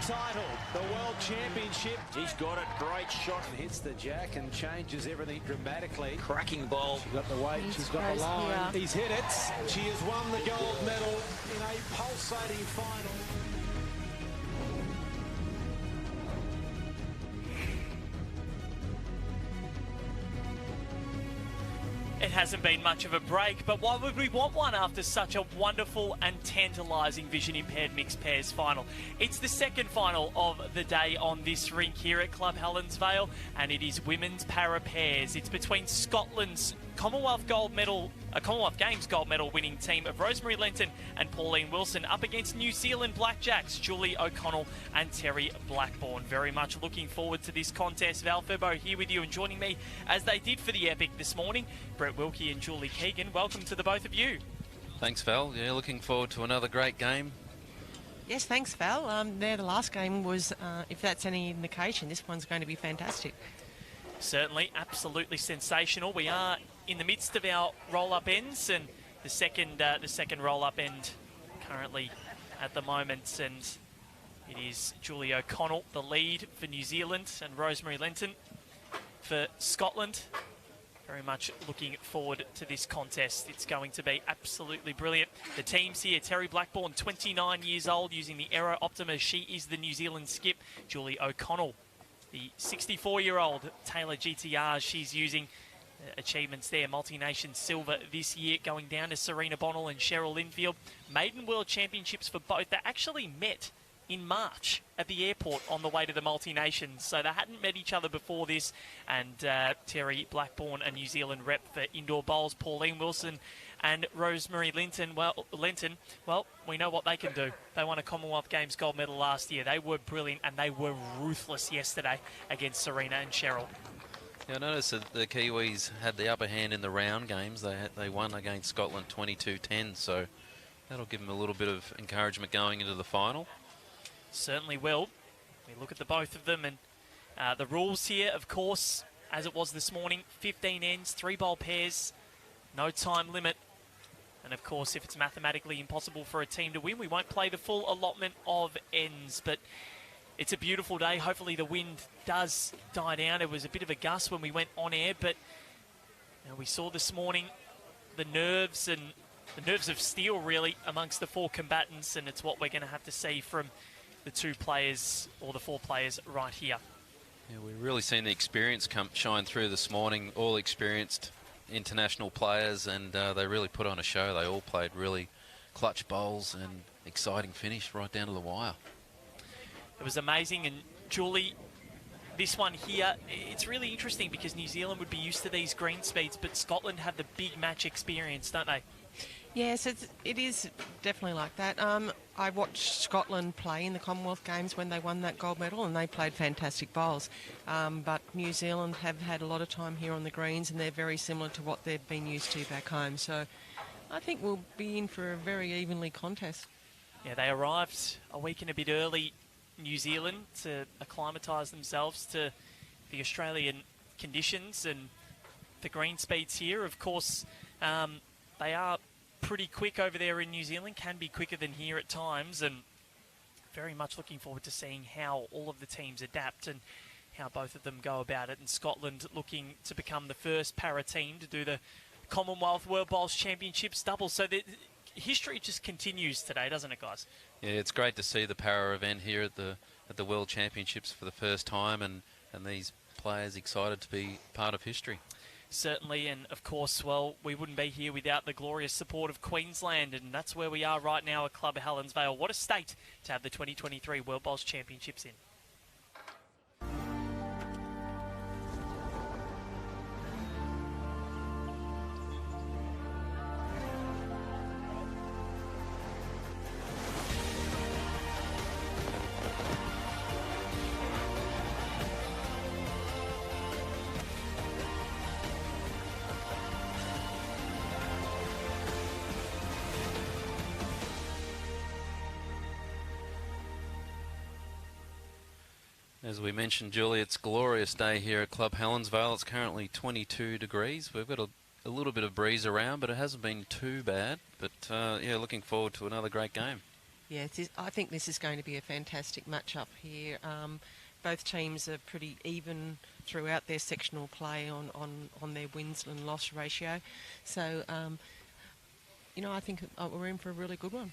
title, the World Championship. He's got it. Great shot. Hits the jack and changes everything dramatically. Cracking ball. She's got the weight. She's got the line. Here. He's hit it. She has won the gold medal in a pulsating final. It hasn't been much of a break, but why would we want one after such a wonderful and tantalising vision-impaired mixed pairs final? It's the second final of the day on this rink here at Club Helensvale, and it is women's para pairs. It's between Scotland's Commonwealth Games gold medal winning team of Rosemary Lenton and Pauline Wilson up against New Zealand Blackjacks, Julie O'Connell and Terry Blackburn. Very much looking forward to this contest. Val Febo here with you and joining me as they did for the Epic this morning, Brett Wilkie and Julie Keegan. Welcome to the both of you. Thanks, Val. Yeah, looking forward to another great game. Yes, thanks, Val. The last game was, if that's any indication, this one's going to be fantastic. Certainly, absolutely sensational. We are in the midst of our roll-up ends, and the second roll-up end currently at the moment, and it is Julie O'Connell, the lead for New Zealand, and Rosemary Lenton for Scotland. Very much looking forward to this contest. It's going to be absolutely brilliant. The teams here, Terry Blackburn, 29 years old, using the Aero Optima. She is the New Zealand skip. Julie O'Connell, the 64-year-old Taylor GTR, she's using achievements there. Multi-nation silver this year, going down to Serena Bonnell and Cheryl Linfield. Maiden World Championships for both. They actually met in March at the airport on the way to the multi-nations, so they hadn't met each other before this. And Terry Blackburn, a New Zealand rep for indoor bowls, Pauline Wilson and Rosemary Lenton, we know what they can do. They won a Commonwealth Games gold medal last year. They were brilliant, and they were ruthless yesterday against Serena and Cheryl. Yeah, I noticed that the Kiwis had the upper hand in the round games. They won against Scotland 22-10, so that'll give them a little bit of encouragement going into the final. Certainly will. We look at the both of them, and the rules here, of course, as it was this morning, 15 ends, 3-bowl pairs, no time limit. And of course, if it's mathematically impossible for a team to win, we won't play the full allotment of ends. But it's a beautiful day. Hopefully the wind does die down. It was a bit of a gust when we went on air, but we saw this morning the nerves of steel, really, amongst the four combatants, and it's what we're going to have to see from the two players, or the four players right here. Yeah, we've really seen the experience shine through this morning. All experienced international players, and they really put on a show. They all played really clutch bowls and exciting finish right down to the wire. It was amazing. And Julie, this one here, it's really interesting because New Zealand would be used to these green speeds, but Scotland have the big match experience, don't they? Yes, it is definitely like that. I watched Scotland play in the Commonwealth Games when they won that gold medal, and they played fantastic bowls. But New Zealand have had a lot of time here on the greens, and they're very similar to what they've been used to back home. So I think we'll be in for a very evenly contest. Yeah, they arrived a week and a bit early, New Zealand, to acclimatise themselves to the Australian conditions and the green speeds here. Of course, they are pretty quick over there in New Zealand, can be quicker than here at times, and very much looking forward to seeing how all of the teams adapt and how both of them go about it. And Scotland looking to become the first para team to do the Commonwealth World Bowls Championships double. So the history just continues today, doesn't it, guys? Yeah, it's great to see the para event here at the World Championships for the first time, and these players excited to be part of history. Certainly, and of course, well, we wouldn't be here without the glorious support of Queensland, and that's where we are right now at Club Helensvale. What a state to have the 2023 World Bowls Championships in. As we mentioned, Julie, it's a glorious day here at Club Helensvale. It's currently 22 degrees. We've got a little bit of breeze around, but it hasn't been too bad. But, yeah, looking forward to another great game. Yeah, I think this is going to be a fantastic matchup here. Both teams are pretty even throughout their sectional play on their wins and loss ratio. So, I think we're in for a really good one.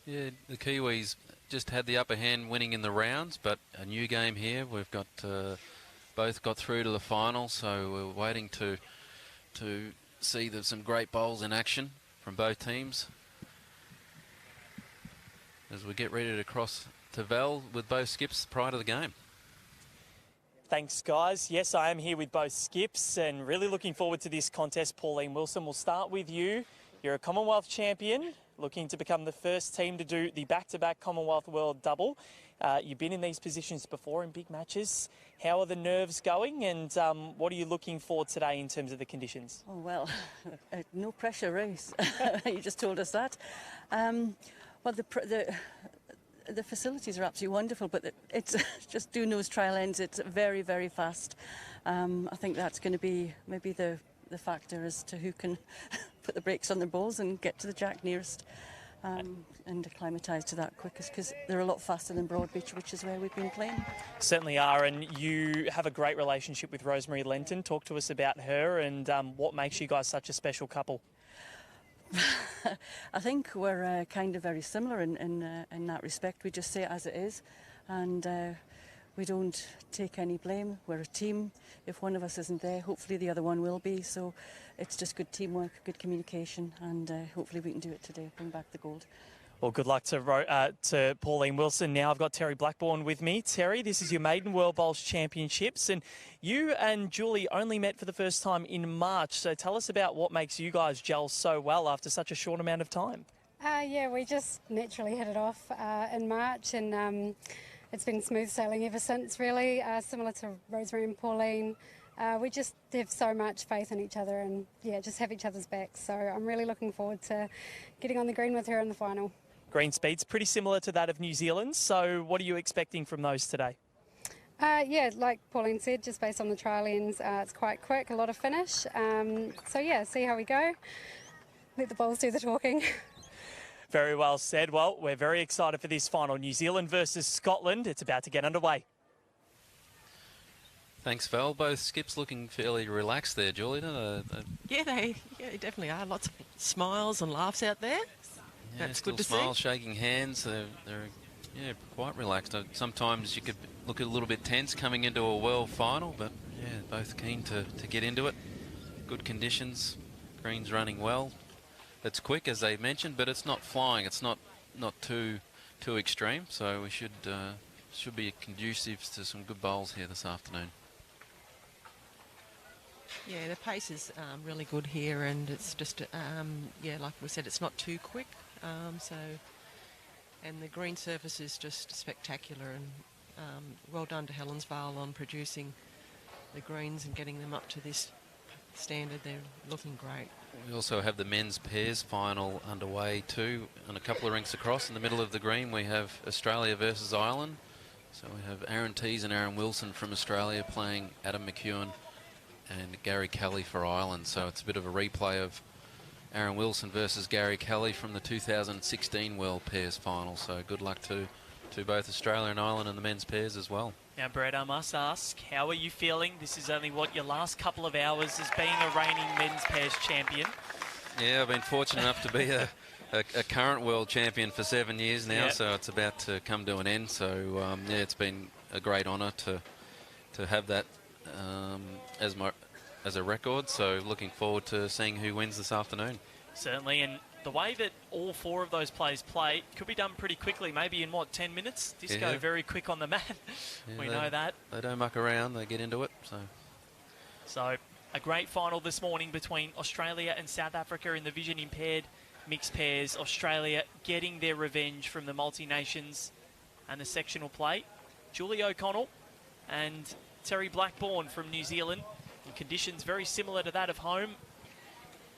Yeah, the Kiwis just had the upper hand winning in the rounds, but a new game here. We've got both got through to the final, so we're waiting to see some great bowls in action from both teams as we get ready to cross to Val with both skips prior to the game. Thanks, guys. Yes, I am here with both skips and really looking forward to this contest. Pauline Wilson, we'll start with you. You're a Commonwealth champion, looking to become the first team to do the back-to-back Commonwealth World Double. You've been in these positions before in big matches. How are the nerves going, and what are you looking for today in terms of the conditions? Oh, well, no pressure race. You just told us that. Well, the facilities are absolutely wonderful, but it's just doing those trial ends. It's very, very fast. I think that's going to be maybe the factor as to who can put the brakes on their balls and get to the jack nearest and acclimatise to that quickest, because they're a lot faster than Broadbeach, which is where we've been playing. Certainly are, and you have a great relationship with Rosemary Lenton. Talk to us about her and what makes you guys such a special couple. I think we're kind of very similar in that respect. We just say it as it is, and we don't take any blame. We're a team. If one of us isn't there, hopefully the other one will be. So it's just good teamwork, good communication, and hopefully we can do it today, bring back the gold. Well, good luck to Pauline Wilson. Now I've got Terry Blackburn with me. Terry, this is your maiden World Bowls Championships, and you and Julie only met for the first time in March. So tell us about what makes you guys gel so well after such a short amount of time. Yeah, we just naturally hit it off in March, and it's been smooth sailing ever since, really, similar to Rosemary and Pauline. We just have so much faith in each other and, yeah, just have each other's backs. So I'm really looking forward to getting on the green with her in the final. Green speed's pretty similar to that of New Zealand, so what are you expecting from those today? Yeah, like Pauline said, just based on the trial ends, it's quite quick, a lot of finish. So, yeah, see how we go. Let the bowls do the talking. Very well said. Well, we're very excited for this final. New Zealand versus Scotland. It's about to get underway. Thanks, Val. Both skips looking fairly relaxed there, Julie. Yeah, they definitely are. Lots of smiles and laughs out there. Yeah, That's still good to smiles, see. shaking hands. They're quite relaxed. Sometimes you could look a little bit tense coming into a world final, but yeah, both keen to get into it. Good conditions. Green's running well. It's quick, as they mentioned, but it's not flying. It's not too extreme. So we should be conducive to some good bowls here this afternoon. Yeah, the pace is really good here, and it's just, like we said, it's not too quick. And the green surface is just spectacular, and well done to Helensvale on producing the greens and getting them up to this standard. They're looking great. We also have the men's pairs final underway too, and a couple of rinks across. In the middle of the green we have Australia versus Ireland. So we have Aaron Tees and Aaron Wilson from Australia playing Adam McEwen and Gary Kelly for Ireland. So it's a bit of a replay of Aaron Wilson versus Gary Kelly from the 2016 World Pairs final. So good luck to both Australia and Ireland and the men's pairs as well. Now, Brett, I must ask, how are you feeling? This is only, your last couple of hours as being a reigning men's pairs champion. Yeah, I've been fortunate enough to be a current world champion for 7 years now, Yep. so it's about to come to an end. So, yeah, it's been a great honour to have that as a record. So looking forward to seeing who wins this afternoon. Certainly, and the way that all four of those players play could be done pretty quickly, maybe in, 10 minutes? Disco Yeah. very quick on the mat. Yeah, We know that. They don't muck around, they get into it. So a great final this morning between Australia and South Africa in the vision impaired mixed pairs. Australia getting their revenge from the multi-nations and the sectional play. Julie O'Connell and Terry Blackburn from New Zealand in conditions very similar to that of home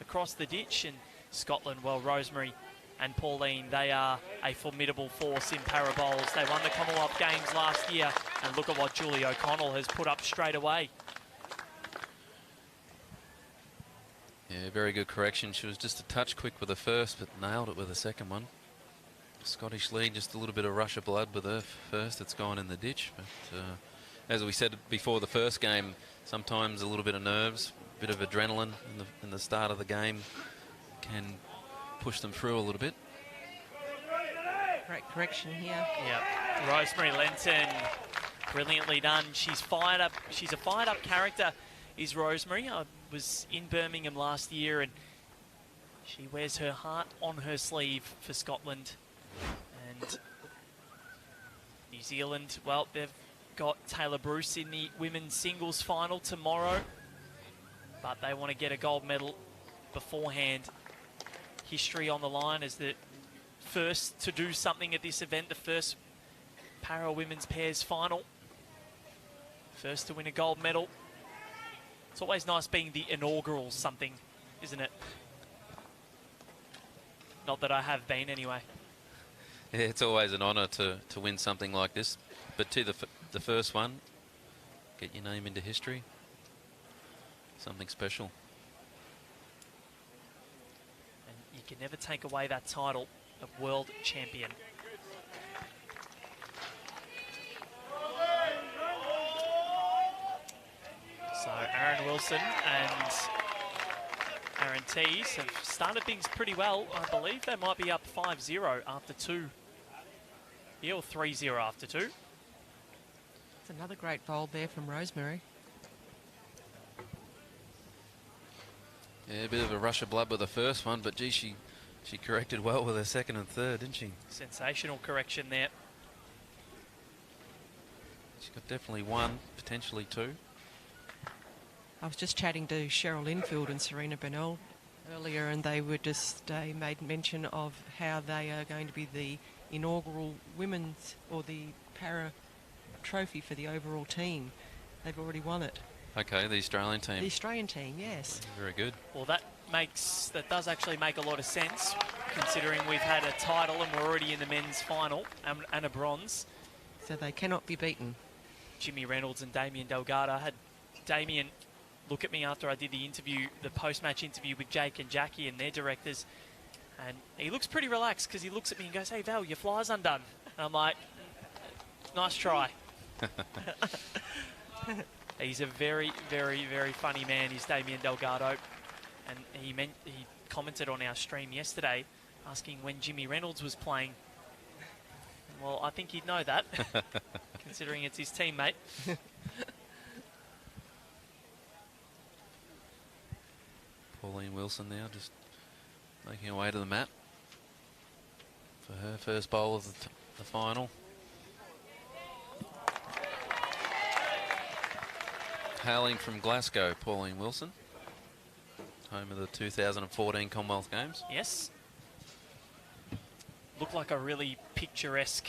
across the ditch. And Scotland, well, Rosemary and Pauline, they are a formidable force in para bowls. They won the Commonwealth Games last year, and look at what Julie O'Connell has put up straight away. Yeah, very good correction. She was just a touch quick with the first, but nailed it with the second one. Scottish lead, just a little bit of rush of blood with her first. It's gone in the ditch. But as we said before the first game, sometimes a little bit of nerves, a bit of adrenaline in the start of the game can push them through a little bit. Great correction here. Yeah, Rosemary Lenton, brilliantly done. She's fired up. She's a fired up character, is Rosemary. I was in Birmingham last year, and she wears her heart on her sleeve for Scotland. And New Zealand, well, they've got Taylor Bruce in the women's singles final tomorrow, but they want to get a gold medal beforehand. History on the line as the first to do something at this event, the first para women's pairs final. First to win a gold medal. It's always nice being the inaugural something, isn't it? Not that I have been anyway. Yeah, it's always an honour to win something like this. But to the first one, get your name into history. Something special. And you can never take away that title of world champion. So Aaron Wilson and Aaron Tees have started things pretty well. I believe they might be up 5-0 after 2. Yeah, or 3-0 after 2. It's another great bowl there from Rosemary. Yeah, a bit of a rush of blood with the first one, but gee, she corrected well with her second and third, didn't she? Sensational correction there. She's got definitely one, potentially two. I was just chatting to Cheryl Linfield and Serena Bernal earlier, and they made mention of how they are going to be the inaugural women's or the para trophy for the overall team. They've already won it. Okay, the Australian team. The Australian team, yes. Very good. Well, that does actually make a lot of sense, considering we've had a title and we're already in the men's final and a bronze. So they cannot be beaten. Jimmy Reynolds and Damien Delgado. I had Damien look at me after I did the interview, the post-match interview with Jake and Jackie and their directors, and he looks pretty relaxed because he looks at me and goes, "Hey Val, your fly's undone." And I'm like, "Nice try." He's a very, very, very funny man, is Damien Delgado. And he commented on our stream yesterday asking when Jimmy Reynolds was playing. Well, I think he'd know that, considering it's his teammate. Pauline Wilson now just making her way to the mat for her first bowl of the final. Hailing from Glasgow, Pauline Wilson, home of the 2014 Commonwealth Games. Yes. Looked like a really picturesque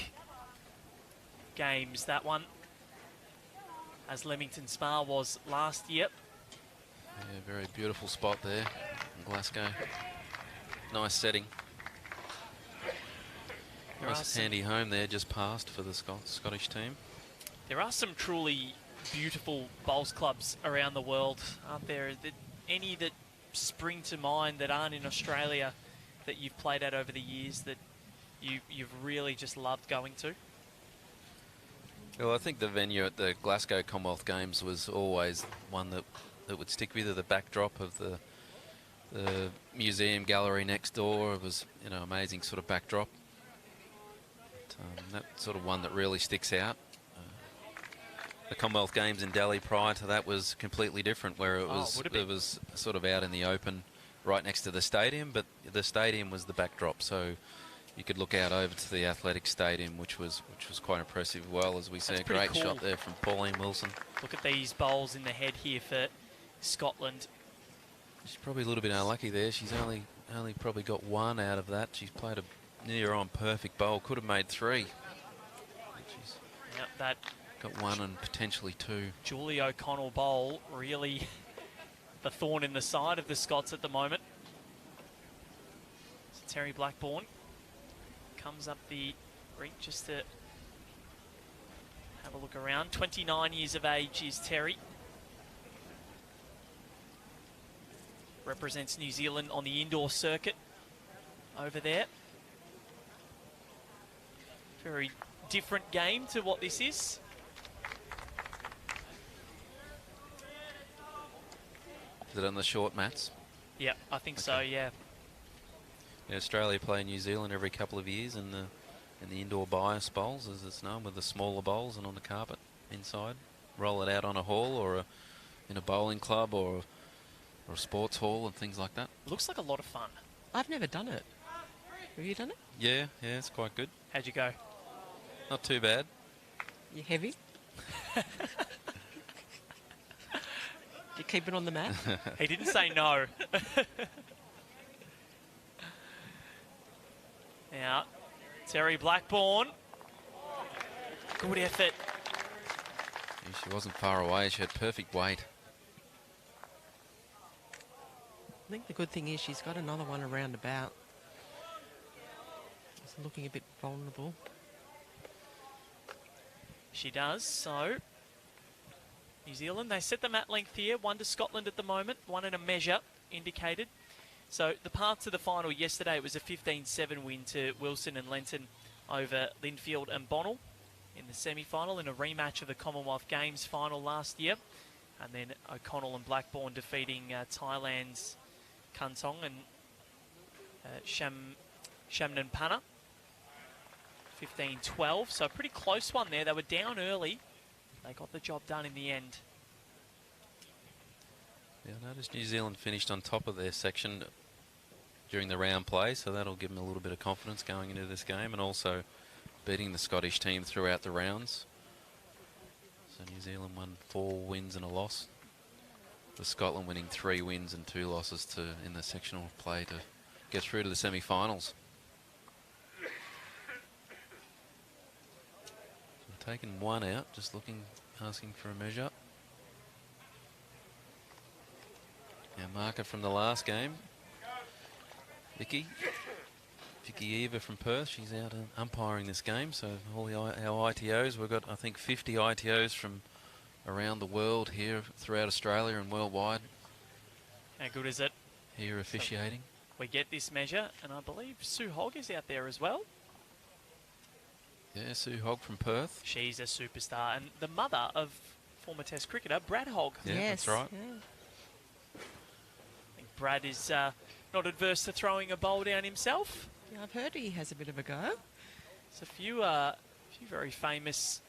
games, that one, as Leamington Spa was last year. Yeah, very beautiful spot there in Glasgow. Nice setting. Nice handy home there, just passed for the Scottish team. There are some truly beautiful bowls clubs around the world, aren't there? Any that spring to mind that aren't in Australia that you've played at over the years that you've really just loved going to? Well, I think the venue at the Glasgow Commonwealth Games was always one that would stick with you. The backdrop of the museum gallery next door, it was, you know, amazing sort of backdrop. But, that sort of one that really sticks out. The Commonwealth Games in Delhi prior to that was completely different, where it was sort of out in the open right next to the stadium, but the stadium was the backdrop, so you could look out over to the athletic stadium, which was quite impressive. Well, as we see, a great cool shot there from Pauline Wilson. Look at these bowls in the head here for Scotland. She's probably a little bit unlucky there. She's only probably got one out of that. She's played a near on perfect bowl. Could have made three. Yep, that got one and potentially two. Julie O'Connell bowl, really the thorn in the side of the Scots at the moment. So Terry Blackburn comes up the rink just to have a look around. 29 years of age is Terry. Represents New Zealand on the indoor circuit over there. Very different game to what this is. Is it on the short mats? Yeah, I think so, yeah. Yeah, Australia play New Zealand every couple of years in the indoor bias bowls, as it's known, with the smaller bowls and on the carpet inside. Roll it out on a hall or in a bowling club or a sports hall and things like that. Looks like a lot of fun. I've never done it. Have you done it? Yeah, it's quite good. How'd you go? Not too bad. You heavy? You keep it on the mat? He didn't say no. Now, Terry Blackburn. Good effort. She wasn't far away. She had perfect weight. I think the good thing is she's got another one around about. It's looking a bit vulnerable. She does, so New Zealand, they set the mat length here, 1 to Scotland at the moment, 1 and a measure indicated. So the path to the final yesterday, it was a 15-7 win to Wilson and Lenton over Linfield and Bonnell in the semi-final in a rematch of the Commonwealth Games final last year. And then O'Connell and Blackburn defeating Thailand's Kantong and Shamnan Panna. 15-12, so a pretty close one there. They were down early. They got the job done in the end. Yeah, I noticed New Zealand finished on top of their section during the round play, so that'll give them a little bit of confidence going into this game, and also beating the Scottish team throughout the rounds. So New Zealand won 4 wins and a loss, with Scotland winning 3 wins and 2 losses in the sectional play to get through to the semi-finals. So taking 1 out, just asking for a measure. Our marker from the last game, Vicky Eva from Perth. She's out umpiring this game, so all our ITOs, we've got I think 50 ITOs from around the world here throughout Australia and worldwide. How good is it? Here officiating. So we get this measure, and I believe Sue Hogg is out there as well. Yeah, Sue Hogg from Perth. She's a superstar, and the mother of former Test cricketer Brad Hogg. Yeah, yes, that's right. Yeah. I think Brad is not adverse to throwing a bowl down himself. Yeah, I've heard he has a bit of a go. There's a few very famous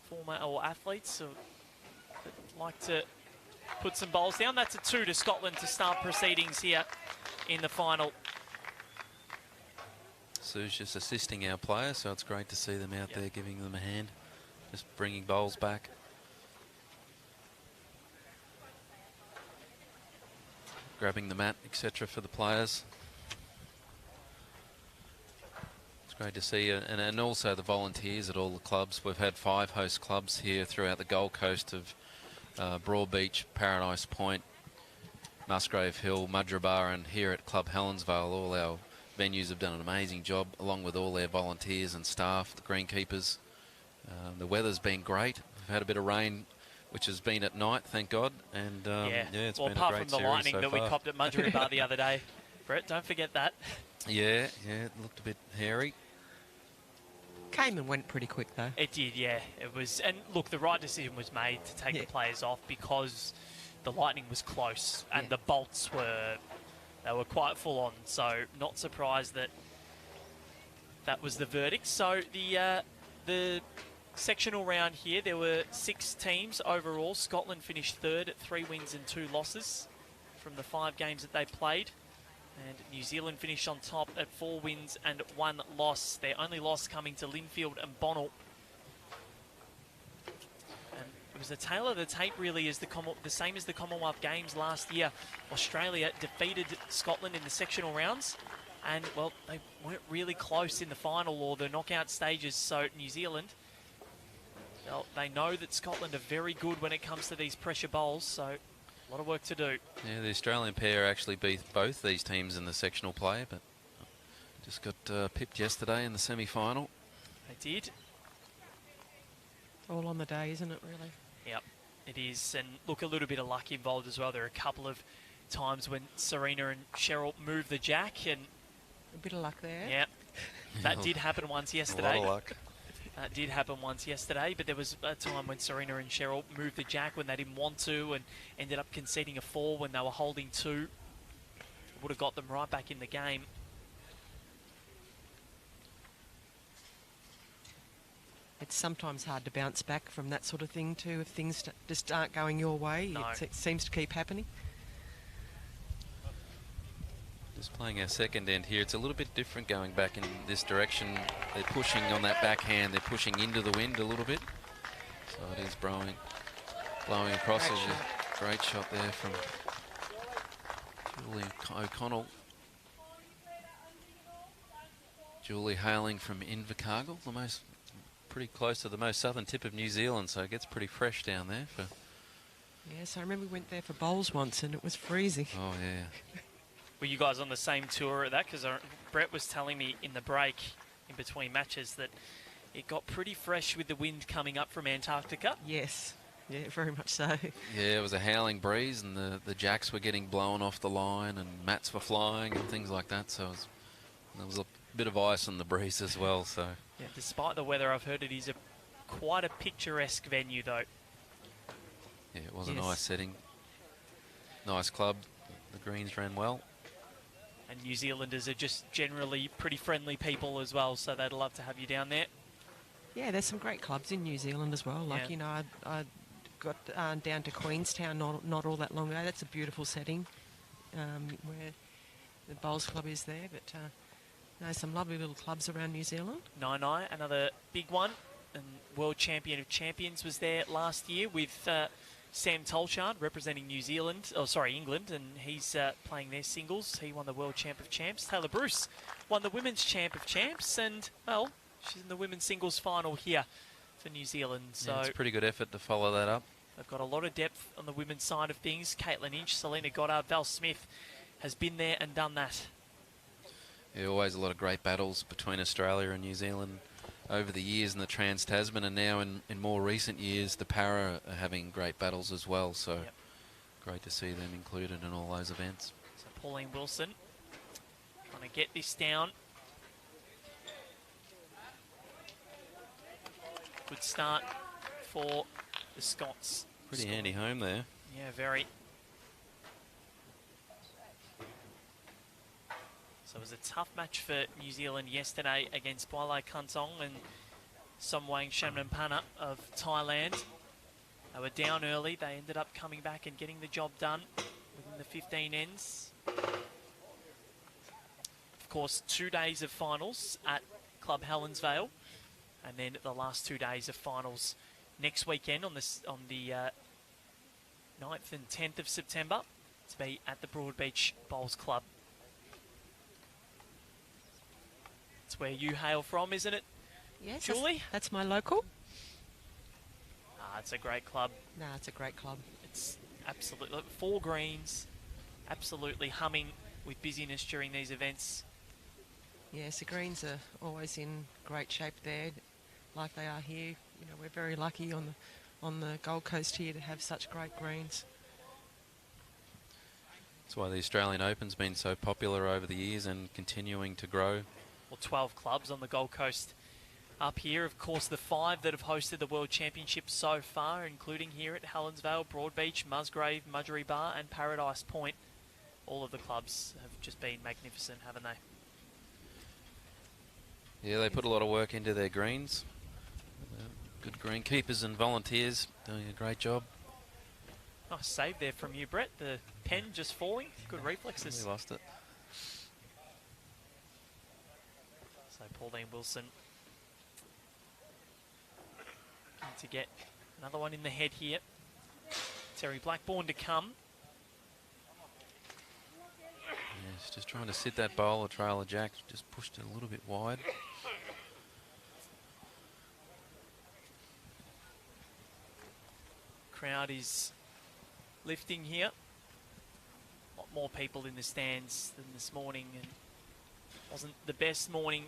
former or athletes that like to put some bowls down. That's a 2 to Scotland to start proceedings here in the final. Sue's just assisting our players, so it's great to see them out there giving them a hand, just bringing bowls back. Grabbing the mat, etc. for the players. It's great to see, and also the volunteers at all the clubs. We've had 5 host clubs here throughout the Gold Coast of Broadbeach, Paradise Point, Musgrave Hill, Mudgeeraba, and here at Club Helensvale. All our venues have done an amazing job, along with all their volunteers and staff, the greenkeepers. The weather's been great. We've had a bit of rain, which has been at night, thank God. And it's well, been a apart great from the series lightning so that far. we copped at Mudgeeraba the other day, Brett, don't forget that. Yeah, it looked a bit hairy. Came and went pretty quick though. It did, yeah. It was, and look, the right decision was made to take the players off because the lightning was close and the bolts were quite full on. So not surprised that was the verdict. So the sectional round here, there were 6 teams overall. Scotland finished 3rd at 3 wins and 2 losses from the 5 games that they played. And New Zealand finished on top at 4 wins and 1 loss. Their only loss coming to Linfield and Bonnell. And it was a tale of the tape really, as the same as the Commonwealth Games last year. Australia defeated Scotland in the sectional rounds. And, well, they weren't really close in the final or the knockout stages. So New Zealand, well, they know that Scotland are very good when it comes to these pressure bowls. So a lot of work to do. Yeah, the Australian pair actually beat both these teams in the sectional play, but just got pipped yesterday in the semi-final. They did. All on the day, isn't it, really? Yep, it is. And look, a little bit of luck involved as well. There are a couple of times when Serena and Cheryl moved the jack, and A bit of luck there. yeah, That did happen once A yesterday. lot of luck. That did happen once yesterday, but there was a time when Serena and Cheryl moved the jack when they didn't want to and ended up conceding a 4 when they were holding 2. Would have got them right back in the game. It's sometimes hard to bounce back from that sort of thing too if things just aren't going your way. No. It seems to keep happening. Just playing our second end here. It's a little bit different going back in this direction. They're pushing on that backhand. They're pushing into the wind a little bit. So it is blowing across. Great As shot. a great shot there from Julie O'Connell. Julie hailing from Invercargill, pretty close to the most southern tip of New Zealand, so it gets pretty fresh down there. Yes, I remember we went there for bowls once and it was freezing. Oh yeah. Were you guys on the same tour at that? Because Brett was telling me in the break, in between matches, that it got pretty fresh with the wind coming up from Antarctica. Yes, yeah, very much so. Yeah, it was a howling breeze, and the jacks were getting blown off the line, and mats were flying and things like that. So there was a bit of ice on the breeze as well. So Yeah, despite the weather, I've heard it is quite a picturesque venue, though. yeah, it was a Yes. nice setting, nice club. The greens ran well. And New Zealanders are just generally pretty friendly people as well, so they'd love to have you down there. Yeah, there's some great clubs in New Zealand as well. Like, Yeah. you know, I got down to Queenstown not all that long ago. That's a beautiful setting where the Bowls Club is there. But some lovely little clubs around New Zealand. Nai, another big one. And World Champion of Champions was there last year with Sam Tolchard representing England, and he's playing their singles. He won the World Champ of Champs. Taylor Bruce won the Women's Champ of Champs, and, well, she's in the Women's Singles final here for New Zealand. So Yeah, it's a pretty good effort to follow that up. they've got a lot of depth on the women's side of things. Caitlin Inch, Selena Goddard, Val Smith has been there and done that. Yeah, always a lot of great battles between Australia and New Zealand over the years in the Trans-Tasman, and now in more recent years the Para are having great battles as well, so Yep. great to see them included in all those events. So Pauline Wilson trying to get this down. Good start for the Scots. Pretty handy home there. Yeah, very. So it was a tough match for New Zealand yesterday against Boilai Kantong and Somwang Shamnanpana of Thailand. They were down early. They ended up coming back and getting the job done within the 15 ends. Of course, 2 days of finals at Club Helensvale, and then the last 2 days of finals next weekend on the 9th and 10th of September to be at the Broadbeach Bowls Club. It's where you hail from, isn't it? Yes, Julie? that's my local. It's a great club. No, it's a great club. It's absolutely 4 greens, absolutely humming with busyness during these events. Yes, the greens are always in great shape there, like they are here. You know, we're very lucky on the Gold Coast here to have such great greens. That's why the Australian Open's been so popular over the years and continuing to grow. Well, 12 clubs on the Gold Coast up here. Of course, the 5 that have hosted the World Championship so far, including here at Helensvale, Broadbeach, Musgrave, Mudgee Bar and Paradise Point. All of the clubs have just been magnificent, haven't they? Yeah, they put a lot of work into their greens. Good greenkeepers and volunteers doing a great job. Nice save there from you, Brett. The pen just falling. Good reflexes. We lost it. So Pauline Wilson looking to get another one in the head here. Terry Blackburn to come. Yeah, she's just trying to sit that bowl. A trailer jack just pushed it a little bit wide. Crowd is lifting here. A lot more people in the stands than this morning, and wasn't the best morning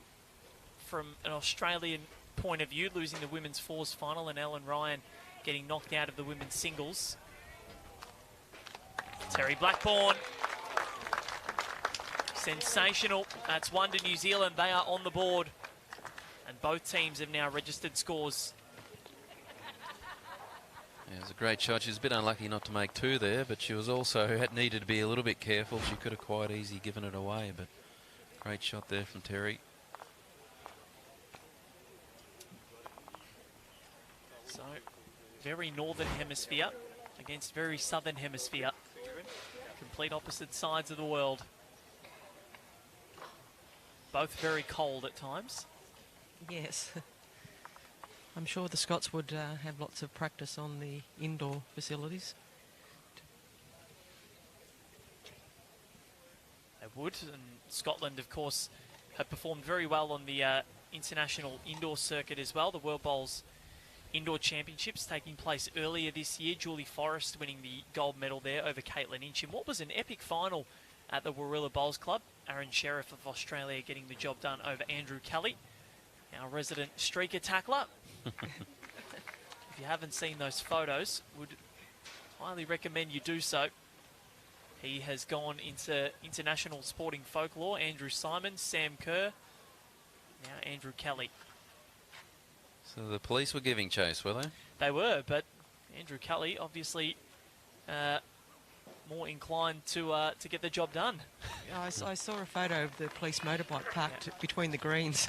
from an Australian point of view, losing the women's fours final and Ellen Ryan getting knocked out of the women's singles. Terry Blackburn Sensational. That's one to New Zealand. They are on the board. And both teams have now registered scores. Yeah, it was a great shot. She was a bit unlucky not to make two there, but she was also needed to be a little bit careful. She could have quite easily given it away, but great shot there from Terry. So, very northern hemisphere against very southern hemisphere. Complete opposite sides of the world. Both very cold at times. Yes. I'm sure the Scots would have lots of practice on the indoor facilities. They would, and Scotland, of course, have performed very well on the international indoor circuit as well. The World Bowls Indoor Championships taking place earlier this year. Julie Forrest winning the gold medal there over Caitlin Inch in what was an epic final at the Warilla Bowls Club. Aaron Sheriff of Australia getting the job done over Andrew Kelly, our resident streaker tackler. If you haven't seen those photos, would highly recommend you do so. He has gone into international sporting folklore. Andrew Simon, Sam Kerr, now Andrew Kelly. So the police were giving chase, were they? They were, but Andrew Kelly obviously more inclined to get the job done. I saw a photo of the police motorbike parked between the greens.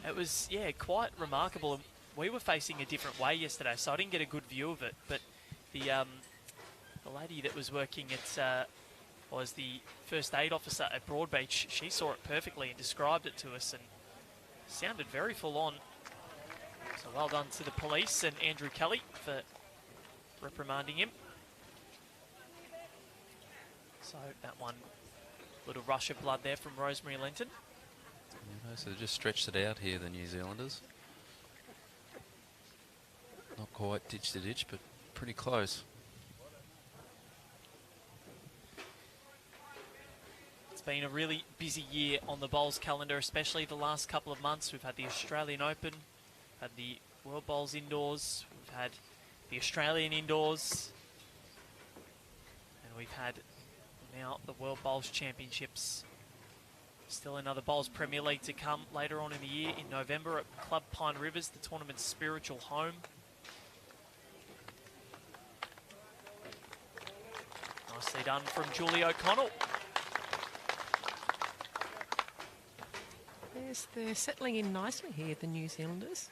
It was, yeah, quite remarkable. We were facing a different way yesterday, so I didn't get a good view of it. But the lady that was working at was the first aid officer at Broadbeach. She saw it perfectly and described it to us, and sounded very full on. So well done to the police and Andrew Kelly for reprimanding him. So that one, little rush of blood there from Rosemary Lenton. You know, so they just stretched it out here, the New Zealanders. Not quite ditch to ditch, but pretty close. It's been a really busy year on the Bowls calendar, especially the last couple of months. We've had the Australian Open, had the World Bowls Indoors, we've had the Australian Indoors, and we've had now the World Bowls Championships. Still another Bowls Premier League to come later on in the year in November at Club Pine Rivers, the tournament's spiritual home. Nicely done from Julie O'Connell. Yes, they're settling in nicely here, the New Zealanders.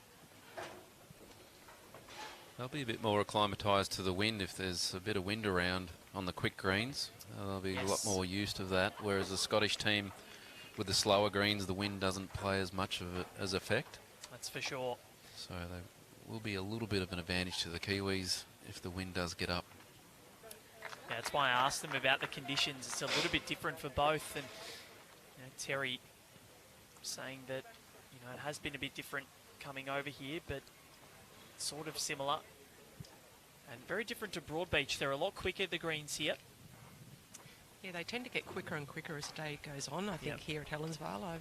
They'll be a bit more acclimatised to the wind if there's a bit of wind around on the quick greens. They'll be a lot more used to that, whereas the Scottish team with the slower greens, the wind doesn't play as much of it as effect. That's for sure. So there will be a little bit of an advantage to the Kiwis if the wind does get up. Yeah, that's why I asked them about the conditions. It's a little bit different for both, and you know, Terry saying that it has been a bit different coming over here, but sort of similar and very different to Broadbeach. They're a lot quicker, the greens here. Yeah, they tend to get quicker and quicker as the day goes on. I think here at Helensvale,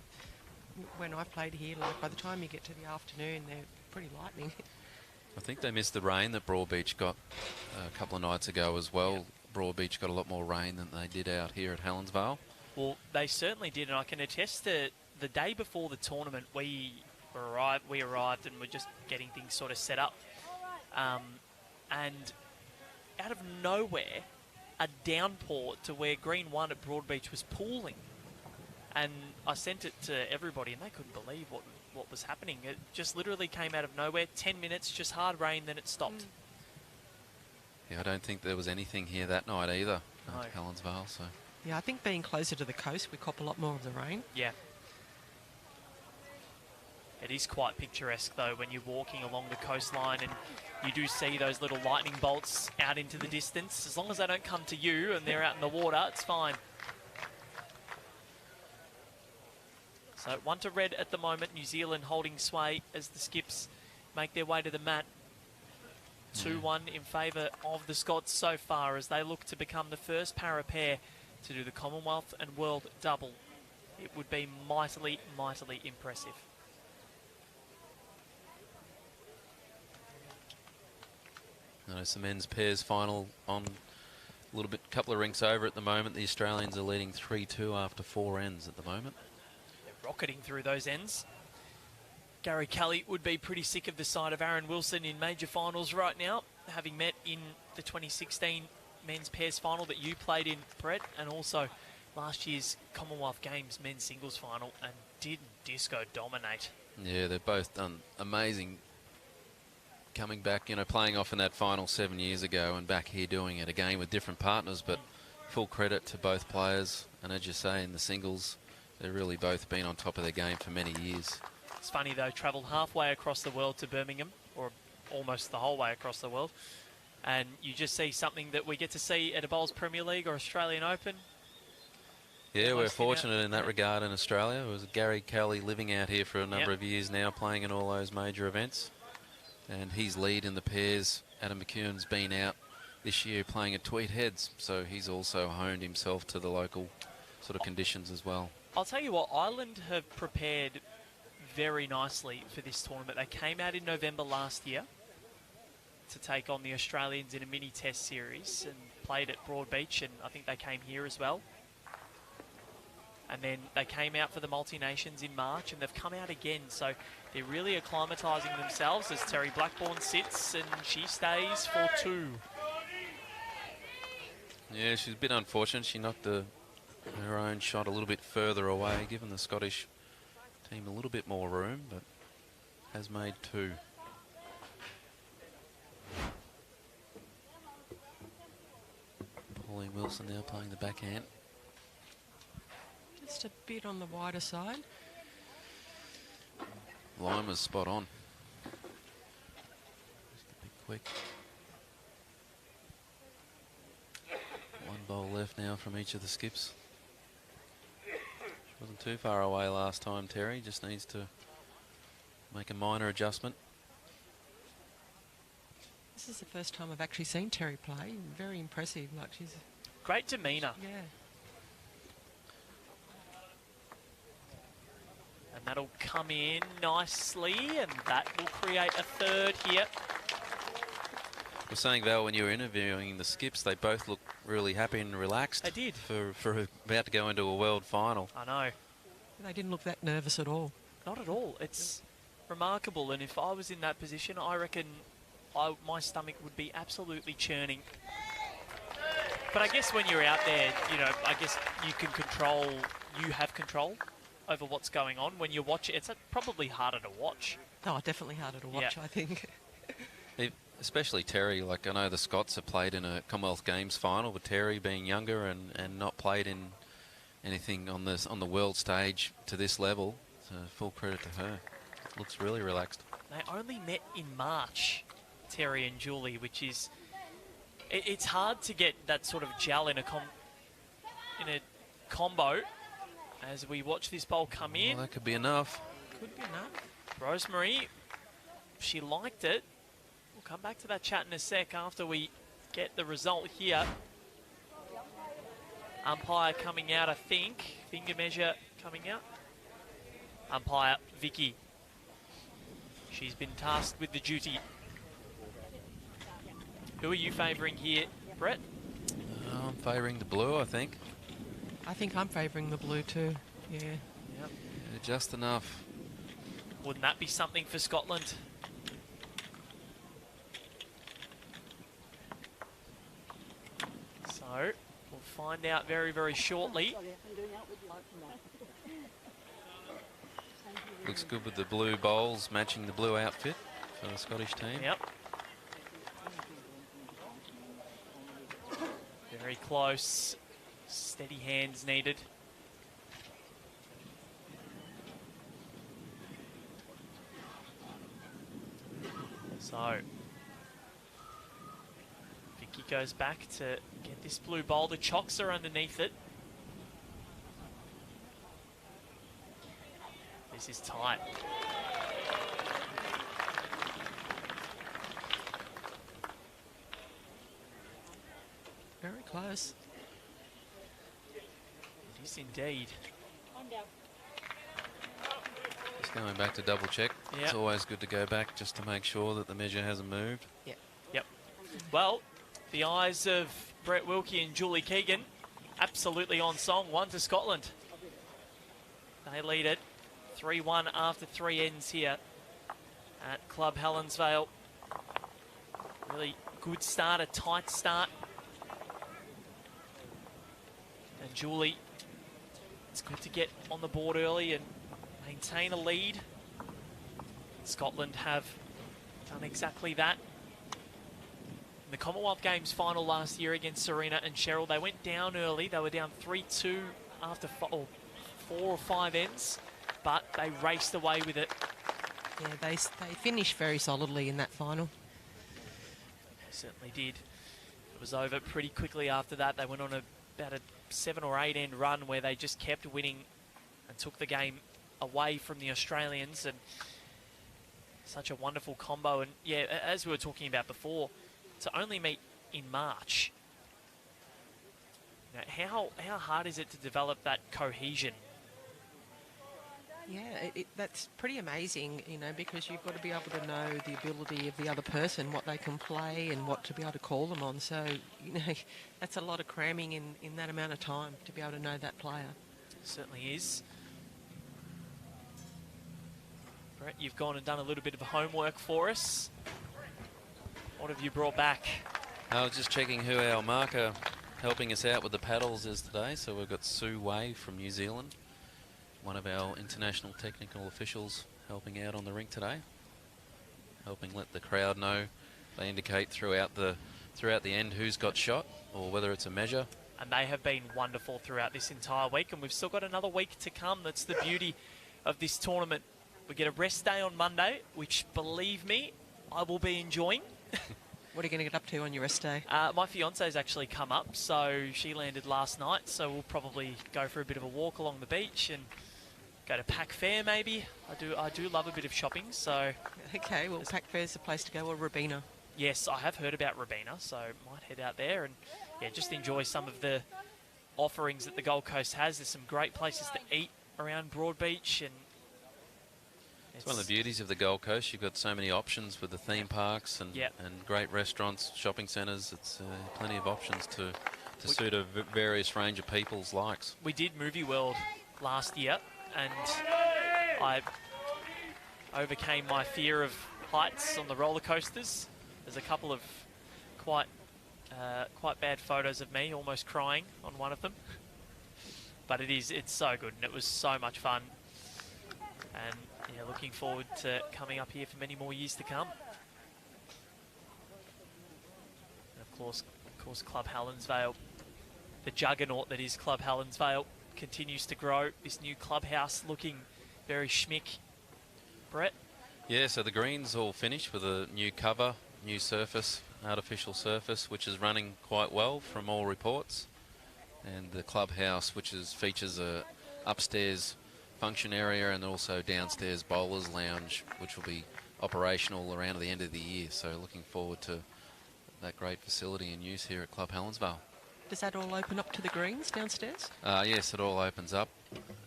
when I've played here, like by the time you get to the afternoon, they're pretty lightning. I think they missed the rain that Broadbeach got a couple of nights ago as well. Yep. Broadbeach got a lot more rain than they did out here at Helensvale. Well, they certainly did, and I can attest that the day before the tournament, we arrived and were just getting things sort of set up. And out of nowhere, a downpour to where Green 1 at Broadbeach was pooling. And I sent it to everybody, and they couldn't believe what was happening. It just literally came out of nowhere. 10 minutes, just hard rain, then it stopped. Yeah, I don't think there was anything here that night either No. at Helensvale. So. Yeah, I think being closer to the coast, we cop a lot more of the rain. Yeah. It is quite picturesque, though, when you're walking along the coastline and you do see those little lightning bolts out into the distance. As long as they don't come to you and they're out in the water, it's fine. So 1 to red at the moment. New Zealand holding sway as the skips make their way to the mat. 2-1 in favour of the Scots so far as they look to become the first para pair to do the Commonwealth and World double. It would be mightily, mightily impressive. It's the men's pairs final on couple of rinks over at the moment. The Australians are leading 3-2 after 4 ends at the moment. They're rocketing through those ends. Gary Kelly would be pretty sick of the side of Aaron Wilson in major finals right now, having met in the 2016 men's pairs final that you played in, Brett, and also last year's Commonwealth Games men's singles final, and didn't Disco dominate? Yeah, they've both done amazing coming back, you know, playing off in that final 7 years ago and back here doing it again with different partners, but full credit to both players. And as you say, in the singles, they've really both been on top of their game for many years. It's funny though, travelled halfway across the world to Birmingham, or almost the whole way across the world, and you just see something that we get to see at a Bowls Premier League or Australian Open. Yeah, we're fortunate in that regard in Australia. It was Gary Kelly living out here for a number of years now, playing in all those major events. And his lead in the pairs, Adam McEwen's been out this year playing at Tweed Heads, so he's also honed himself to the local sort of conditions as well. I'll tell you what, Ireland have prepared very nicely for this tournament. They came out in November last year to take on the Australians in a mini test series and played at Broadbeach, and I think they came here as well. And then they came out for the multi-nations in March, and they've come out again. So they're really acclimatising themselves as Terry Blackburn sits, and she stays for 2. Yeah, she's a bit unfortunate. She knocked her own shot a little bit further away, giving the Scottish team a little bit more room, but has made 2. Pauline Wilson now playing the backhand. Just a bit on the wider side. Line was spot on. Just a bit quick. 1 bowl left now from each of the skips. She wasn't too far away last time, Terry. Just needs to make a minor adjustment. This is the first time I've actually seen Terry play. Very impressive. Like she's great demeanour. Yeah. And that'll come in nicely, and that will create a 3rd here. I was saying, Val, when you were interviewing the skips, they both look really happy and relaxed. They did. For about to go into a world final. I know. They didn't look that nervous at all. Not at all. It's remarkable, and if I was in that position, I reckon my stomach would be absolutely churning. But I guess when you're out there, you know, I guess you have control over what's going on. When you watch it, it's probably harder to watch. Oh, definitely harder to watch, I think. Especially Terry, like I know the Scots have played in a Commonwealth Games final, but Terry being younger and not played in anything on the world stage to this level, so full credit to her. Looks really relaxed. They only met in March, Terry and Julie, which is... It's hard to get that sort of gel in a combo. As we watch this bowl come in. That could be enough. Could be enough. Rosemary, she liked it. We'll come back to that chat in a sec after we get the result here. Umpire coming out, I think. Finger measure coming out. Umpire Vicky. She's been tasked with the duty. Who are you favouring here, Brett? I'm favouring the blue, I think. I think I'm favouring the blue too. Yeah. Yep. Yeah, just enough. Wouldn't that be something for Scotland? So, we'll find out very, very shortly. Looks good with the blue bowls matching the blue outfit for the Scottish team. Yep. Very close. Steady hands needed. So, Vicky goes back to get this blue bowl. The chocks are underneath it. This is tight. Very close. It is indeed. Just going back to double check. Yep. It's always good to go back just to make sure that the measure hasn't moved. Yep. Yep. Well, the eyes of Brett Wilkie and Julie Keegan. Absolutely on song. 1 to Scotland. They lead it 3-1 after 3 ends here at Club Helensvale. Really good start, a tight start. And Julie, it's good to get on the board early and maintain a lead. Scotland have done exactly that. In the Commonwealth Games final last year against Serena and Cheryl, they went down early. They were down 3-2 after 4 or 5 ends, but they raced away with it. Yeah, they finished very solidly in that final. Certainly did. It was over pretty quickly after that. They went on about a 7 or 8 end run where they just kept winning and took the game away from the Australians, and such a wonderful combo. And yeah, as we were talking about before, to only meet in March, you know, how hard is it to develop that cohesion? Yeah, that's pretty amazing, you know, because you've got to be able to know the ability of the other person, what they can play and what to be able to call them on. So, you know, that's a lot of cramming in that amount of time to be able to know that player. It certainly is. Brett, you've gone and done a little bit of homework for us. What have you brought back? I was just checking who our marker helping us out with the paddles is today. So we've got Sue Way from New Zealand, one of our international technical officials helping out on the rink today, helping let the crowd know. They indicate throughout the end who's got shot or whether it's a measure. And they have been wonderful throughout this entire week, and we've still got another week to come. That's the beauty of this tournament. We get a rest day on Monday, which, believe me, I will be enjoying. What are you going to get up to on your rest day? My fiance's actually come up, so she landed last night, so we'll probably go for a bit of a walk along the beach and go to Pack Fair maybe. I do love a bit of shopping, so... Okay, well, Pack Fair's the place to go, or Robina. Yes, I have heard about Robina, so might head out there and yeah, just enjoy some of the offerings that the Gold Coast has. There's some great places to eat around Broadbeach, and it's one of the beauties of the Gold Coast. You've got so many options with the theme parks and great restaurants, shopping centres. It's plenty of options to suit a various range of people's likes. We did Movie World last year, and I overcame my fear of heights on the roller coasters. There's a couple of quite bad photos of me almost crying on one of them. But it's so good, and it was so much fun. And yeah, looking forward to coming up here for many more years to come. And of course, Club Helensvale, the juggernaut that is Club Helensvale, continues to grow. This new clubhouse looking very schmick. Brett? Yeah, so the green's all finished with a new cover, new surface, artificial surface, which is running quite well from all reports. And the clubhouse, which features a upstairs function area and also downstairs bowlers lounge, which will be operational around the end of the year. So looking forward to that great facility in use here at Club Helensvale. Does that all open up to the greens downstairs? Yes, it all opens up.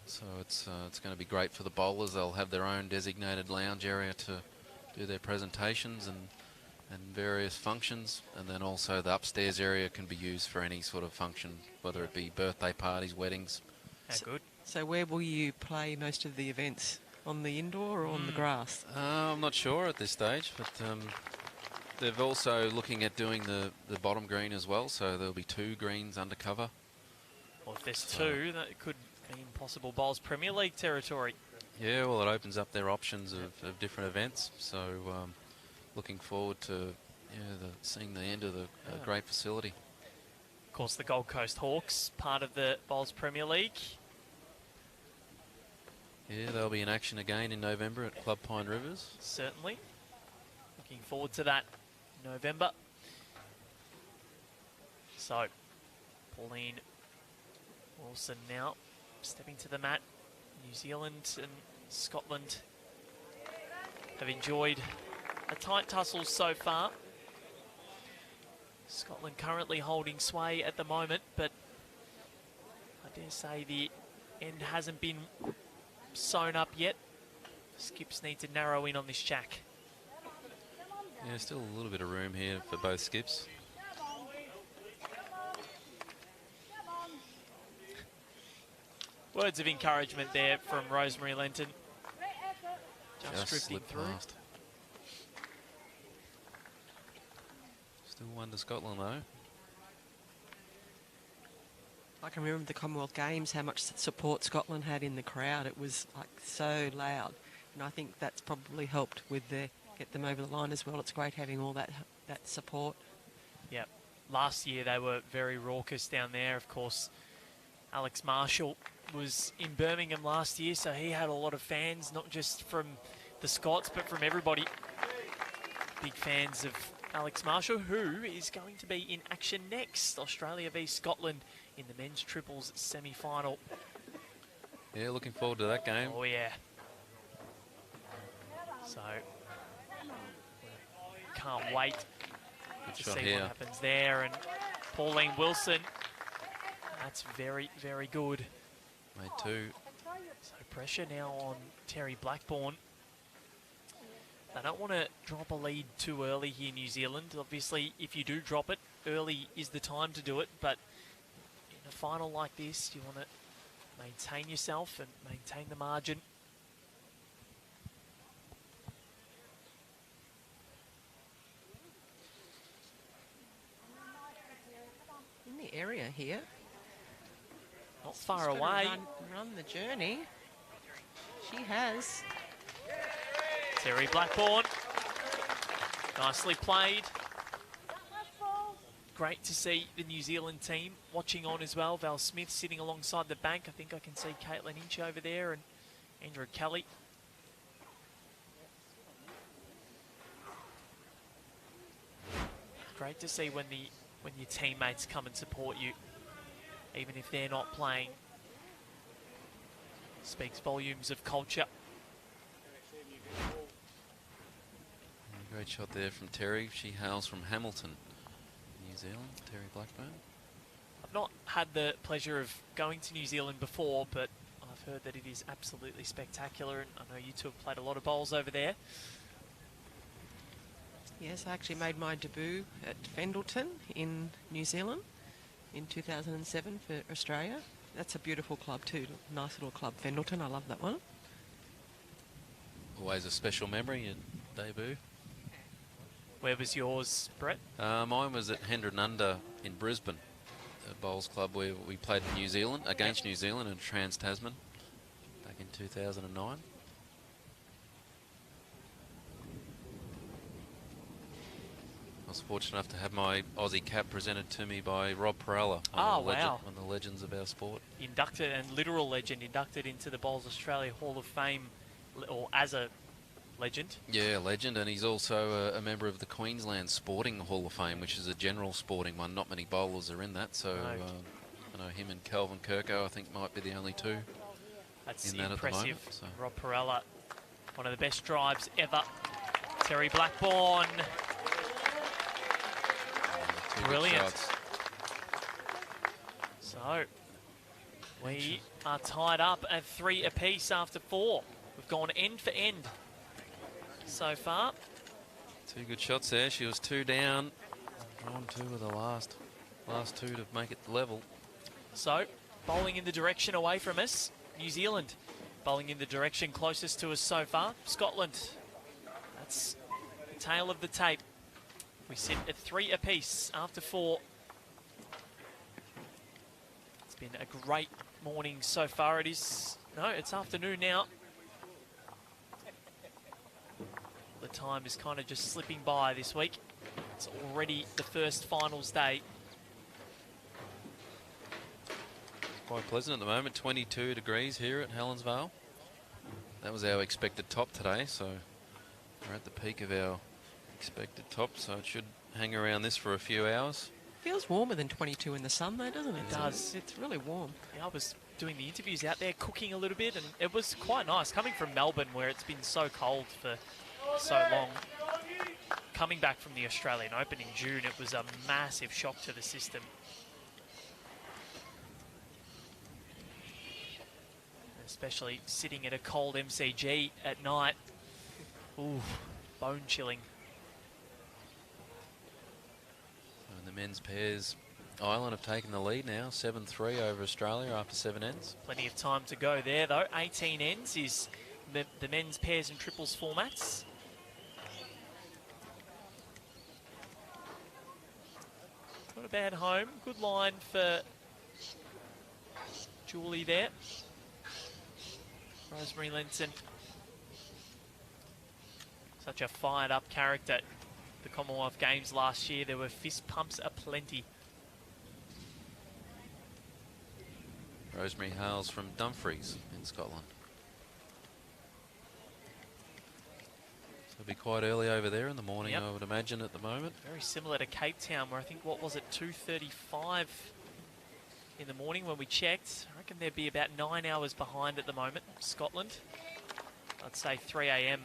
So it's going to be great for the bowlers. They'll have their own designated lounge area to do their presentations and various functions, and then also the upstairs area can be used for any sort of function, whether it be birthday parties, weddings. Good. So where will you play most of the events? On the indoor or on the grass? I'm not sure at this stage, but they're also looking at doing the bottom green as well, so there'll be 2 greens under cover. Well, if there's 2, that could mean possible Bowls Premier League territory. Yeah, well, it opens up their options of different events, so looking forward to seeing the end of the great facility. Of course, the Gold Coast Hawks, part of the Bowls Premier League. Yeah, they'll be in action again in November at Club Pine Rivers. Certainly. Looking forward to that in November. So, Pauline Wilson now stepping to the mat. New Zealand and Scotland have enjoyed a tight tussle so far. Scotland currently holding sway at the moment, but I dare say the end hasn't been sewn up yet. Skips need to narrow in on this jack. Yeah, still a little bit of room here for both skips. Words of encouragement there from Rosemary Lenton. Just drifting slipped through. past. Still one to Scotland though. I can remember the Commonwealth Games, how much support Scotland had in the crowd. It was like so loud, and I think that's probably helped with get them over the line as well. It's great having all that support. Yep. Last year they were very raucous down there. Of course, Alex Marshall was in Birmingham last year, so he had a lot of fans, not just from the Scots, but from everybody. Big fans of Alex Marshall, who is going to be in action next. Australia v Scotland in the men's triples semi-final. Yeah, looking forward to that game. Oh, yeah. So, can't wait to shot see here. what happens there. And Pauline Wilson, that's very, very good. Made two. So pressure now on Terry Blackburn. They don't want to drop a lead too early here, New Zealand. Obviously, if you do drop it, early is the time to do it. But in a final like this, you want to maintain yourself and maintain the margin. In the area here. Not far She's gotta away. Run the journey. She has. Terry Blackburn. Nicely played. Great to see the New Zealand team watching on as well. Val Smith sitting alongside the bank. I think I can see Caitlin Inch over there and Andrew Kelly. Great to see when your teammates come and support you, even if they're not playing. Speaks volumes of culture. Great shot there from Terry. She hails from Hamilton, New Zealand. Terry Blackburn. I've not had the pleasure of going to New Zealand before, but I've heard that it is absolutely spectacular, and I know you two have played a lot of bowls over there. Yes, I actually made my debut at Fendleton in New Zealand in 2007 for Australia. That's a beautiful club too. Nice little club, Fendleton. I love that one. Always a special memory, your debut. Where was yours, Brett? Mine was at Hendron Under in Brisbane, a bowls club where we played in New Zealand, against New Zealand and Trans-Tasman back in 2009. I was fortunate enough to have my Aussie cap presented to me by Rob Perella, Oh, one wow. of the legends of our sport. Inducted, and literal legend, inducted into the Bowls Australia Hall of Fame, or as a legend. Yeah, legend, and he's also a member of the Queensland Sporting Hall of Fame, which is a general sporting one. Not many bowlers are in that, so No. I know him and Calvin Kirko, I think, might be the only two. That's In that at the impressive. moment, so. Rob Perella, one of the best drives ever. Terry Blackburn. Two good Brilliant. shots. So, we are tied up at 3 apiece after 4. We've gone end for end so far. Two good shots there. She was 2 down. Drawn 2 with the last two to make it level. So, bowling in the direction away from us, New Zealand. Bowling in the direction closest to us so far, Scotland. That's the tail of the tape. We sit at 3 apiece after 4. It's been a great morning so far. It's afternoon now. The time is kind of just slipping by this week. It's already the first finals day. Quite pleasant at the moment. 22 degrees here at Helensvale. That was our expected top today, so we're at the peak of our expected top, so it should hang around this for a few hours. Feels warmer than 22 in the sun though, doesn't it? It does. It's really warm. Yeah, I was doing the interviews out there, cooking a little bit, and it was quite nice. Coming from Melbourne, where it's been so cold for so long, coming back from the Australian Open in June, it was a massive shock to the system. Especially sitting at a cold MCG at night. Ooh, bone chilling. And the men's pairs Ireland have taken the lead now, 7-3 over Australia after 7 ends. Plenty of time to go there, though. 18 ends is the men's pairs and triples formats. Not a bad home. Good line for Julie there. Rosemary Linton. Such a fired up character. The Commonwealth Games last year, there were fist pumps aplenty. Rosemary hails from Dumfries in Scotland. So it'll be quite early over there in the morning, Yep. I would imagine, at the moment. Very similar to Cape Town, where I think, what was it, 2:35 in the morning when we checked. I reckon they'd be about 9 hours behind at the moment, Scotland. I'd say 3 a.m.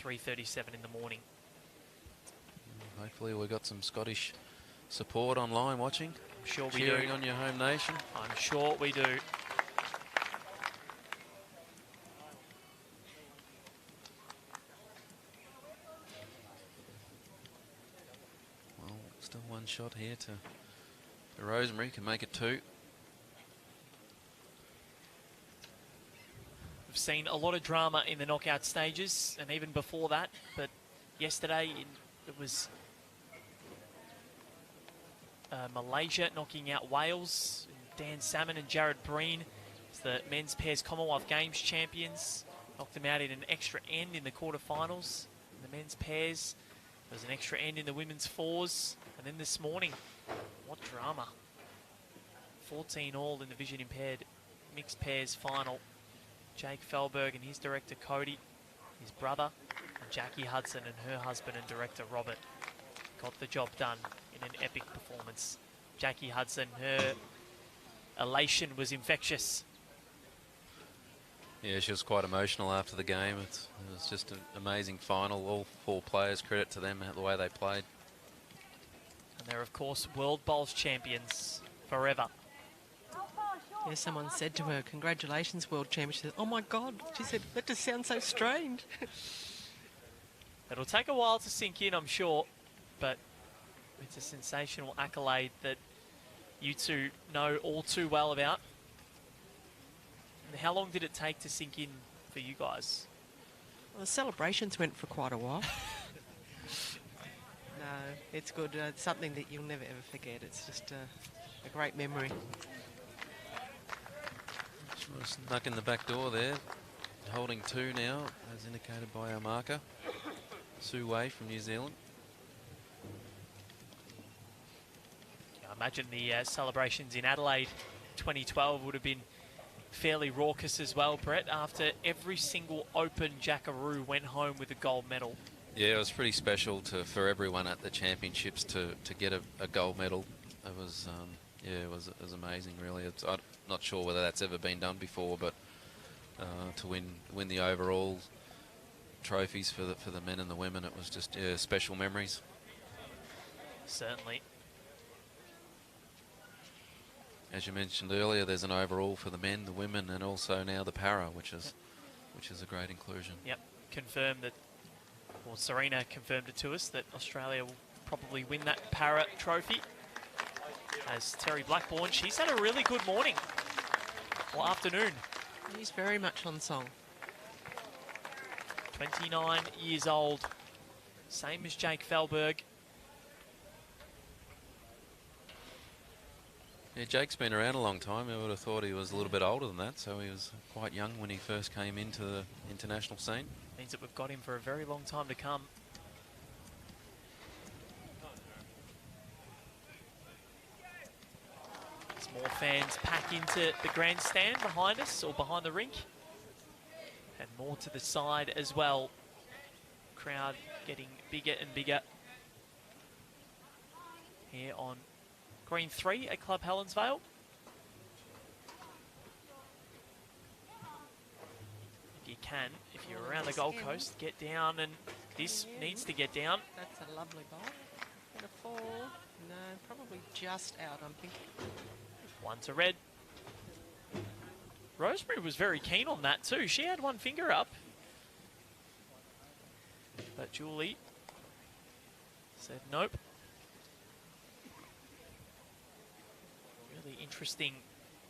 $3:37 in the morning. Hopefully we've got some Scottish support online watching. I'm sure we Cheering do. on your home nation. I'm sure we do. Well, still one shot here to Rosemary, can make it 2. We've seen a lot of drama in the knockout stages and even before that, but yesterday it was Malaysia knocking out Wales. Dan Salmon and Jared Breen, the men's pairs Commonwealth Games champions, knocked them out in an extra end in the quarterfinals. In the men's pairs, there was an extra end in the women's fours, and then this morning, what drama. 14 all in the vision impaired mixed pairs final. Jake Felberg and his director Cody, his brother, and Jackie Hudson and her husband and director Robert got the job done in an epic performance. Jackie Hudson, her elation was infectious. Yeah, she was quite emotional after the game. It was just an amazing final. All 4 players, credit to them, the way they played. And they're, of course, World Bowls champions forever. Yeah, someone said to her, "Congratulations, world champion." She said, "Oh my God," she said, "that just sounds so strange." It'll take a while to sink in, I'm sure, but it's a sensational accolade that you two know all too well about. And how long did it take to sink in for you guys? Well, the celebrations went for quite a while. No, it's good. It's something that you'll never ever forget. It's just a great memory. She was snuck in the back door there, holding 2 now, as indicated by our marker. Sue Wei from New Zealand. I imagine the celebrations in Adelaide 2012 would have been fairly raucous as well, Brett, after every single Open Jackaroo went home with a gold medal. Yeah, it was pretty special for everyone at the championships to get a gold medal. It was yeah, it was amazing, really. I'm not sure whether that's ever been done before, but to win the overall trophies for the men and the women, it was just special memories. Certainly. As you mentioned earlier, there's an overall for the men, the women, and also now the para, which is a great inclusion. Yep, confirmed that, well, Serena confirmed it to us that Australia will probably win that para trophy. As Terry Blackburn, she's had a really good morning or afternoon. He's very much on song. 29 years old, same as Jake Felberg. Yeah, Jake's been around a long time. I would have thought he was a little bit older than that, so he was quite young when he first came into the international scene. Means that we've got him for a very long time to come. As more fans pack into the grandstand behind us, or behind the rink. And more to the side as well. Crowd getting bigger and bigger. Here on Green 3 at Club Helensvale. If you can, if you're around the Gold Coast, get down, and this needs to get down. That's a lovely ball. Gonna fall. No, probably just out, I'm thinking. One to red. Rosemary was very keen on that too. She had one finger up. But Julie said nope. Really interesting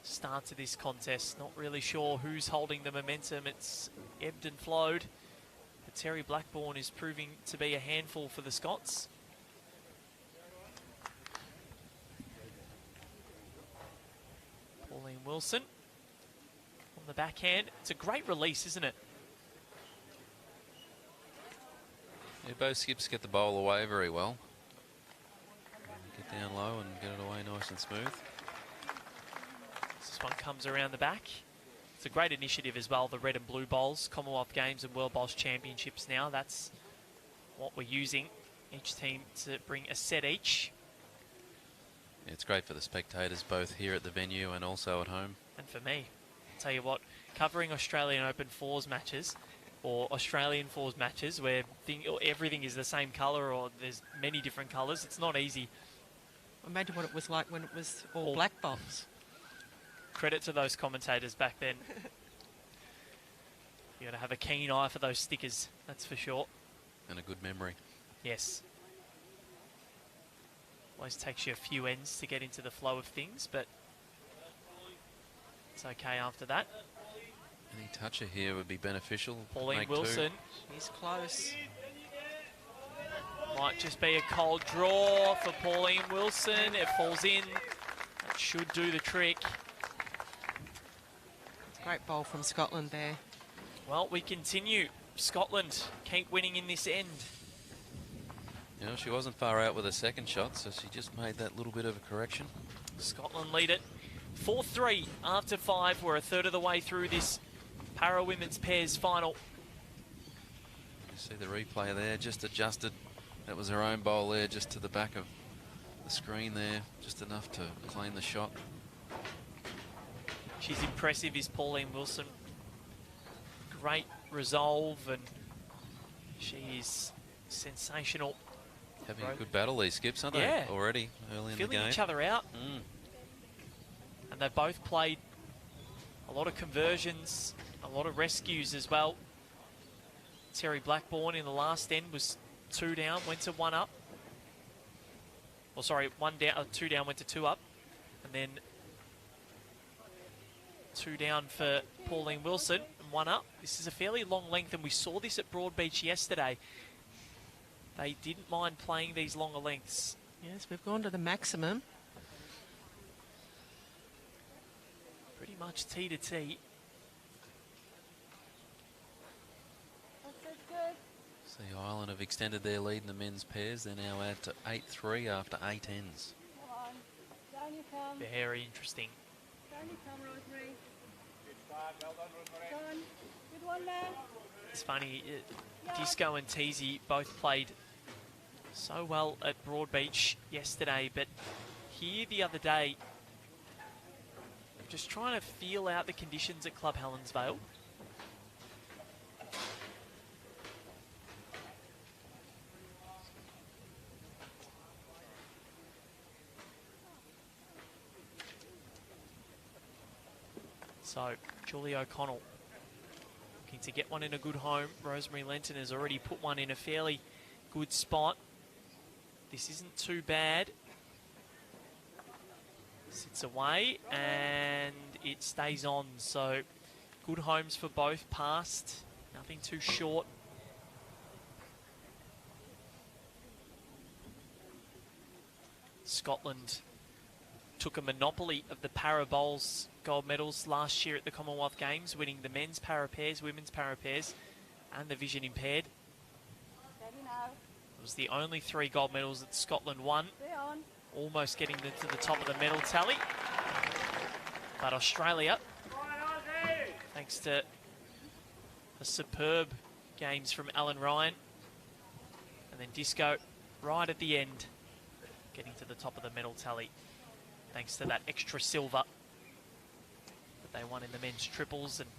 start to this contest. Not really sure who's holding the momentum. It's ebbed and flowed. But Terry Blackburn is proving to be a handful for the Scots. Pauline Wilson on the backhand. It's a great release, isn't it? Yeah, both skips get the bowl away very well. Get down low and get it away nice and smooth. This one comes around the back. It's a great initiative as well, the red and blue bowls, Commonwealth Games and World Bowls Championships now. That's what we're using. Each team to bring a set each. Yeah, it's great for the spectators, both here at the venue and also at home. And for me, I'll tell you what, covering Australian Open fours matches or Australian fours matches where everything is the same colour or there's many different colours, it's not easy. Imagine what it was like when it was all black bowls. Credit to those commentators back then. You got to have a keen eye for those stickers, that's for sure. And a good memory. Yes. Always takes you a few ends to get into the flow of things, but it's okay after that. Any toucher here would be beneficial. Pauline Wilson. He's close. Might just be a cold draw for Pauline Wilson. It falls in. That should do the trick. Great bowl from Scotland there. Well, we continue. Scotland keep winning in this end. You know, she wasn't far out with her second shot, so she just made that little bit of a correction. Scotland lead it 4-3 after 5. We're a third of the way through this Para Women's Pairs final. You see the replay there, just adjusted. That was her own bowl there, just to the back of the screen there, just enough to claim the shot. She's impressive, is Pauline Wilson. Great resolve, and she is sensational. Having a good battle, these skips, aren't they? Already, early in the game. Filling each other out. And they've both played a lot of conversions, a lot of rescues as well. Terry Blackburn in the last end was 2 down, went to 1 up. Well, sorry, 1 down, 2 down, went to 2 up. And then 2 down for Pauline Wilson and 1 up. This is a fairly long length, and we saw this at Broadbeach yesterday. They didn't mind playing these longer lengths. Yes, we've gone to the maximum. Pretty much T to T. See, Ireland have extended their lead in the men's pairs. They're now out to 8-3 after 8 ends. Down you come. Very interesting. Down you come, Rosemary. Good one, man. It's funny, Disco and Teasy both played so well at Broadbeach yesterday, but here the other day, just trying to feel out the conditions at Club Helensvale. So, Julie O'Connell looking to get one in a good home. Rosemary Lenton has already put one in a fairly good spot. This isn't too bad. Sits away and it stays on. So, good homes for both. Past, nothing too short. Scotland took a monopoly of the para bowls gold medals last year at the Commonwealth Games, winning the men's para pairs, women's para pairs, and the vision impaired. It was the only 3 gold medals that Scotland won, almost getting them to the top of the medal tally. But Australia, thanks to a superb games from Alan Ryan, and then Disco right at the end, getting to the top of the medal tally, thanks to that extra silver that they won in the men's triples and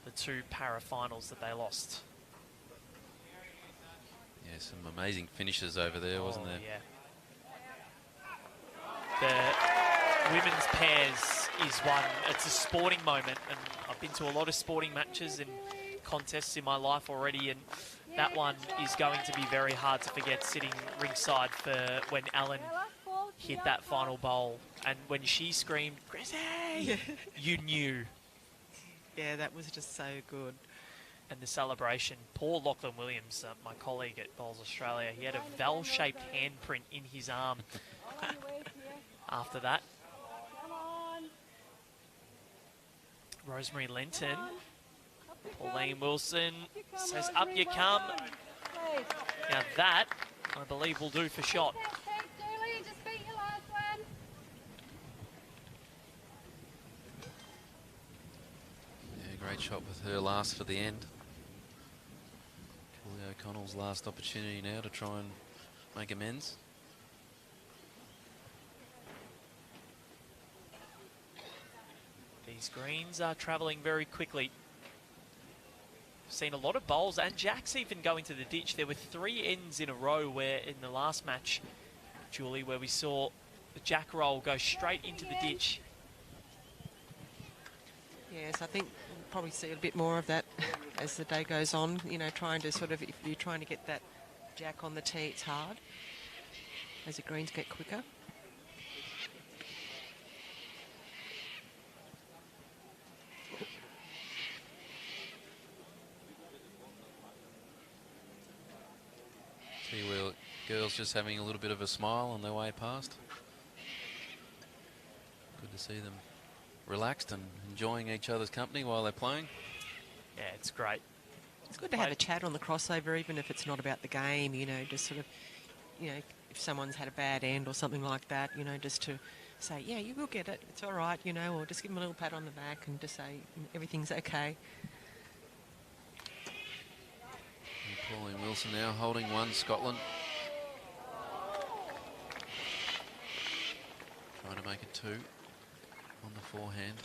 the 2 para finals that they lost. Yeah, some amazing finishes over there, wasn't there? Yeah. The women's pairs is one, it's a sporting moment, and I'm I've been to a lot of sporting matches and contests in my life already, and that one is going to be very hard to forget, sitting ringside for when Ellen hit that final bowl. And when she screamed, "Chrissy!" you knew. Yeah, that was just so good. And the celebration. Poor Lachlan Williams, my colleague at Bowls Australia, he had a Val-shaped handprint in his arm after that. Rosemary Linton. Pauline Wilson says, "Up you come." Now that, I believe, will do for shot. Yeah, great shot with her last for the end. Julie O'Connell's last opportunity now to try and make amends. These greens are travelling very quickly. Seen a lot of bowls and jacks even go into the ditch. There were 3 ends in a row where in the last match, Julie, where we saw the jack roll go straight into the ditch. Yes, I think we'll probably see a bit more of that as the day goes on. You know, trying to sort of, if you're trying to get that jack on the tee, it's hard as the greens get quicker. See where girls just having a little bit of a smile on their way past. Good to see them relaxed and enjoying each other's company while they're playing. Yeah, it's great. It's good to have a chat on the crossover, even if it's not about the game, you know, just sort of, you know, if someone's had a bad end or something like that, you know, just to say, yeah, you will get it, it's all right, you know, or just give them a little pat on the back and just say everything's okay. Pauline Wilson now holding one, Scotland. Trying to make it 2 on the forehand.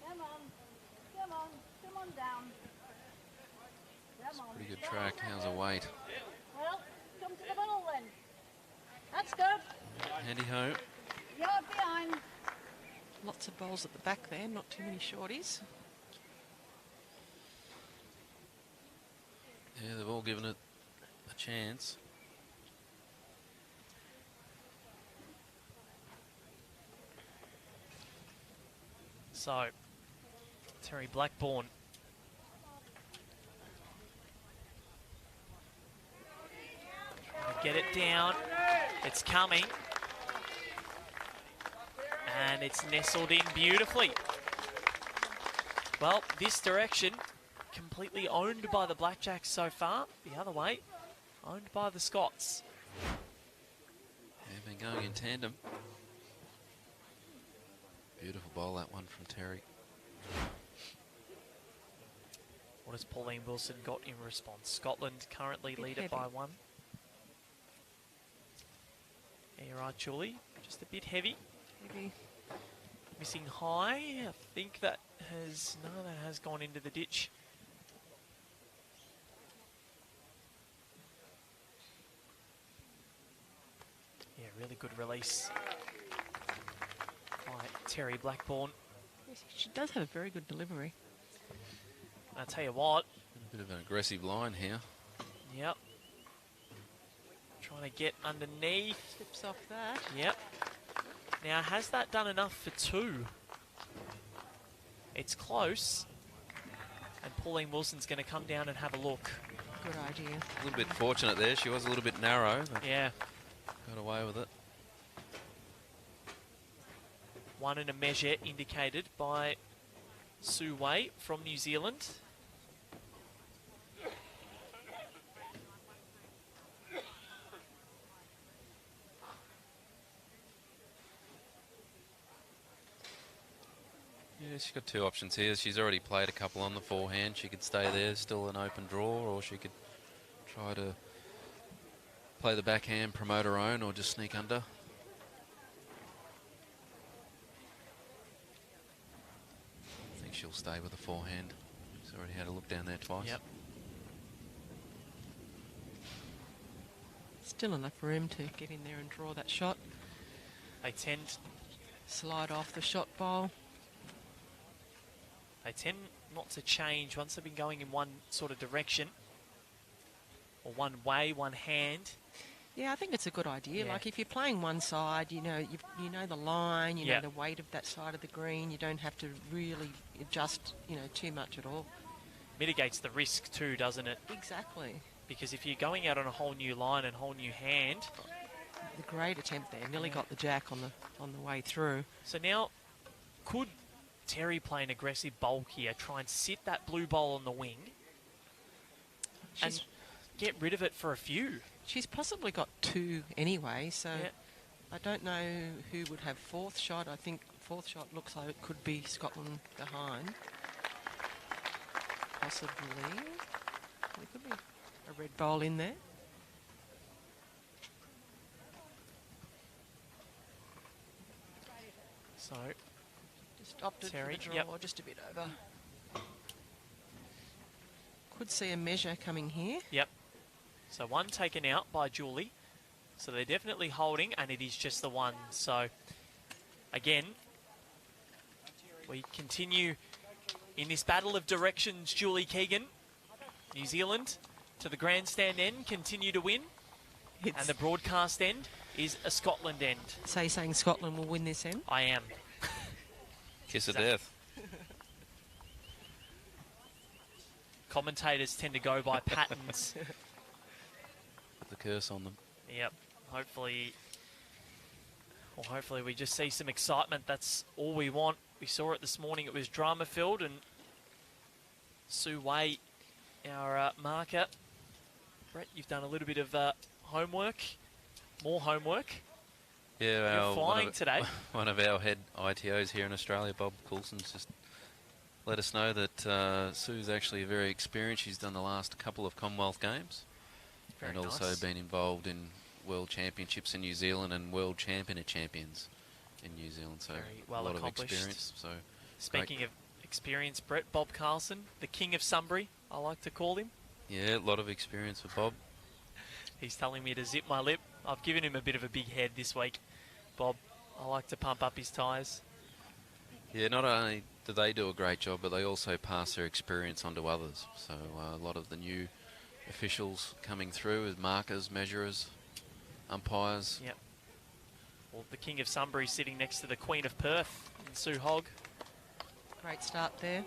Come on down. It's a pretty good track. How's the weight? Well, come to the middle then. That's good. Handy home. You're behind. Lots of bowls at the back there, not too many shorties. Yeah, they've all given it a chance. So, Terry Blackburn. Get it down. It's coming. And it's nestled in beautifully. Well, this direction completely owned by the Blackjacks so far. The other way, owned by the Scots. They've been going in tandem. Beautiful bowl, that one from Terry. What has Pauline Wilson got in response? Scotland currently lead it by 1. Yeah, you're right, Julie. Just a bit heavy. Maybe. Missing high. I think that has... No, that has gone into the ditch. Yeah, really good release by Terry Blackburn. She does have a very good delivery. I'll tell you what. A bit of an aggressive line here. Yep. Trying to get underneath. Slips off that. Yep. Now, has that done enough for 2? It's close. And Pauline Wilson's going to come down and have a look. Good idea. A little bit fortunate there. She was a little bit narrow. But yeah. Got away with it. 1 and a measure indicated by Sue Wei from New Zealand. Yeah, she's got 2 options here. She's already played a couple on the forehand. She could stay there, still an open draw, or she could try to play the backhand, promote her own, or just sneak under. I think she'll stay with the forehand. She's already had a look down there twice. Yep. Still enough room to get in there and draw that shot. They tend... Slide off the shot bowl. They tend not to change once they've been going in one sort of direction. Or one way, one hand. Yeah, I think it's a good idea. Yeah. Like if you're playing one side, you know the line, you Yeah. know the weight of that side of the green. You don't have to really adjust, too much at all. Mitigates the risk too, doesn't it? Exactly. Because if you're going out on a whole new line and whole new hand. The great attempt there. Nearly got the jack on the way through. So now, could Terry play an aggressive bowl here, try and sit that blue bowl on the wing and get rid of it for a few? She's possibly got 2 anyway, so Yeah. I don't know who would have fourth shot. I think fourth shot looks like it could be Scotland behind. Possibly. There could be a red bowl in there. So, Just opted Terry, for the draw, yep. just a bit over. Could see a measure coming here. yep. So one taken out by Julie. So they're definitely holding, and it is just the one. So, again, we continue in this battle of directions, Julie Keegan. New Zealand to the grandstand end, continue to win. And the broadcast end is a Scotland end. So you're saying Scotland will win this end? I am. Kiss of death. Commentators tend to go by patterns. Put the curse on them. Yep. Hopefully we just see some excitement. That's all we want. We saw it this morning. It was drama-filled, and Sue Way, our marker. Brett, you've done a little bit of homework, more homework. Yeah, You're flying today. One of our head ITOs here in Australia, Bob Coulson's just let us know that Sue's actually very experienced. She's done the last couple of Commonwealth Games. Very and also nice. been involved in World Championships in New Zealand and World Champion of Champions in New Zealand. So Very well a lot accomplished. of experience. So Speaking of experience, Brett, Bob Carlson, the king of Sunbury, I like to call him. yeah, a lot of experience with Bob. He's telling me to zip my lip. I've given him a bit of a big head this week, Bob. I like to pump up his tyres. Yeah, not only do they do a great job, but they also pass their experience on to others. So a lot of the new officials coming through as markers, measurers, umpires. Yep. Well, the king of Sunbury sitting next to the queen of Perth, Sue Hogg. Great start there.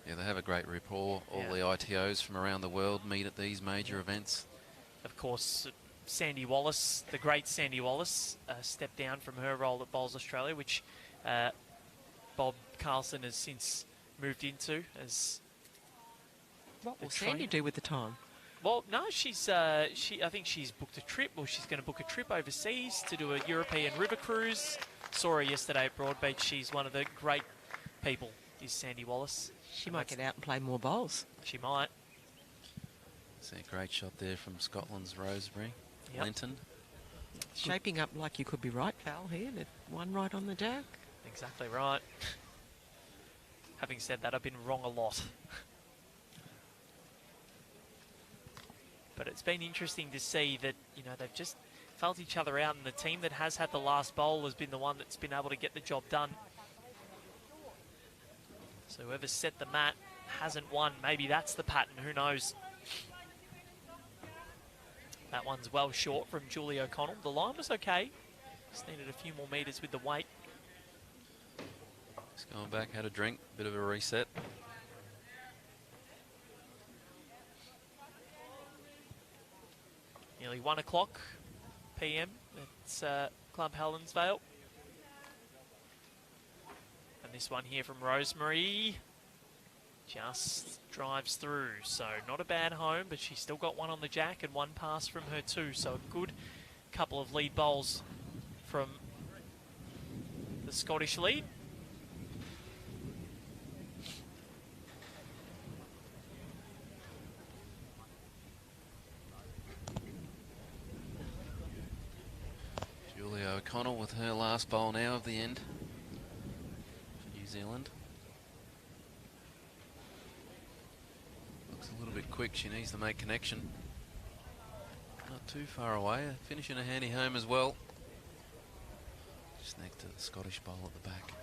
Yeah, they have a great rapport. All Yeah. the ITOs from around the world meet at these major events. Of course, Sandy Wallace, the great Sandy Wallace, stepped down from her role at Bowls Australia, which Bob Carlson has since moved into as. What will the Sandy trainer. do with the time? Well, no, she's I think she's booked a trip, or she's going to book a trip overseas to do a European river cruise. Saw her yesterday at Broadbeach. She's one of the great people, is Sandy Wallace. She might get out and play more bowls. She might. See a great shot there from Scotland's Rosemary. Yep. Linton. Shaping up like you could be right, Val, here. The one right on the jack. Exactly right. Having said that, I've been wrong a lot. But it's been interesting to see that, they've just felt each other out, and the team that has had the last bowl has been the one that's been able to get the job done. So whoever set the mat hasn't won. Maybe that's the pattern, who knows? That one's well short from Julie O'Connell. The line was okay. Just needed a few more metres with the weight. Just going back, had a drink, bit of a reset. Nearly 1 o'clock p.m. at Club Helensvale. And this one here from Rosemary just drives through. So not a bad home, but she's still got one on the jack and one pass from her too. So a good couple of lead bowls from the Scottish lead. Julia O'Connell with her last bowl now of the end for New Zealand. Looks a little bit quick. She needs to make connection. Not too far away. Finishing a handy home as well. Just next to the Scottish bowl at the back.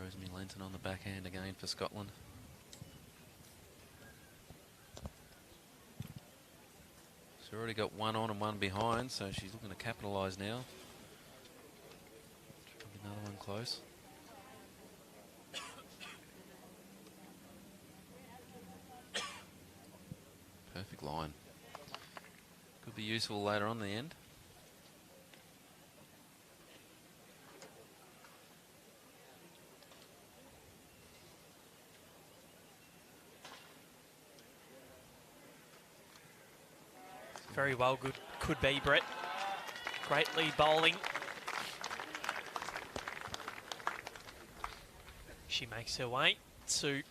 Rosemary Lenton on the backhand again for Scotland. She's already got one on and one behind, so she's looking to capitalise now. Probably another one close. Perfect line. Could be useful later on in the end. Very well, good. Could be, Brett. Great lead bowling. She makes her way to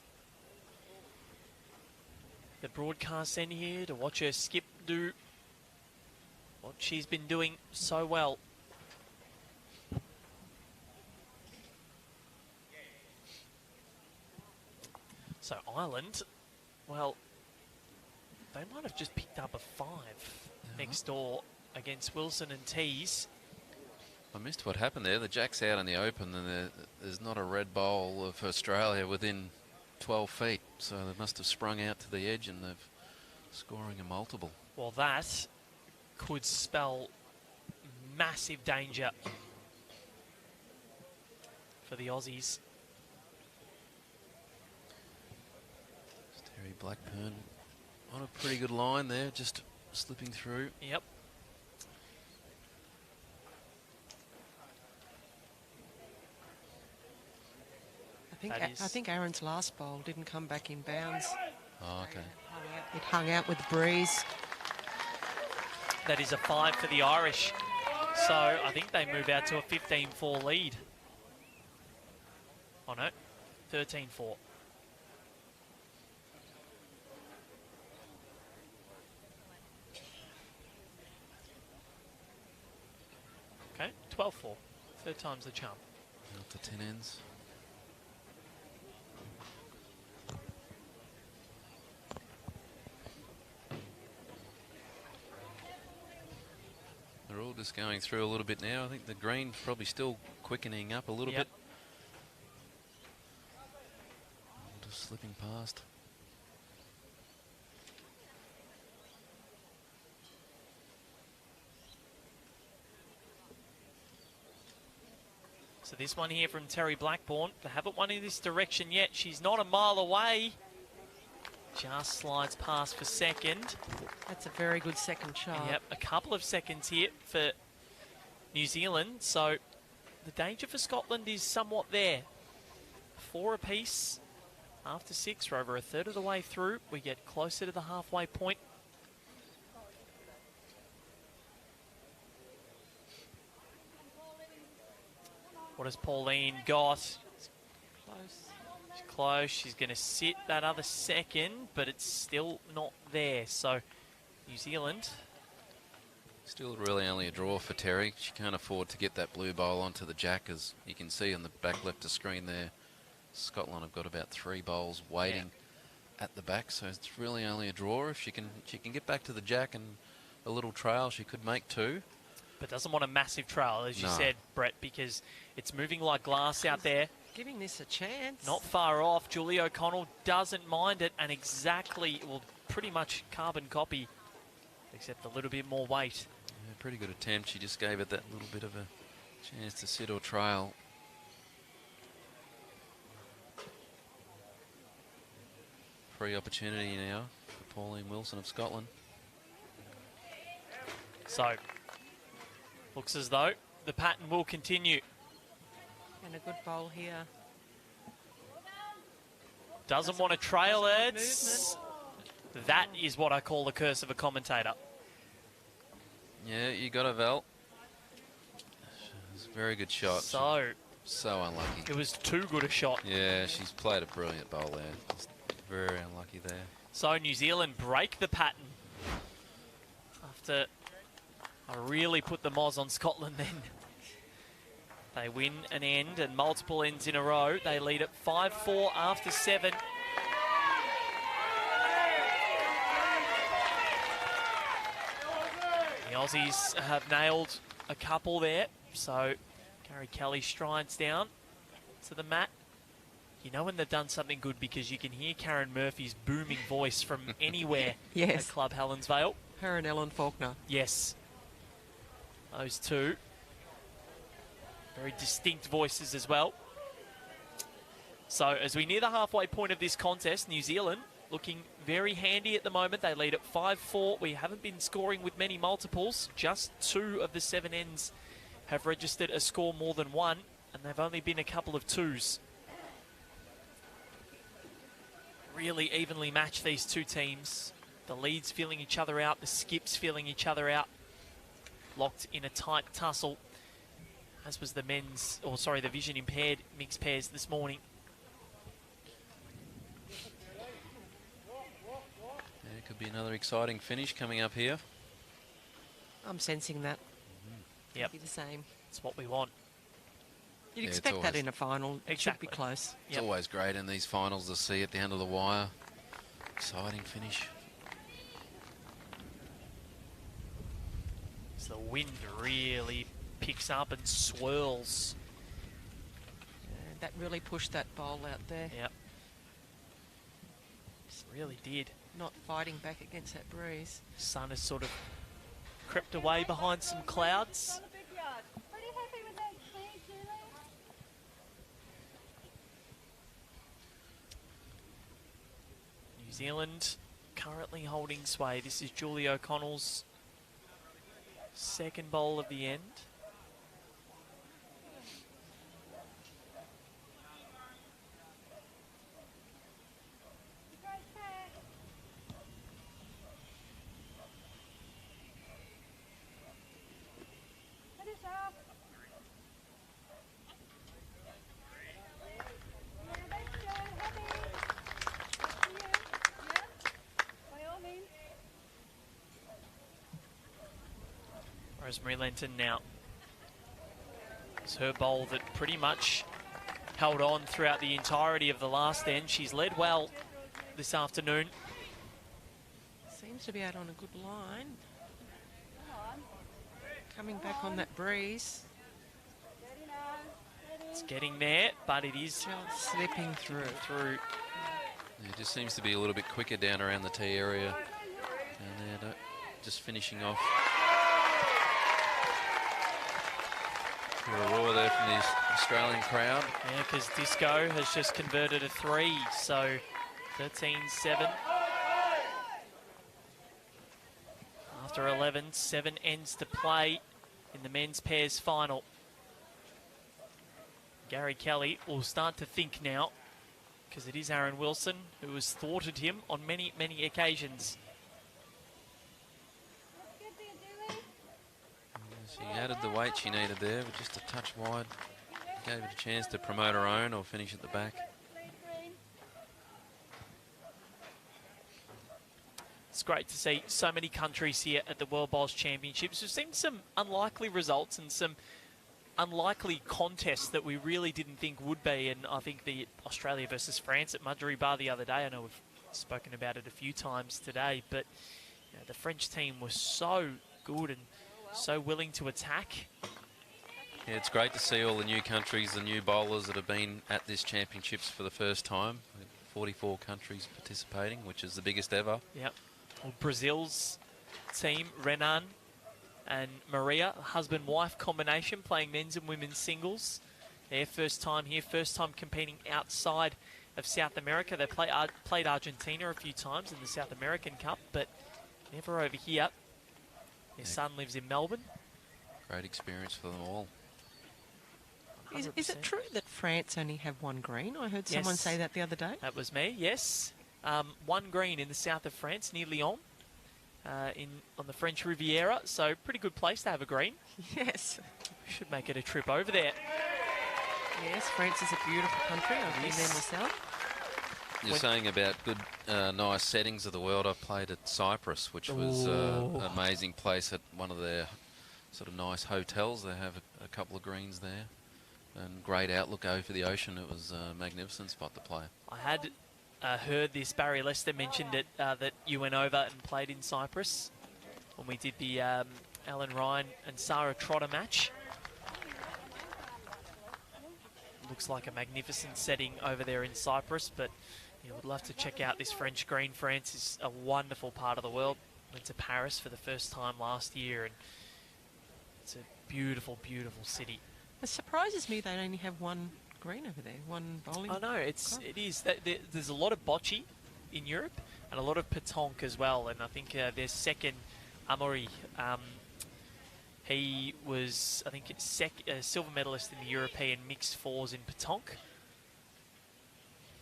the broadcast end here to watch her skip do what she's been doing so well. So Ireland, well, they might have just picked up a 5 next door against Wilson and Tees. I missed what happened there. The jack's out in the open, and there's not a red bowl of Australia within 12 feet. So they must have sprung out to the edge, and they're scoring a multiple. Well, that could spell massive danger for the Aussies. Terry Blackburn on a pretty good line there, just slipping through. Yep. I think Aaron's last bowl didn't come back in bounds. Oh, okay. It hung out with the breeze. That is a 5 for the Irish. So I think they move out to a 15-4 lead. Oh no, 13-4. Okay, 12-4. Third time's the charm. Out to 10 ends. They're all just going through a little bit now. I think the green's probably still quickening up a little bit. Just slipping past. So this one here from Terry Blackburn. They haven't won in this direction yet. She's not a mile away. Just slides past for second. That's a very good second shot. Yep, a couple of seconds here for New Zealand. So the danger for Scotland is somewhat there. 4 apiece after 6. We're over a third of the way through. We get closer to the halfway point. What has Pauline got? Close. She's close. She's going to sit that other second, but it's still not there. So New Zealand. Still really only a draw for Terry. She can't afford to get that blue bowl onto the jack, as you can see on the back left of screen there. Scotland have got about 3 bowls waiting at the back, so it's really only a draw. If she can get back to the jack and a little trail, she could make 2. But doesn't want a massive trail, as you said, Brett, because it's moving like glass out there. Giving this a chance. Not far off. Julie O'Connell doesn't mind it, and exactly, well, pretty much carbon copy, except a little bit more weight. Yeah, pretty good attempt. She just gave it that little bit of a chance to sit or trail. Free opportunity now for Pauline Wilson of Scotland. So, looks as though the pattern will continue. And a good bowl here. Doesn't want to trail it. That is what I call the curse of a commentator. Yeah, you got a Val. It's a very good shot. So unlucky. It was too good a shot. Yeah, she's played a brilliant bowl there. Just very unlucky there. So New Zealand break the pattern after I really put the moz on Scotland then. They win an end and multiple ends in a row. They lead at 5-4 after 7. The Aussies have nailed a couple there. So Gary Kelly strides down to the mat. You know when they've done something good because you can hear Karen Murphy's booming voice from anywhere Yes. at Club Helensvale. Her and Ellen Faulkner. Yes. Those two. Very distinct voices as well. So as we near the halfway point of this contest, New Zealand looking very handy at the moment. They lead at 5-4. We haven't been scoring with many multiples. Just 2 of the 7 ends have registered a score more than 1, and they've only been a couple of 2s. Really evenly matched, these two teams. The leads feeling each other out, the skips feeling each other out. Locked in a tight tussle, as was the the vision impaired mixed pairs this morning. Yeah, could be another exciting finish coming up here. I'm sensing that. Yep. Be the same. It's what we want. You'd Yeah, it's expect that always- in a final. It should be Exactly. close. It's Yep. always great in these finals to see at the end of the wire. Exciting finish. So the wind really picks up and swirls. And that really pushed that bowl out there. Yep. Just really did. Not fighting back against that breeze. Sun has sort of crept away behind some clouds. Pretty happy with that speed, Julie? New Zealand currently holding sway. This is Julie O'Connell's second bowl of the end. Great pack. Finish off. Yeah, that's good. Happy. To you. Yeah. By all means. Rosemary Lenton now. It's her bowl that pretty much held on throughout the entirety of the last end. She's led well this afternoon. Seems to be out on a good line. Coming back on that breeze. Steady now. Steady. It's getting there, but it is Just slipping through. Yeah, it just seems to be a little bit quicker down around the tee area. And they're just finishing off. Hear a roar there from the Australian crowd. Yeah, because Disco has just converted a 3, so 13-7. After 11, 7 ends to play in the men's pairs final. Gary Kelly will start to think now, because it is Aaron Wilson who has thwarted him on many, many occasions. That's good for you, Julie. She added the weight she needed there, but just a touch wide. Gave it a chance to promote her own or finish at the back. Lead green. It's great to see so many countries here at the World Bowls Championships. We've seen some unlikely results and some unlikely contests that we really didn't think would be. And I think the Australia versus France at Mudgery Bar the other day, I know we've spoken about it a few times today, but you know, the French team was so good and so willing to attack. Yeah, it's great to see all the new countries, the new bowlers that have been at this championships for the first time. 44 countries participating, which is the biggest ever. Yep. Well, Brazil's team, Renan and Maria, husband-wife combination, playing men's and women's singles. Their first time here, first time competing outside of South America. They played Argentina a few times in the South American Cup, but never over here. Their son lives in Melbourne. Great experience for them all. Is 100%. it true that France only have one green? I heard someone Yes. say that the other day. That was me, yes. One green in the south of France, near Lyon, on the French Riviera. So pretty good place to have a green. Yes. We should make it a trip over there. Yes, France is a beautiful country. I've been there Yes. myself. You're saying about good, nice settings of the world. I played at Cyprus, which was Ooh. an amazing place at one of their sort of nice hotels. They have a couple of greens there and great outlook over the ocean. It was a magnificent spot to play. I had heard this. Barry Lester mentioned it, that you went over and played in Cyprus when we did the Ellen Ryan and Sarah Trotter match. Looks like a magnificent setting over there in Cyprus, but you would love to check out this French green. France is a wonderful part of the world. Went to Paris for the first time last year, and it's a beautiful, beautiful city. It surprises me they only have one green over there, one bowling. I know, it is. There's a lot of bocce in Europe and a lot of petanque as well, and I think their second, Amaury, he was, I think, silver medalist in the European mixed fours in petanque.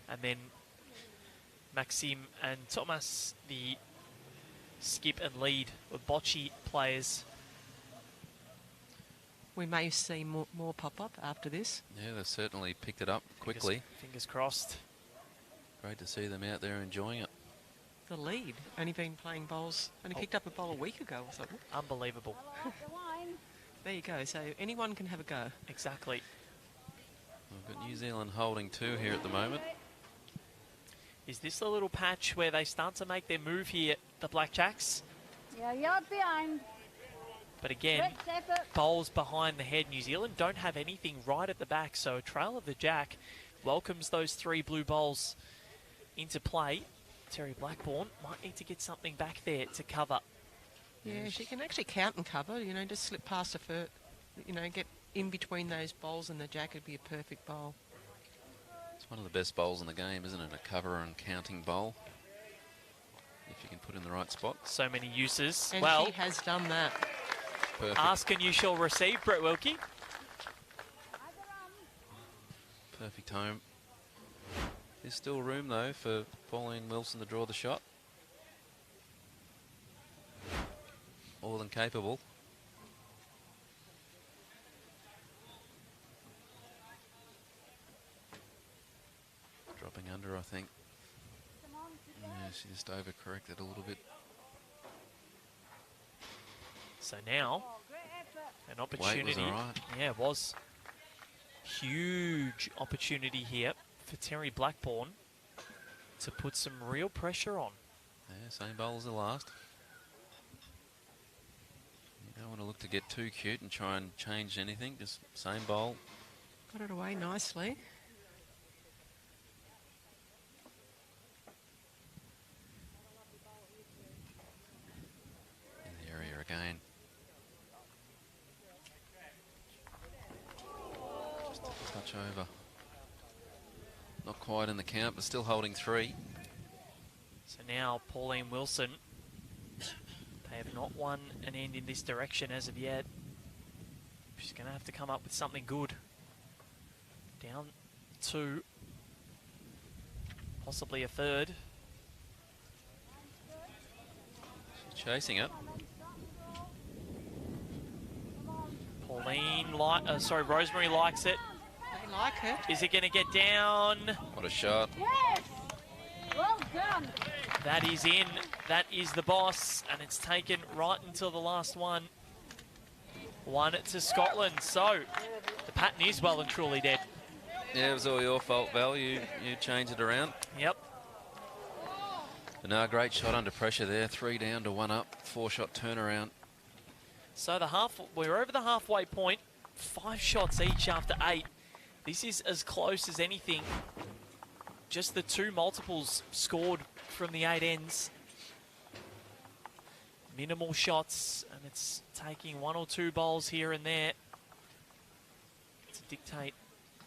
And then Maxime and Thomas, the skip and lead of bocce players. We may see more pop-up after this. Yeah, they've certainly picked it up quickly. Fingers crossed. Great to see them out there enjoying it. The lead, only been playing bowls, only picked up a bowl a week ago or something. Unbelievable. There you go, so anyone can have a go. Exactly. We've got New Zealand holding 2 here at the moment. Is this the little patch where they start to make their move here, the Blackjacks? Yeah, yard behind. But again, bowls behind the head. New Zealand don't have anything right at the back, so a trail of the jack welcomes those 3 blue bowls into play. Terry Blackburn might need to get something back there to cover. Yeah, she can actually count and cover, you know, just slip past her, you know, get in between those bowls and the jack, it'd be a perfect bowl. It's one of the best bowls in the game, isn't it? A cover and counting bowl. If you can put in the right spot. So many uses. And well, she has done that. Perfect. Ask and you shall receive, Brett Wilkie. Perfect home. There's still room, though, for Pauline Wilson to draw the shot. More than capable. Dropping under, I think. Yeah, she just overcorrected a little bit. So now, an opportunity. Weight was all right. Yeah, it was. Huge opportunity here for Terry Blackburn to put some real pressure on. Yeah, same bowl as the last. You don't want to look to get too cute and try and change anything, just same bowl. Got it away nicely. In the area again. Just a touch over. Not quite in the count, but still holding 3. So now Pauline Wilson, they have not won an end in this direction as of yet. She's going to have to come up with something good. Down 2, possibly a third. She's chasing it. Pauline, Rosemary likes it. They like it. Is it going to get down? What a shot. Yes! Well done. That is in. That is the boss, and it's taken right until the last one. 1 to Scotland. So the pattern is well and truly dead. Yeah, it was all your fault, Val. You changed it around. Yep. But no, great shot under pressure there. 3 down to 1 up. 4-shot turnaround. So we're over the halfway point. 5 shots each after 8. This is as close as anything. Just the 2 multiples scored from the 8 ends. Minimal shots, and it's taking 1 or 2 bowls here and there to dictate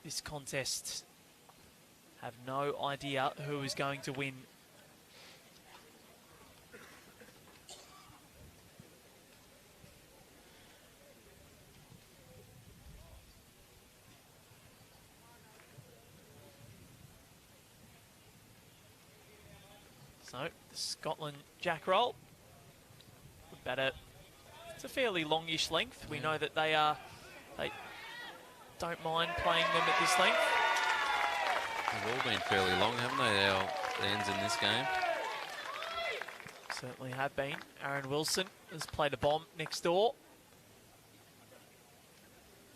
this contest. Have no idea who is going to win. So, the Scotland jack roll. Better. It's a fairly longish length. We know that they don't mind playing them at this length. They've all been fairly long, haven't they, our ends in this game? Certainly have been. Aaron Wilson has played a bomb next door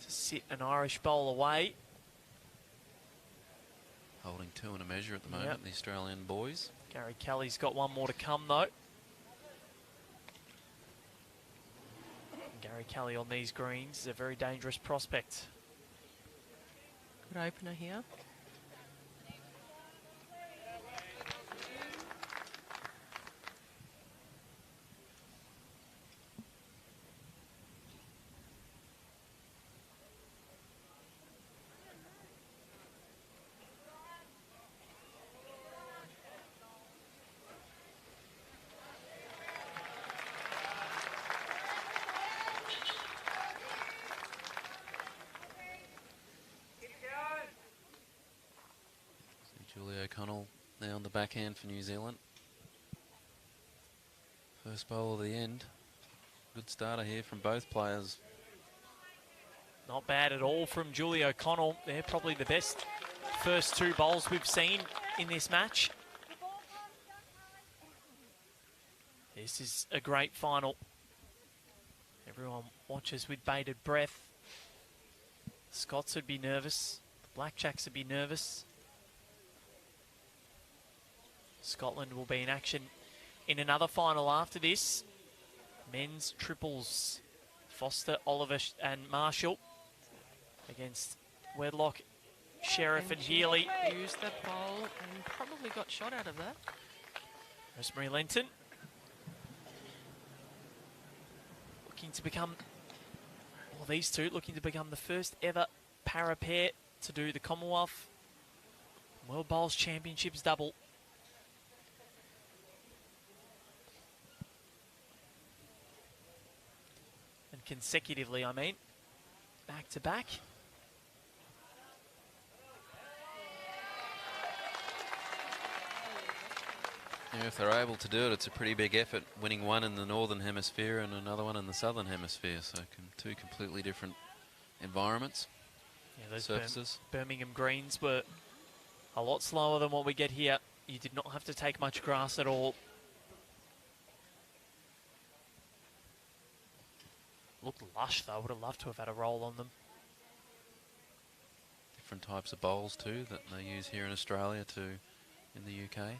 to sit an Irish bowl away. Holding 2 in a measure at the moment, the Australian boys. Gary Kelly's got 1 more to come, though. Gary Kelly on these greens is a very dangerous prospect. Good opener here. Julie O'Connell now on the backhand for New Zealand. First bowl of the end. Good starter here from both players. Not bad at all from Julie O'Connell. They're probably the best first two bowls we've seen in this match. This is a great final. Everyone watches with bated breath. The Scots would be nervous. The Blackjacks would be nervous. Scotland will be in action in another final after this. Men's triples. Foster, Oliver and Marshall against Wedlock, Sheriff and Healy. Used that bowl and probably got shot out of that. Rosemary Lenton looking to become, well, these two looking to become the first ever para pair to do the Commonwealth World Bowls Championships double. And consecutively, I mean, back to back. Yeah, if they're able to do it, it's a pretty big effort, winning one in the Northern Hemisphere and another one in the Southern Hemisphere. So two completely different environments, Yeah, those surfaces. Birmingham greens were a lot slower than what we get here. You did not have to take much grass at all. Looked lush though. Would have loved to have had a roll on them. Different types of bowls too that they use here in Australia to in the UK.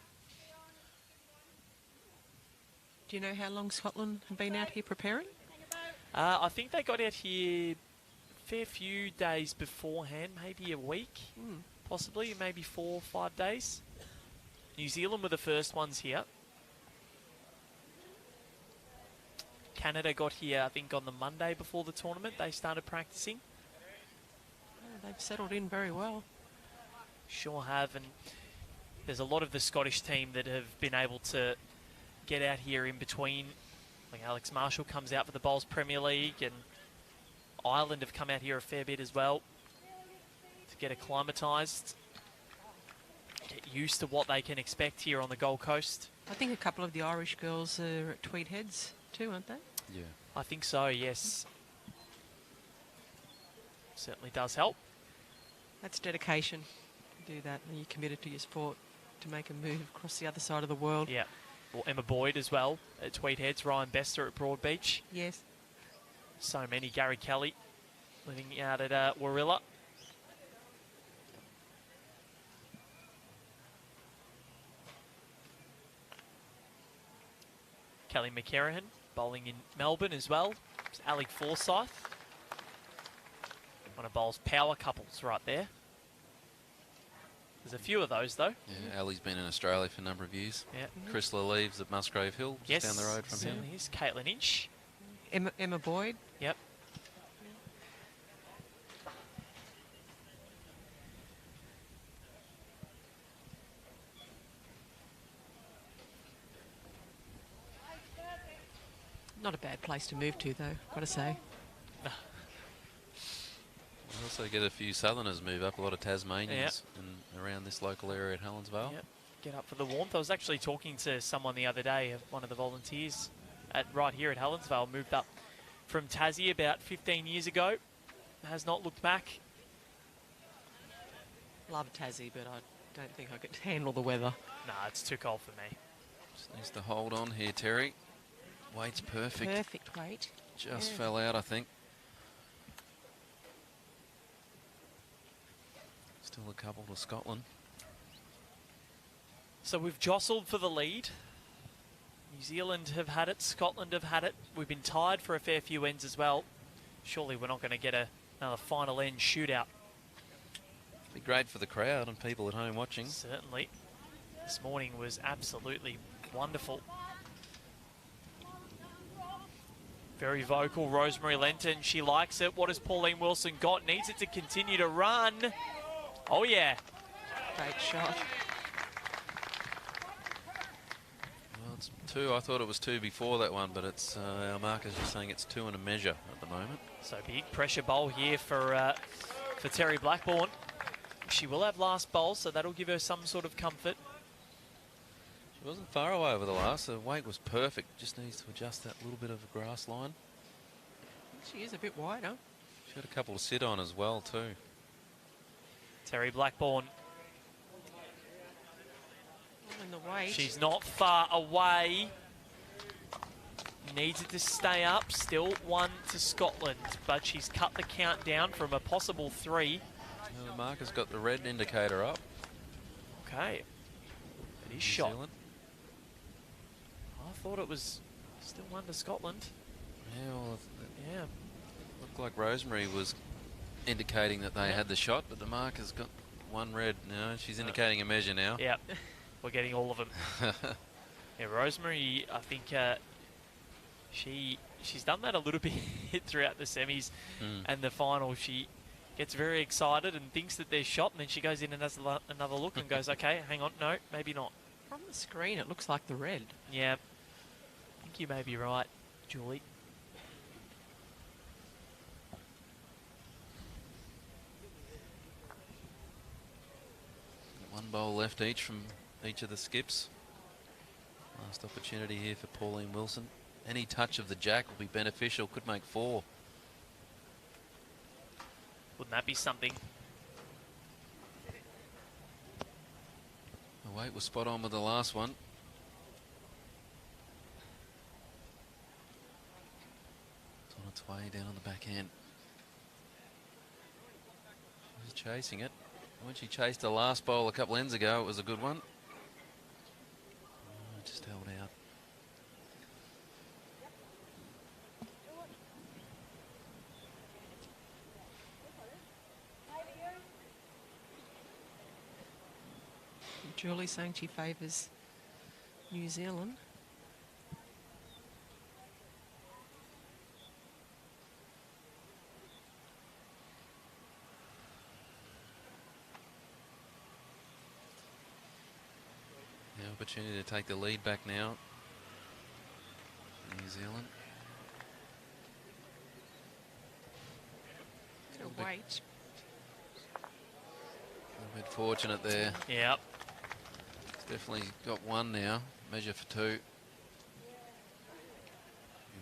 Do you know how long Scotland have been out here preparing? I think they got out here a fair few days beforehand, maybe a week, possibly, maybe 4 or 5 days. New Zealand were the first ones here. Canada got here, I think, on the Monday before the tournament. They started practicing. Oh, they've settled in very well. Sure have, and there's a lot of the Scottish team that have been able to get out here in between. Like Alex Marshall comes out for the Bowls Premier League, and Ireland have come out here a fair bit as well to get acclimatised, get used to what they can expect here on the Gold Coast. I think a couple of the Irish girls are at Tweed Heads too, aren't they? Yeah. I think so, yes. Certainly does help. That's dedication to do that, and you're committed to your sport to make a move across the other side of the world. Yeah. Well, Emma Boyd as well at Tweed Heads, Ryan Bester at Broadbeach. Yes. So many. Gary Kelly living out at Warilla. Kelly McCarrahan bowling in Melbourne as well. It's Alec Forsyth. One of Bowls' power couples right there. There's a few of those though. Yeah, Ali's been in Australia for a number of years. Yeah. Chris Leaves at Musgrave Hill, just Yes, down the road from here. certainly is. Caitlin Inch. Emma Boyd. Yep. Not a bad place to move to, though, got to say. We also get a few Southerners move up, a lot of Tasmanians and around this local area at Helensvale. Yep. Get up for the warmth. I was actually talking to someone the other day, one of the volunteers right here at Helensvale, moved up from Tassie about 15 years ago. Has not looked back. Love Tassie, but I don't think I could handle the weather. Nah, it's too cold for me. Just needs to hold on here, Terry. Weight's perfect. Perfect weight. Just Yeah. fell out, I think. Still a couple to Scotland. So we've jostled for the lead. New Zealand have had it, Scotland have had it. We've been tied for a fair few ends as well. Surely we're not going to get another final end shootout. Be great for the crowd and people at home watching. Certainly. This morning was absolutely wonderful. Very vocal, Rosemary Lenton. She likes it. What has Pauline Wilson got? Needs it to continue to run. Oh, yeah. Great shot. Well, it's 2. I thought it was 2 before that one, but it's our markers are saying it's 2 and a measure at the moment. So big pressure bowl here for Terry Blackburn. She will have last bowl, so that'll give her some sort of comfort. She wasn't far away over the last. The weight was perfect. Just needs to adjust that little bit of a grass line. She is a bit wider. She had a couple to sit on as well too. Terry Blackburn. In the weight. She's not far away. Needs it to stay up. Still 1 to Scotland, but she's cut the count down from a possible 3. Now the marker's got the red indicator up. Okay. It is New shot. Zealand. I thought it was still 1 to Scotland. Yeah, well, Yeah. looked like Rosemary was indicating that they had the shot, but the marker's got 1 red. No, she's indicating a measure now. Yeah. We're getting all of them. Yeah, Rosemary, I think she's done that a little bit throughout the semis and the final. She gets very excited and thinks that they're shot, and then she goes in and has another look and goes, okay, hang on, no, maybe not. From the screen, it looks like the red. Yeah, I think you may be right, Julie. One bowl left each from each of the skips. Last opportunity here for Pauline Wilson. Any touch of the jack will be beneficial, could make 4. Wouldn't that be something? The weight was spot on with the last one. It's on its way down on the back end. She's chasing it. When she chased the last bowl a couple ends ago, it was a good one. Oh, just held out. Julie saying she favours New Zealand. The opportunity to take the lead back now. New Zealand. To wait. A little bit fortunate there. Yep. It's definitely got 1 now. Measure for 2. He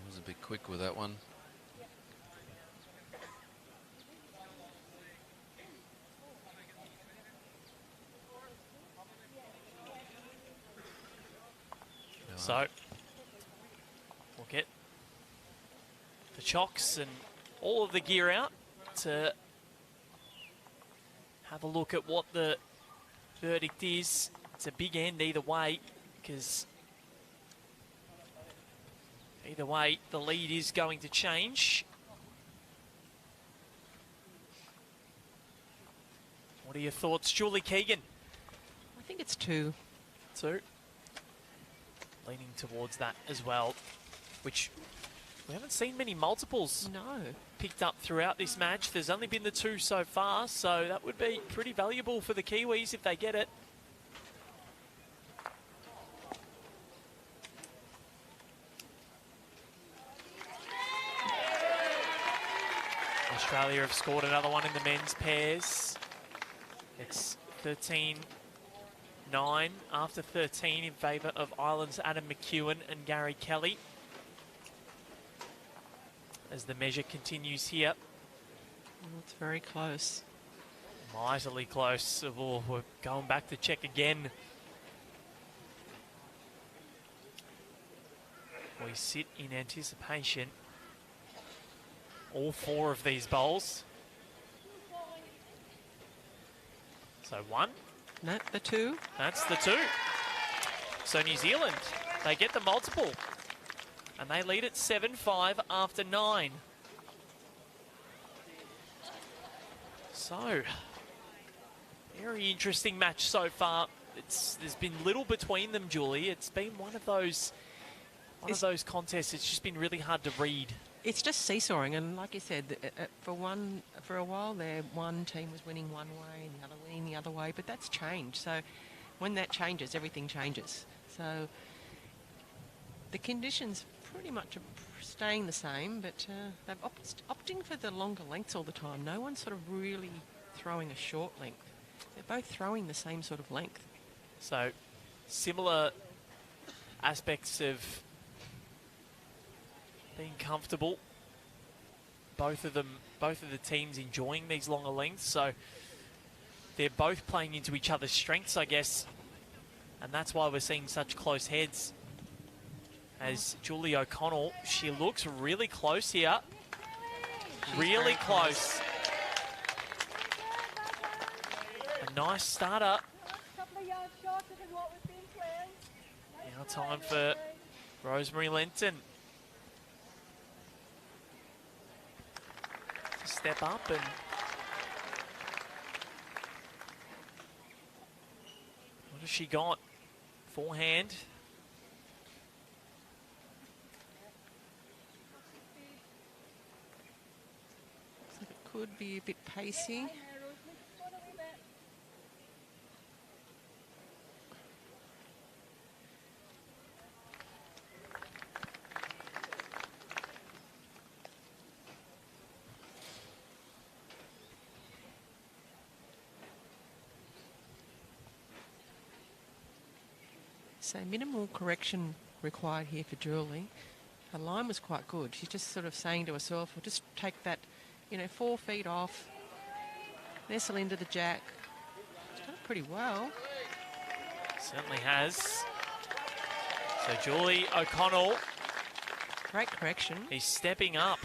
was a bit quick with that one. So we'll get the chocks and all of the gear out to have a look at what the verdict is. It's a big end either way, because either way the lead is going to change. What are your thoughts, Julie Keegan? I think it's 2. 2. Leaning towards that as well, which we haven't seen many multiples No. picked up throughout this match. There's only been the 2 so far, so that would be pretty valuable for the Kiwis if they get it. Australia have scored another one in the men's pairs. It's 13-9 after 13 in favour of Ireland's Adam McEwen and Gary Kelly. As the measure continues here. It's very close. Mightily close. Oh, we're going back to check again. We sit in anticipation. All 4 of these bowls. So 1. No, the 2. That's the 2. So New Zealand they get the multiple. And they lead at 7-5 after 9. So, very interesting match so far. There's been little between them, Julie. It's been one of those contests. It's just been really hard to read. It's just seesawing, and like you said, for a while there, one team was winning one way and the other winning the other way, but that's changed. So when that changes, everything changes. So the conditions pretty much are staying the same, but they're opting for the longer lengths all the time. No one's sort of really throwing a short length. They're both throwing the same sort of length. So similar aspects of being comfortable. Both of the teams enjoying these longer lengths, so they're both playing into each other's strengths, I guess, and that's why we're seeing such close heads. As Julie O'Connell, she looks really close here, really close. A nice starter. Now time for Rosemary Linton. Step up and what has she got? Forehand. So it could be a bit pacey. So minimal correction required here for Julie. Her line was quite good. She's just sort of saying to herself, well, just take that, 4 feet off, nestle into the jack. She's done it pretty well. Certainly has. So Julie O'Connell. Great correction. He's stepping up.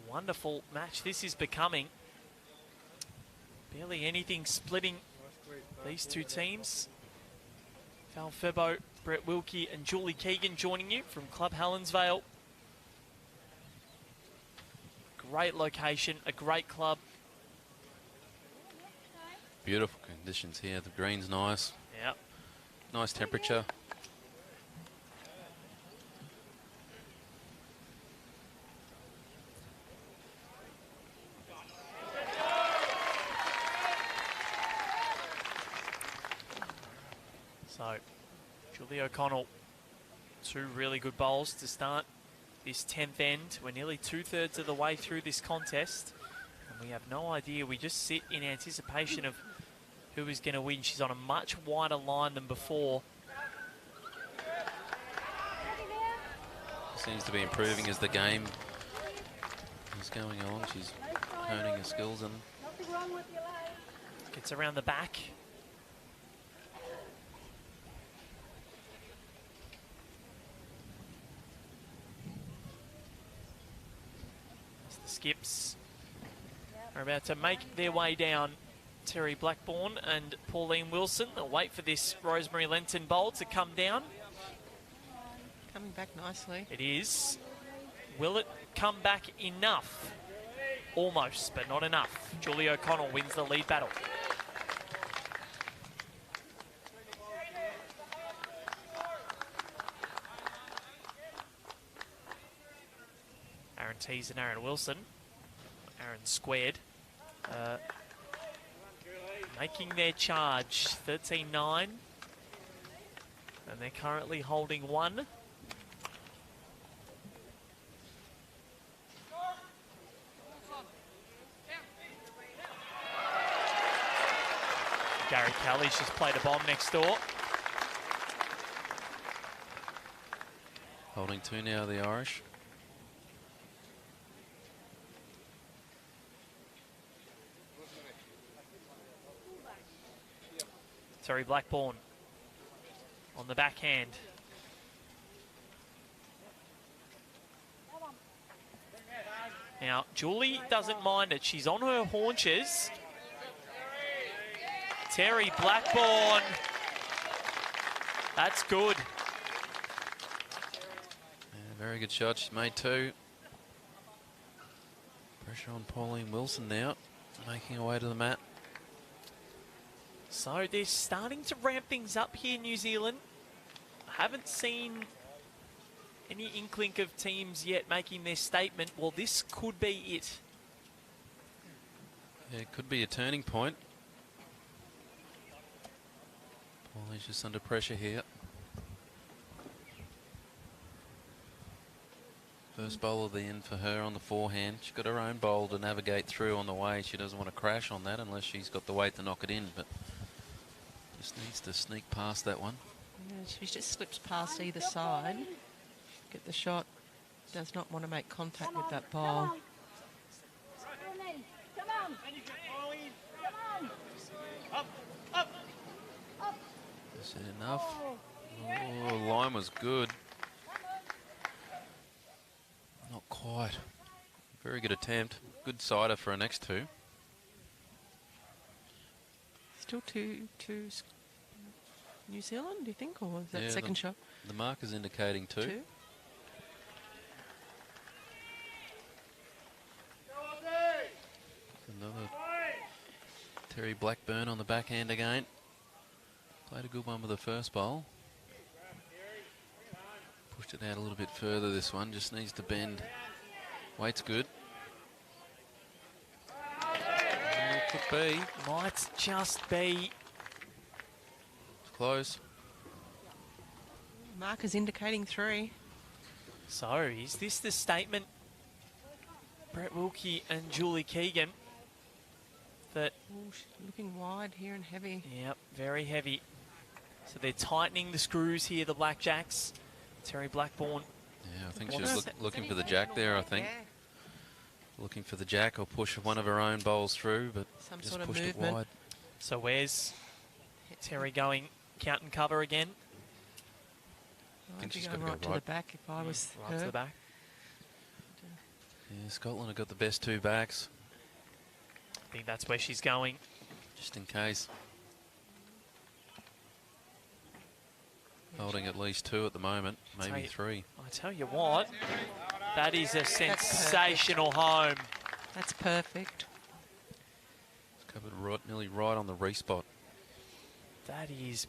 Wonderful match this is becoming. Barely anything splitting these two teams. Val Febo, Brett Wilkie and Julie Keegan joining you from Club Helensvale. Great location, a great club. Beautiful conditions here. The green's nice. Yep. Nice temperature. So, Julie O'Connell, 2 really good bowls to start this 10th end. We're nearly 2/3 of the way through this contest, and we have no idea. We just sit in anticipation of who is going to win. She's on a much wider line than before. Seems to be improving as the game is going along. She's honing her skills and Gets around the back. Skips are about to make their way down. Terry Blackburn and Pauline Wilson. They'll wait for this Rosemary Linton bowl to come down. Coming back nicely. It is. Will it come back enough? Almost, but not enough. Julie O'Connell wins the lead battle. Aaron Tees and Aaron Wilson. Aaron squared. Making their charge, 13-9. And they're currently holding 1. Gary Kelly's just played a bomb next door. holding 2 now, the Irish. Terry Blackburn on the backhand. Now, Julie doesn't mind it. She's on her haunches. Terry Blackburn That's good. Yeah, very good shot. She's made 2. Pressure on Pauline Wilson now, making her way to the mat. So they're starting to ramp things up here, New Zealand. I haven't seen any inkling of teams yet making their statement. Well, this could be it. Yeah, it could be a turning point. Pauline's just under pressure here. First bowl of the end for her on the forehand. She's got her own bowl to navigate through on the way. She doesn't want to crash on that unless she's got the weight to knock it in, but just needs to sneak past that one. Yeah, she just slips past either side. Get the shot. Does not want to make contact with that ball. Come on. Is it enough? Oh, line was good. Not quite. Very good attempt. Good sider for her next 2. Still two New Zealand, do you think, or is that Yeah, second shot? The marker's indicating 2. 2. Another Terry Blackburn on the backhand again. Played a good one with the first bowl. Pushed it out a little bit further, this one. Just needs to bend. Weight's good. Could be. Might just be. It's close. Marker's indicating 3. So is this the statement, Brett Wilkie and Julie Keegan, that... Oh, she's looking wide here and heavy. Yep, very heavy. So they're tightening the screws here, the Blackjacks. Terry Blackburn. Yeah, I think she was looking for the jack there, I think. Yeah. Looking for the jack or push one of her own bowls through, but Some just sort of pushed it movement. wide. So where's Terry going? Count and cover again. I'd think be she's going gotta go right to right. the back if I was Right her. to the back. Yeah, Scotland have got the best 2 backs, I think that's where she's going. just in case. Holding at least 2 at the moment, Tell maybe you- 3. I tell you what, that is a sensational home. That's perfect. It's covered right, nearly right on the respot. That is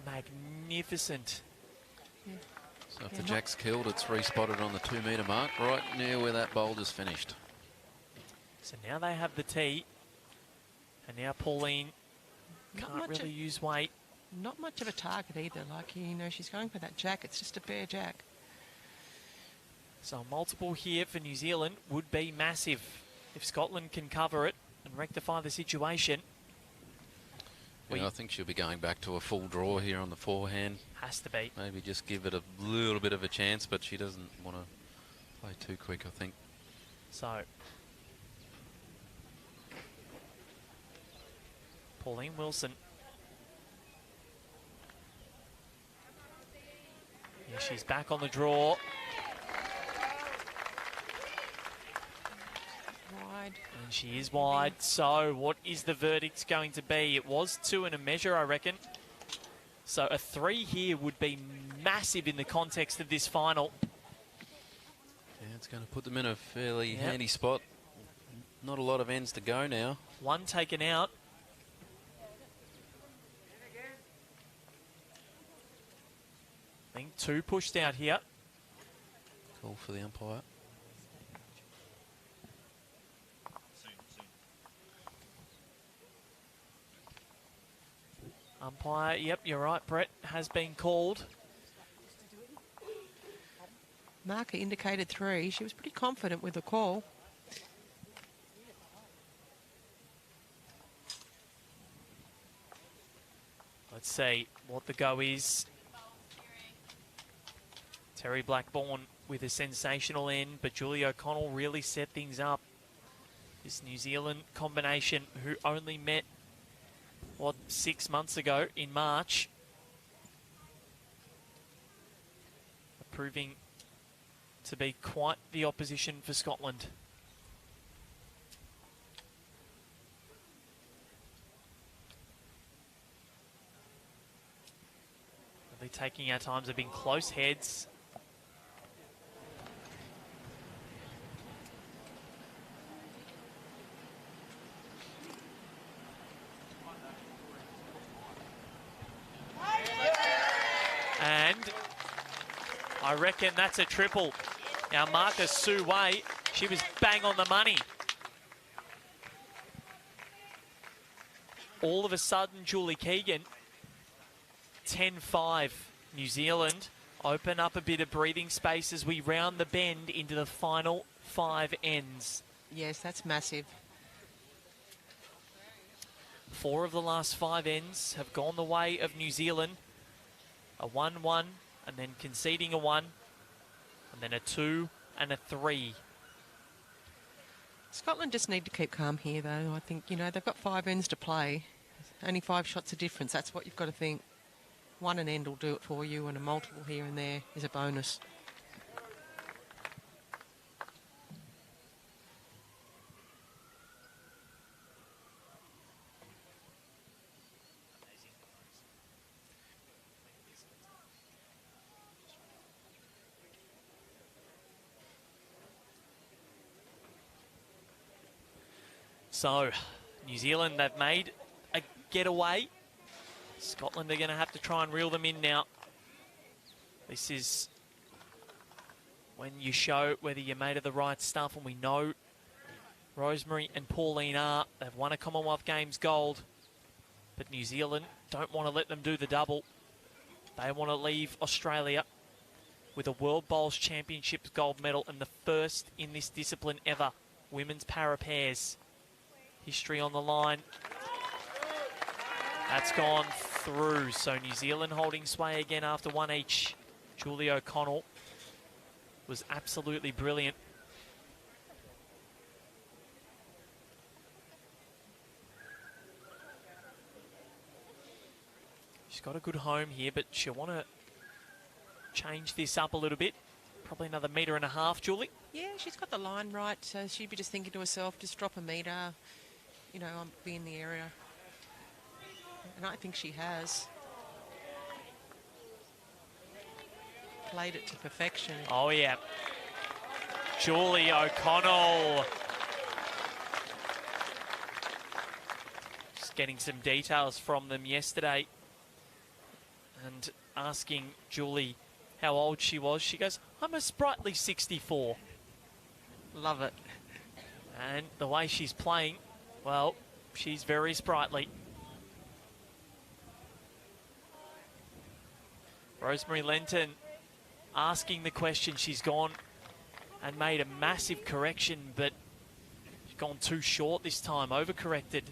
magnificent. So if Yeah, the not- jack's killed, it's respotted on the 2-metre mark, right near where that bowl just finished. So now they have the tee. And now Pauline Not can't much really of- use weight. Not much of a target either. Like, you know, she's going for that jack. It's just a bare jack. So multiple here for New Zealand would be massive. If Scotland can cover it and rectify the situation. Yeah, I think she'll be going back to a full draw here on the forehand. Has to be. Maybe just give it a little bit of a chance, but she doesn't want to play too quick, I think. So Pauline Wilson. Yeah, she's back on the draw. Wide. And she is wide. So what is the verdict going to be? It was 2 and a measure, I reckon. So a 3 here would be massive in the context of this final. Yeah, it's going to put them in a fairly Yep. handy spot. Not a lot of ends to go now. 1 taken out. I think 2 pushed out here. Call for the umpire. Umpire, yep, you're right, Brett, has been called. Marker indicated 3. She was pretty confident with the call. Let's see what the go is. Terry Blackburn with a sensational end, but Julie O'Connell really set things up. This New Zealand combination who only met, what, 6 months ago in March. Proving to be quite the opposition for Scotland. They taking our times. Have been close heads. And I reckon that's a triple. Now Marcus Sue Way, she was bang on the money. All of a sudden, Julie Keegan, 10-5. New Zealand open up a bit of breathing space as we round the bend into the final 5 ends. Yes, that's massive. 4 of the last 5 ends have gone the way of New Zealand. A 1-1, and then conceding a 1, and then a 2 and a 3. Scotland just need to keep calm here, though. I think, you know, they've got 5 ends to play. Only 5 shots of difference. That's what you've got to think. 1 an end will do it for you, and a multiple here and there is a bonus. So, New Zealand, they've made a getaway. Scotland are going to have to try and reel them in now. This is when you show whether you're made of the right stuff, and we know Rosemary and Pauline are. They've won a Commonwealth Games gold, but New Zealand don't want to let them do the double. They want to leave Australia with a World Bowls Championships gold medal and the first in this discipline ever. Women's para pairs. History on the line. That's gone through. So New Zealand holding sway again after 1 each. Julie O'Connell was absolutely brilliant. She's got a good home here, but she'll want to change this up a little bit. Probably another 1.5 meters, Julie. Yeah, she's got the line right, so she'd be just thinking to herself, just drop a metre, you know, I'll be in the area. And I think she has. Played it to perfection. Oh, yeah. Julie O'Connell. Just getting some details from them yesterday and asking Julie how old she was. She goes, I'm a sprightly 64. Love it. And the way she's playing, well, she's very sprightly. Rosemary Lenton asking the question. She's gone and made a massive correction, but she's gone too short this time, overcorrected.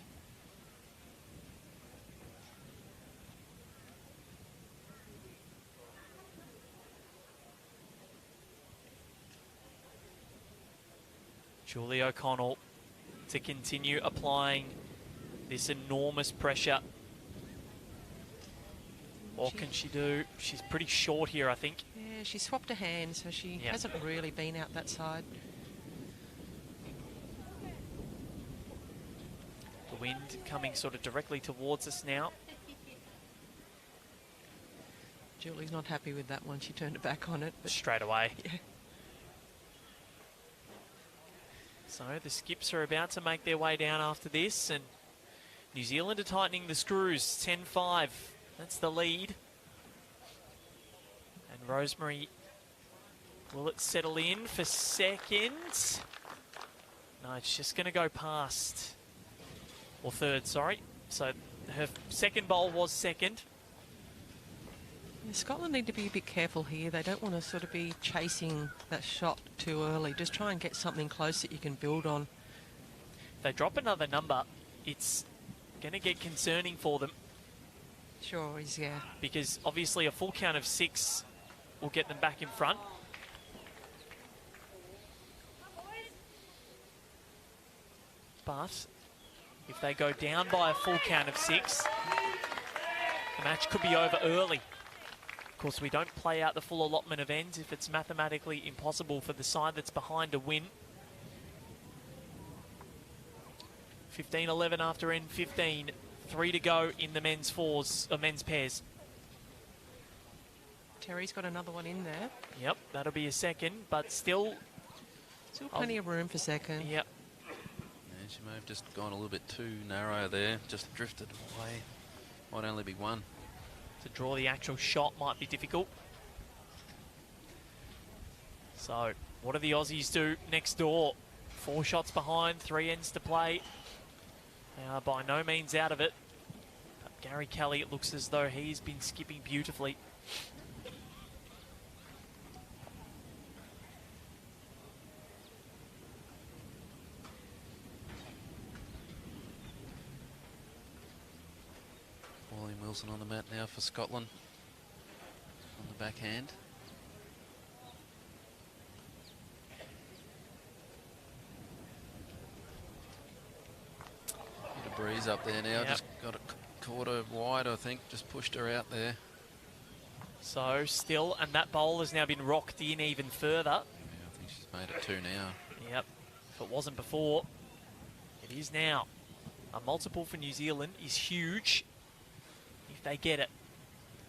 Julie O'Connell to continue applying this enormous pressure. What can she do? She's pretty short here, I think. Yeah, she swapped her hand, so she hasn't really been out that side. The wind coming sort of directly towards us now. Julie's not happy with that one. She turned her back on it. But straight away. Yeah. So the skips are about to make their way down after this, and New Zealand are tightening the screws. 10-5. That's the lead. And Rosemary, will it settle in for second? No, it's just going to go past. Or third, sorry. So her second bowl was second. Yeah, Scotland need to be a bit careful here. They don't want to sort of be chasing that shot too early. Just try and get something close that you can build on. If they drop another number, it's going to get concerning for them. Sure is, yeah. Because obviously a full count of 6 will get them back in front. But if they go down by a full count of 6, the match could be over early. Of course, we don't play out the full allotment of ends if it's mathematically impossible for the side that's behind to win. 15-11 after end 15. 3 to go in the men's pairs. Terry's got another one in there. Yep, that'll be a second, but still... Still plenty of room for second. Yep. Yeah, she may have just gone a little bit too narrow there, just drifted away. Might only be one. To draw the actual shot might be difficult. So, what do the Aussies do next door? 4 shots behind, 3 ends to play. They are by no means out of it. But Gary Kelly, it looks as though he's been skipping beautifully. Pauline Wilson on the mat now for Scotland. On the backhand. Bit of breeze up there now. Yep. Just got it caught her wide, I think. Just pushed her out there. So, still, and that bowl has now been rocked in even further. Yeah, I think she's made it 2 now. Yep. If it wasn't before, it is now. A multiple for New Zealand is huge if they get it.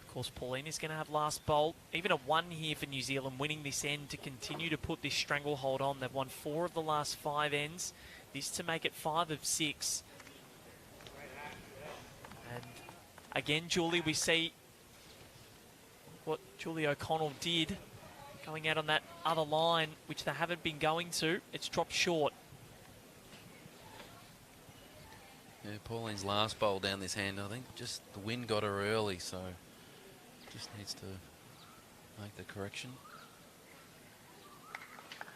Of course, Pauline is going to have last bowl. Even a 1 here for New Zealand, winning this end to continue to put this stranglehold on. They've won 4 of the last 5 ends. This to make it 5 of 6. And again, Julie, we see what Julie O'Connell did going out on that other line, which they haven't been going to. It's dropped short. Yeah, Pauline's last bowl down this hand, I think just the wind got her early, so just needs to make the correction.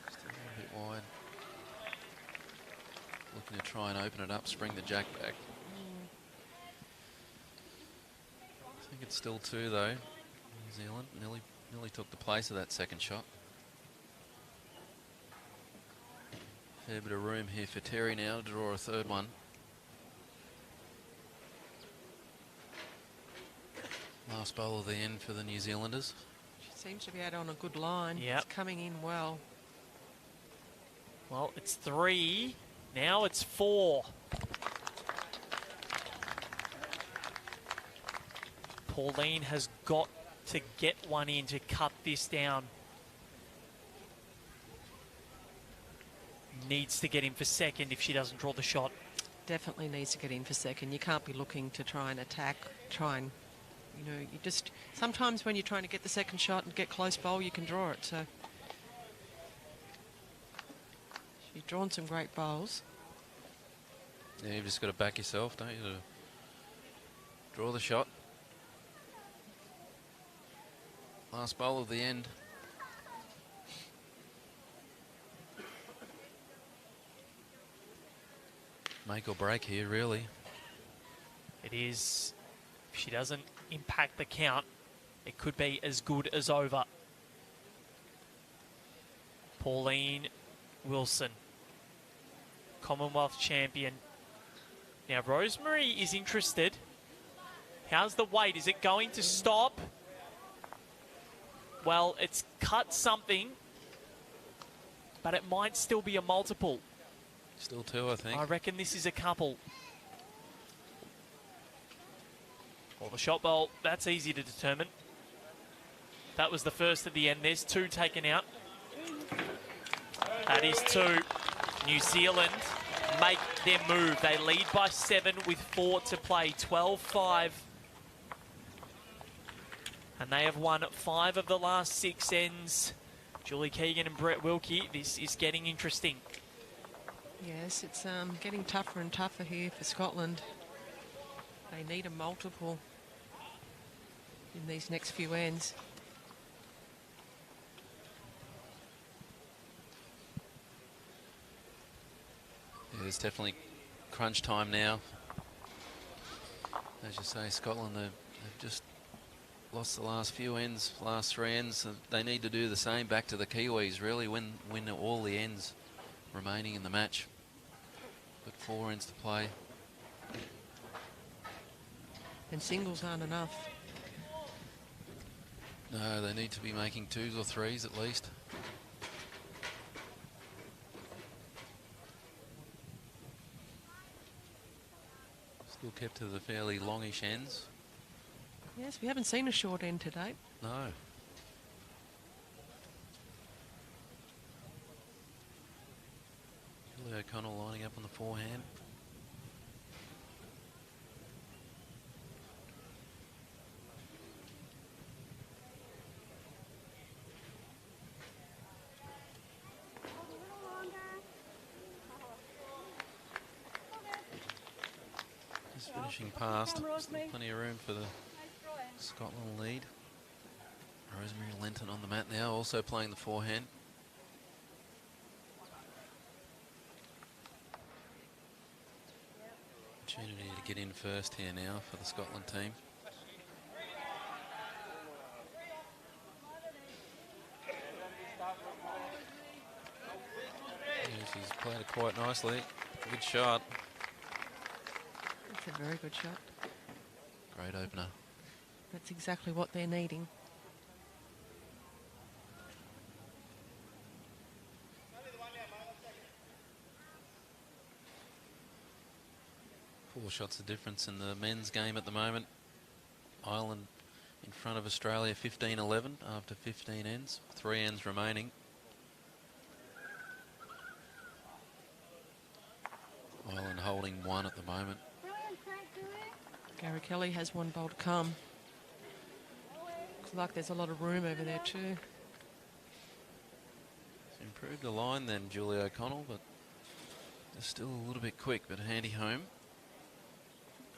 Still a bit wide. Looking to try and open it up, spring the jack back. I think it's still 2 though. New Zealand nearly took the place of that second shot. Fair bit of room here for Terry now to draw a 3rd one. Last bowl of the end for the New Zealanders. She seems to be out on a good line. Yep. It's coming in well. Well, it's 3. Now it's 4. Pauline has got to get one in to cut this down. Needs to get in for second if she doesn't draw the shot. Definitely needs to get in for second. You can't be looking to try and attack, you know, you just, sometimes when you're trying to get the second shot and get close bowl, you can draw it, so. She's drawn some great bowls. Yeah, you've just got to back yourself, don't you, to draw the shot. Last bowl of the end. Make or break here, really. It is. If she doesn't impact the count, it could be as good as over. Pauline Wilson, Commonwealth champion. Now, Rosemary is interested. How's the weight? Is it going to stop? Well, it's cut something, but it might still be a multiple. Still 2, I think. I reckon this is a couple. Well, the shot bowl, that's easy to determine. That was the first at the end. There's 2 taken out. That is 2. New Zealand make their move. They lead by 7 with 4 to play. 12-5. And they have won 5 of the last 6 ends. Julie Keegan and Brett Wilkie, this is getting interesting. Yes, it's getting tougher and tougher here for Scotland. They need a multiple in these next few ends. Yeah, it's definitely crunch time now. As you say, Scotland, they've just lost the last few ends, last 3 ends. They need to do the same back to the Kiwis, really, win all the ends remaining in the match. But 4 ends to play. And singles aren't enough. No, they need to be making 2s or 3s at least. Still kept to the fairly longish ends. Yes, we haven't seen a short end to date. No. O'Connell lining up on the forehand. Just finishing past. Still plenty of room for the Scotland lead. Rosemary Lenton on the mat now, also playing the forehand. Opportunity to get in first here now for the Scotland team. Yeah, she's played it quite nicely. Good shot. It's a very good shot. Great opener. That's exactly what they're needing. 4 shots of difference in the men's game at the moment. Ireland in front of Australia 15-11 after 15 ends. 3 ends remaining. Ireland holding 1 at the moment. Gary Kelly has 1 bowl to come. Looks like there's a lot of room over there too. She's improved the line then, Julia O'Connell, but they're still a little bit quick, but handy home.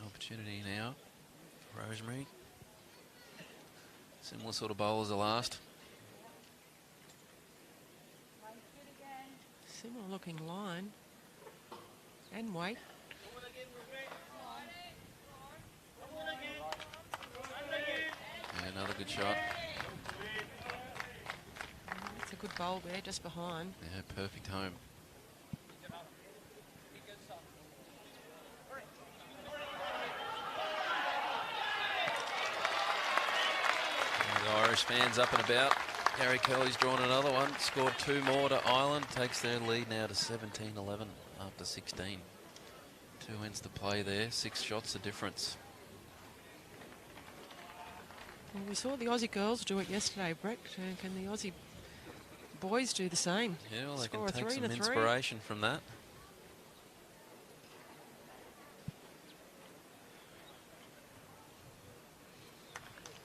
Opportunity now for Rosemary. Similar sort of bowl as the last. Similar looking line and weight. Yeah, another good shot. It's a good bowl there, just behind. Yeah, perfect home. The Irish fans up and about. Gary Kelly's drawn another one, scored 2 more to Ireland, takes their lead now to 17-11 after 16. 2 ends to play there, 6 shots of difference. Well, we saw the Aussie girls do it yesterday, Brett. Can the Aussie boys do the same? Yeah, well, they Score can a take 3 some and a 3. inspiration from that.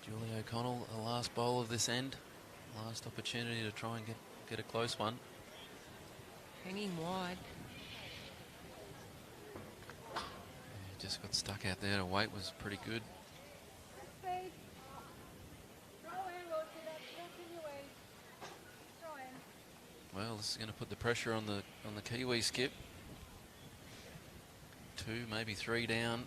Julia O'Connell, the last bowl of this end. Last opportunity to try and get a close one. Hanging wide. Yeah, just got stuck out there. The weight was pretty good. Well, this is going to put the pressure on the Kiwi skip. 2, maybe 3 down.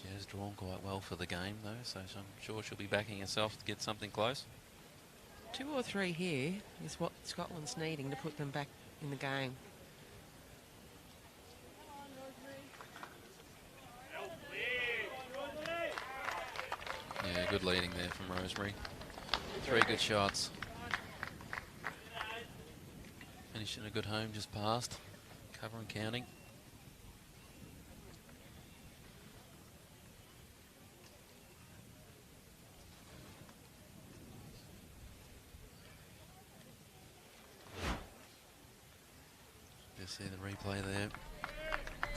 She has drawn quite well for the game, though, so I'm sure she'll be backing herself to get something close. 2 or 3 here is what Scotland's needing to put them back in the game. Yeah, good leading there from Rosemary. 3 good shots. Finishing a good home just past. Cover and counting. You see the replay there.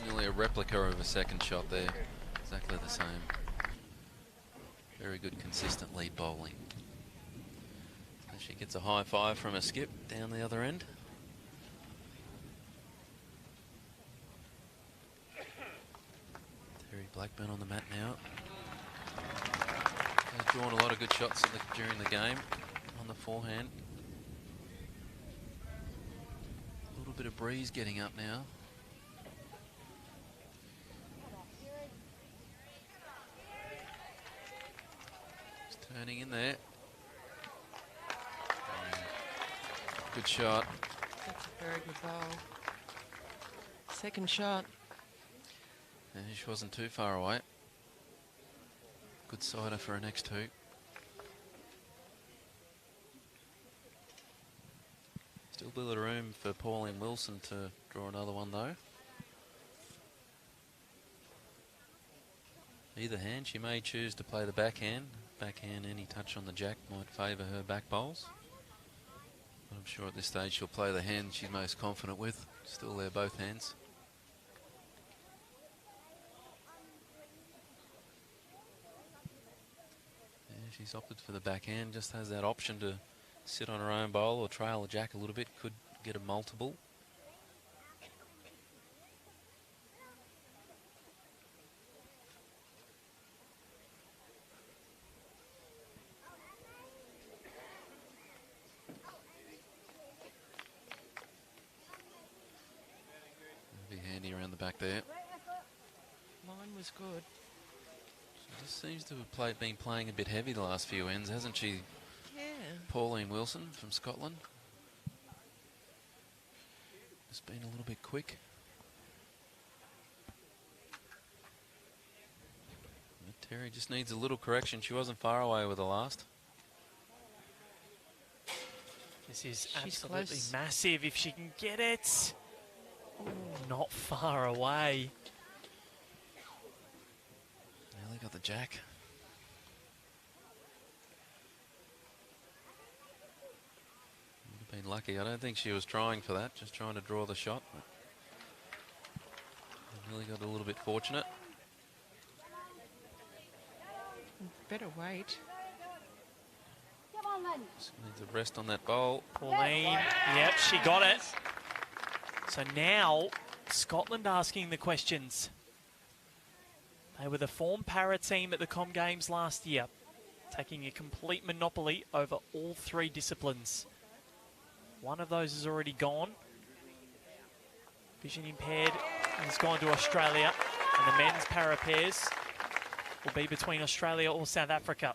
Nearly a replica of a second shot there. Exactly the same. Very good, consistent lead bowling. And she gets a high 5 from a skip down the other end. Terry Blackburn on the mat now. Has drawn a lot of good shots during the game on the forehand. A little bit of breeze getting up now. Just turning in there. Good shot. That's a very good bowl. Second shot. And she wasn't too far away. Good sider for her next 2. Still a bit of room for Pauline Wilson to draw another one though. Either hand, she may choose to play the backhand. Backhand, any touch on the jack might favour her back bowls. But I'm sure at this stage she'll play the hand she's most confident with. Still there, both hands. Yeah, she's opted for the backhand, just has that option to sit on her own bowl or trail a jack a little bit, could get a multiple. Be handy around the back there. Line was good. She just seems to have been playing a bit heavy the last few ends, hasn't she? Yeah. Pauline Wilson from Scotland. Just been a little bit quick. But Terry just needs a little correction. She wasn't far away with the last. This is She's absolutely close. massive if she can get it. Ooh, not far away. Nearly got the jack. Would have been lucky. I don't think she was trying for that, just trying to draw the shot. But nearly got a little bit fortunate. Better wait. Come on then. Just needs a rest on that bowl. Pauline, yep, she got it. So now, Scotland asking the questions. They were the form para team at the Com Games last year, taking a complete monopoly over all three disciplines. One of those is already gone. Vision impaired has gone to Australia, and the men's para pairs will be between Australia or South Africa.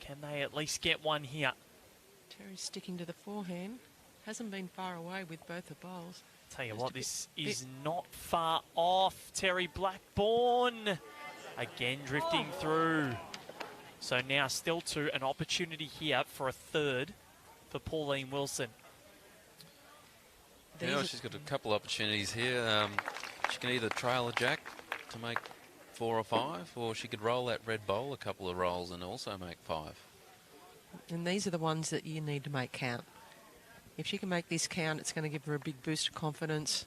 Can they at least get one here? Terry's sticking to the forehand. Hasn't been far away with both the bowls. Tell you Just what, a bit- this is not far off. Terry Blackburn again drifting through. So now still two, an opportunity here for a third for Pauline Wilson. These Yeah, are- she's got a couple opportunities here. She can either trail a jack to make 4 or 5, or she could roll that red bowl a couple of rolls and also make 5. And these are the ones that you need to make count. If she can make this count, it's going to give her a big boost of confidence,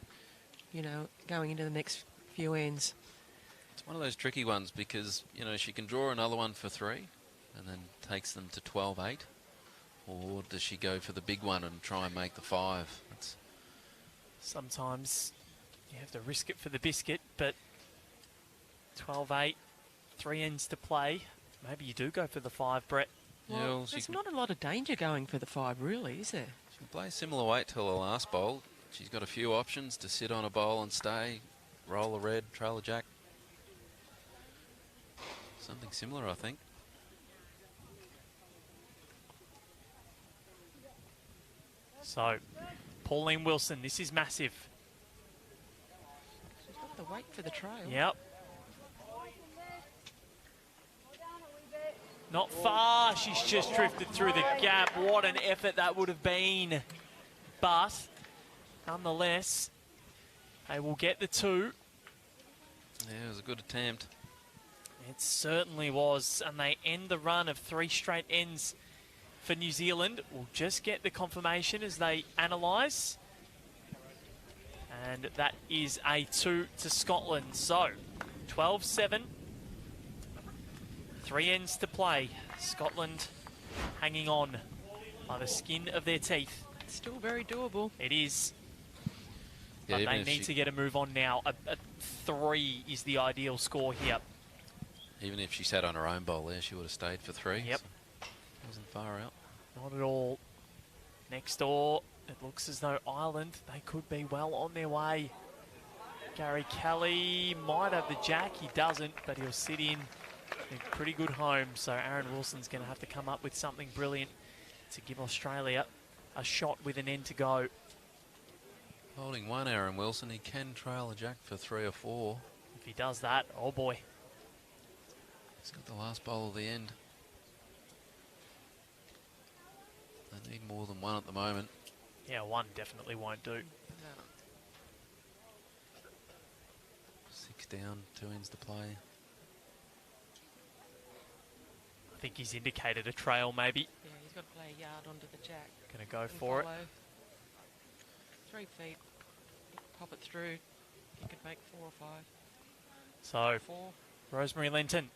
you know, going into the next few ends. It's one of those tricky ones because, you know, she can draw another one for 3 and then takes them to 12-8. Or does she go for the big one and try and make the 5? That's Sometimes you have to risk it for the biscuit, but 12-8, 3 ends to play. Maybe you do go for the 5, Brett. yeah, Well, well, she there's can, not a lot of danger going for the 5, really, is there? she can play similar weight till her last bowl. She's got a few options to sit on a bowl and stay, roll a red, trail a jack. Something similar, I think. So, Pauline Wilson, this is massive. She's got the weight for the trail. Yep. Not far. She's just drifted through the gap. What an effort that would have been. But, nonetheless, they will get the 2. Yeah, it was a good attempt. It certainly was. And they end the run of 3 straight ends for New Zealand. We'll just get the confirmation as they analyse. And that is a 2 to Scotland. So, 12-7. 3 ends to play. Scotland hanging on by the skin of their teeth. Still very doable. It is. Yeah, But even they if need to get a move on now. A 3 is the ideal score here. Even if she sat on her own bowl there, she would have stayed for 3. Yep. So wasn't far out. Not at all. Next door, it looks as though Ireland, they could be well on their way. Gary Kelly might have the jack. He doesn't, but he'll sit in a pretty good home. So Aaron Wilson's going to have to come up with something brilliant to give Australia a shot with an end to go. Holding 1, Aaron Wilson. He can trail a jack for 3 or 4. If he does that, oh boy. He's got the last bowl of the end. They need more than 1 at the moment. Yeah, 1 definitely won't do. 6 down, 2 ends to play. I think he's indicated a trail maybe. Yeah, he's got to play a yard onto the jack. Going to go and for it. follow. 3 feet. Pop it through. He could make 4 or 5. So, 4. Rosemary Linton.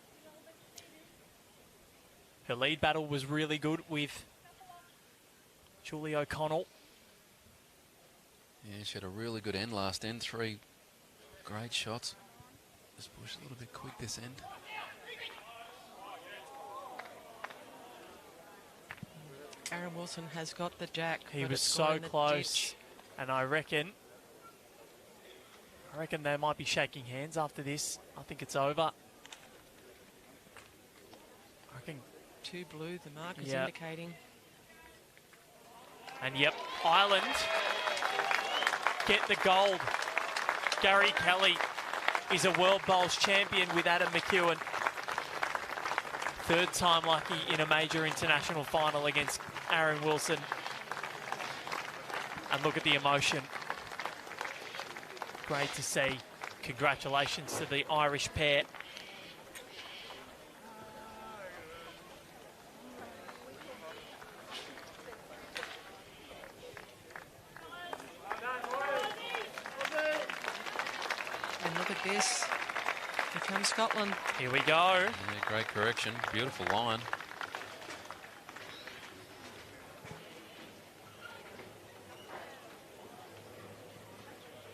Her lead battle was really good with Julie O'Connell. Yeah, she had a really good end last end. 3 great shots. Just pushed a little bit quick this end. Aaron Wilson has got the jack. He but was it's gone so in the close, ditch. and I reckon they might be shaking hands after this. I think it's over. I reckon. Too blue, the mark is Yeah. indicating. And yep, Ireland get the gold. Gary Kelly is a World Bowls champion with Adam McEwen. 3rd time lucky in a major international final against Aaron Wilson. And look at the emotion. Great to see. Congratulations to the Irish pair. And look at this. Here comes Scotland. Here we go. Yeah, great correction. Beautiful line.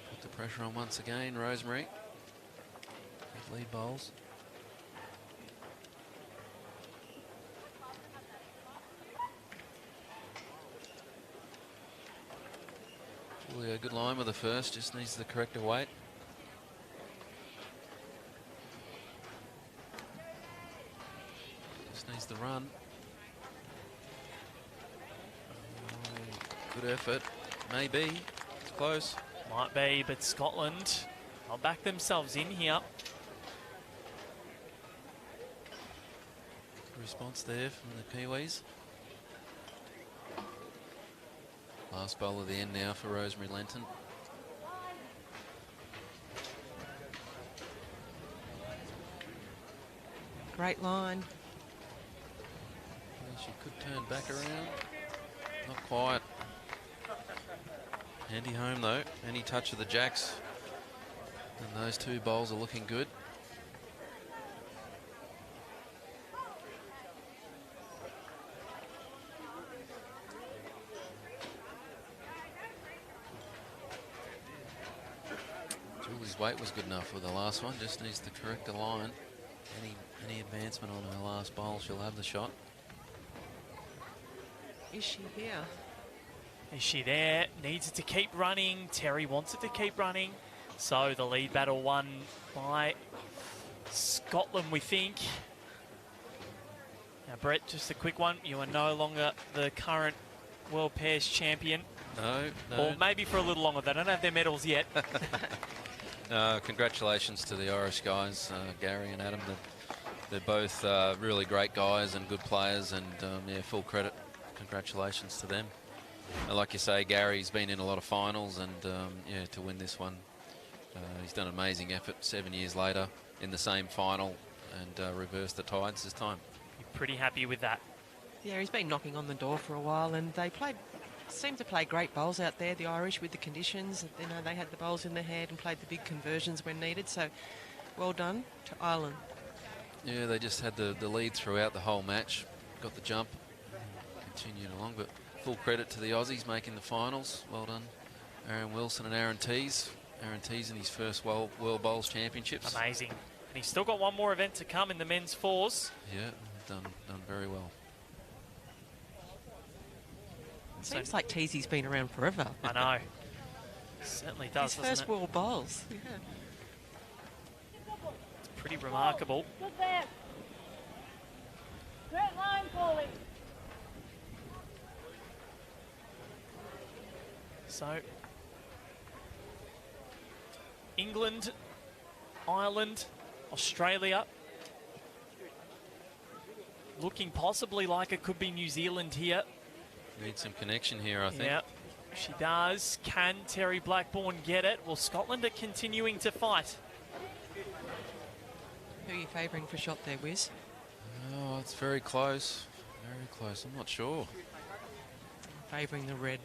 Put the pressure on once again, Rosemary. Good lead bowls. Julia, good line with the first, just needs the corrective weight. Just needs the run. Good effort. Maybe. It's close. Might be, but Scotland, they'll back themselves in here. Response there from the Kiwis. Last bowl of the end now for Rosemary Lenton. Great line. Well, she could turn back around. Not quite. Handy home though. Any touch of the jacks. And those 2 bowls are looking good. Julie's weight was good enough for the last one. Just needs to correct the line. Any advancement on her last bowl, she'll have the shot. Is she here? Is she there? Needs it to keep running. Terry wants it to keep running. So the lead battle won by Scotland, we think. Now, Brett, just a quick one. You are no longer the current World Pairs champion. No. Or maybe for a little longer. They don't have their medals yet. Congratulations to the Irish guys, Gary and Adam. They're both really great guys and good players, and yeah, full credit. Congratulations to them. And like you say, Gary's been in a lot of finals, and yeah, to win this one, he's done an amazing effort 7 years later in the same final and reversed the tides this time. You're pretty happy with that. Yeah, he's been knocking on the door for a while, and they seem to play great bowls out there, the Irish, with the conditions. You know, they had the bowls in their head and played the big conversions when needed, so well done to Ireland. Yeah, they just had the lead throughout the whole match, got the jump, continued along, but full credit to the Aussies making the finals. Well done, Aaron Wilson and Aaron Tees. Aaron Tees in his first World Bowls Championships. Amazing. And he's still got one more event to come in the men's fours. Yeah, done very well. Seems like Teesy's been around forever. I know. Certainly does, His doesn't first it? World Bowls. Yeah. It's pretty remarkable. Good there. Straight line, Paulie. So, England, Ireland, Australia. Looking possibly like it could be New Zealand here. Need some connection here, I think. Yeah, she does. Can Terry Blackburn get it? Well, Scotland are continuing to fight. Who are you favouring for shot there, Wiz? Oh, it's very close. Very close. I'm not sure. Favouring the red.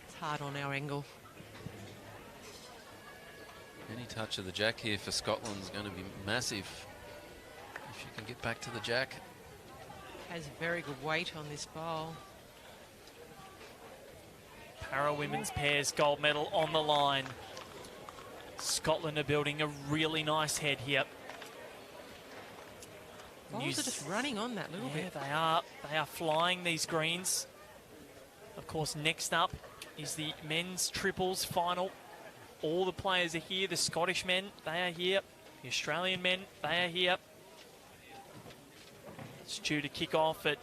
It's hard on our angle. Any touch of the jack here for Scotland is going to be massive. If you can get back to the jack. Has very good weight on this bowl. Para women's pairs gold medal on the line. Scotland are building a really nice head here. Bowls are just running on that little bit. They are. They are flying these greens. Of course, next up is the men's triples final. All the players are here. The Scottish men, they are here. The Australian men, they are here. It's due to kick off at,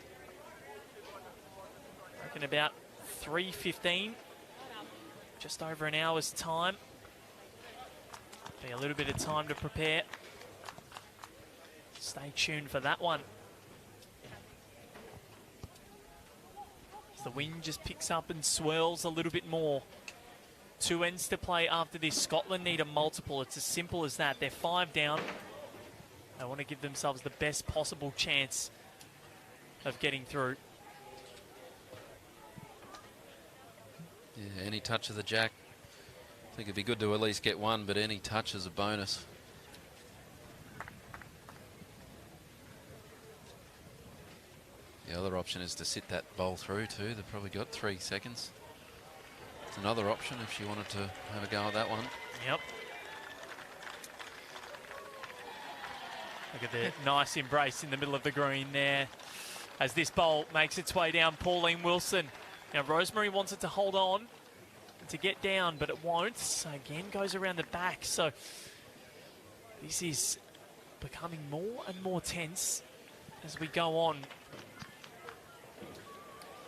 I reckon, about 3:15. Just over an hour's time. Be a little bit of time to prepare. Stay tuned for that one. As the wind just picks up and swirls a little bit more. 2 ends to play after this. Scotland need a multiple. It's as simple as that. They're 5 down. They want to give themselves the best possible chance of getting through. Yeah, any touch of the jack. I think it'd be good to at least get one, but any touch is a bonus. The other option is to sit that bowl through too. They've probably got 3 seconds. It's another option if you wanted to have a go at that one. Yep. Look at the nice embrace in the middle of the green there as this bowl makes its way down. Pauline Wilson. Now Rosemary wants it to hold on and to get down, but it won't. So again, goes around the back. So this is becoming more and more tense as we go on.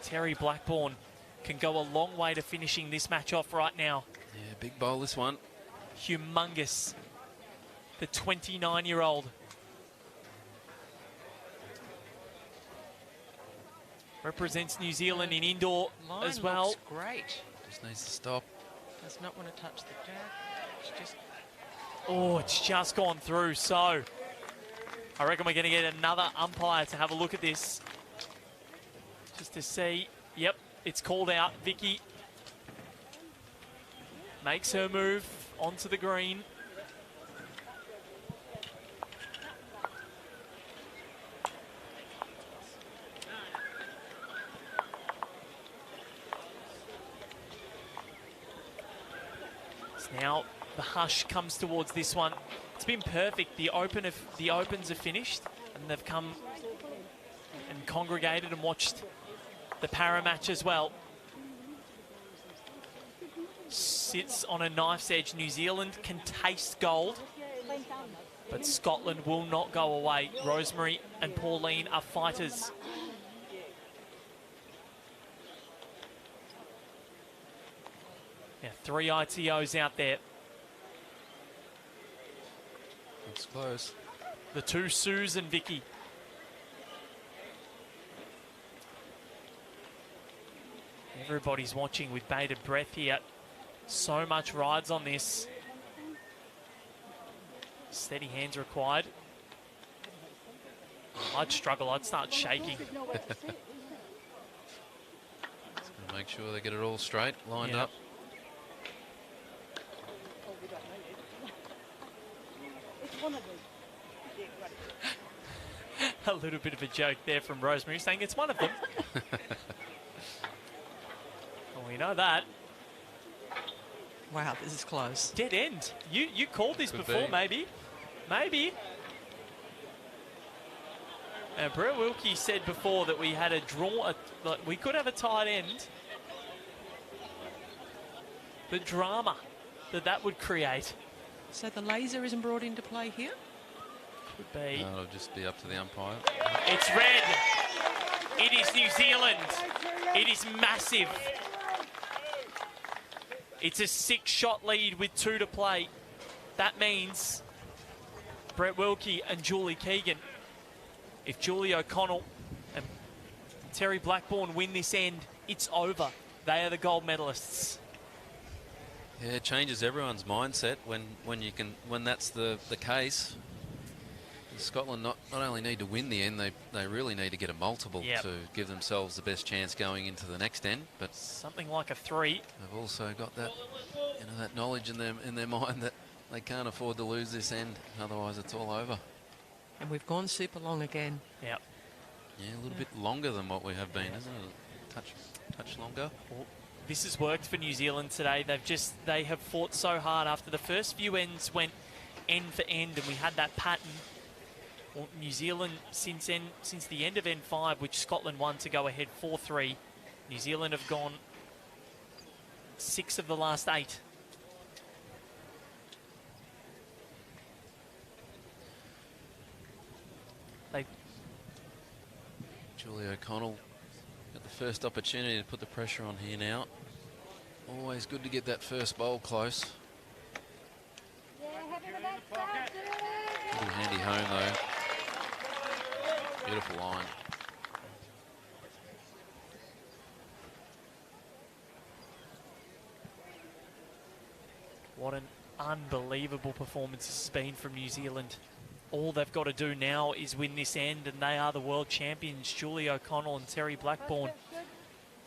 Terry Blackburn can go a long way to finishing this match off right now. Yeah, big bowl this one. Humongous. The 29-year-old. Represents New Zealand in indoor Line as well. looks great. Just needs to stop. Does not want to touch the jack. It's just Oh, it's just gone through. So I reckon we're going to get another umpire to have a look at this. Just to see. Yep, it's called out. Vicky makes her move onto the green. Now the hush comes towards this one. It's been perfect. The opens are finished, and they've come and congregated and watched the para match as well. Sits on a knife's edge. New Zealand can taste gold, but Scotland will not go away. Rosemary and Pauline are fighters. Yeah, 3 ITOs out there. It's close. The 2 Sues and Vicky. Everybody's watching with bated breath here. So much rides on this. Steady hands required. I'd struggle. I'd start shaking. Just gonna make sure they get it all straight, lined Yep. up. A little bit of a joke there from Rosemary saying it's one of them. Well, we know that. wow, this is close. Dead end. You called this Could before, be. maybe. Maybe. Brett Wilkie said before that we had a draw, like we could have a tight end. The drama that would create So the laser isn't brought into play here? would be. No, it'll just be up to the umpire. It's red. It is New Zealand. It is massive. It's a 6-shot lead with 2 to play. That means Brett Wilkie and Julie Keegan. If Julie O'Connell and Terry Blackburn win this end, it's over. They are the gold medalists. Yeah, it changes everyone's mindset when that's the case. Scotland not only need to win the end, they really need to get a multiple to give themselves the best chance going into the next end. But something like a 3. they've also got that, that knowledge in their mind that they can't afford to lose this end, otherwise it's all over. And we've gone super long again. Yep. Yeah, a little bit longer than what we have been, isn't it? A touch longer. Well, this has worked for New Zealand today. They have fought so hard. After the first few ends went end for end, and we had that pattern. Well, New Zealand, since the end of end 5, which Scotland won to go ahead 4-3, New Zealand have gone 6 of the last 8. Julie O'Connell got the first opportunity to put the pressure on here now. Always good to get that first bowl close. Yeah, happy with that start, Julie. Pretty handy home though. Beautiful line. What an unbelievable performance this has been from New Zealand. All they've got to do now is win this end, and they are the world champions, Julie O'Connell and Terry Blackburn.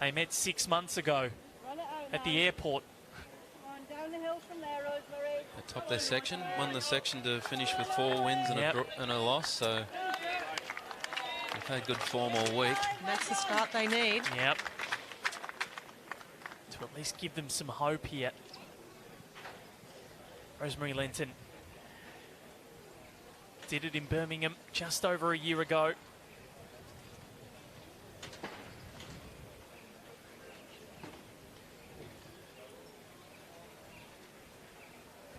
They met 6 months ago at the airport. Down the hill from there, Rosemary. They topped their section, won the section to finish with 4 wins and a loss, so they've had good form all week. And that's the start they need. Yep. To at least give them some hope here. Rosemary Linton did it in Birmingham just over a year ago.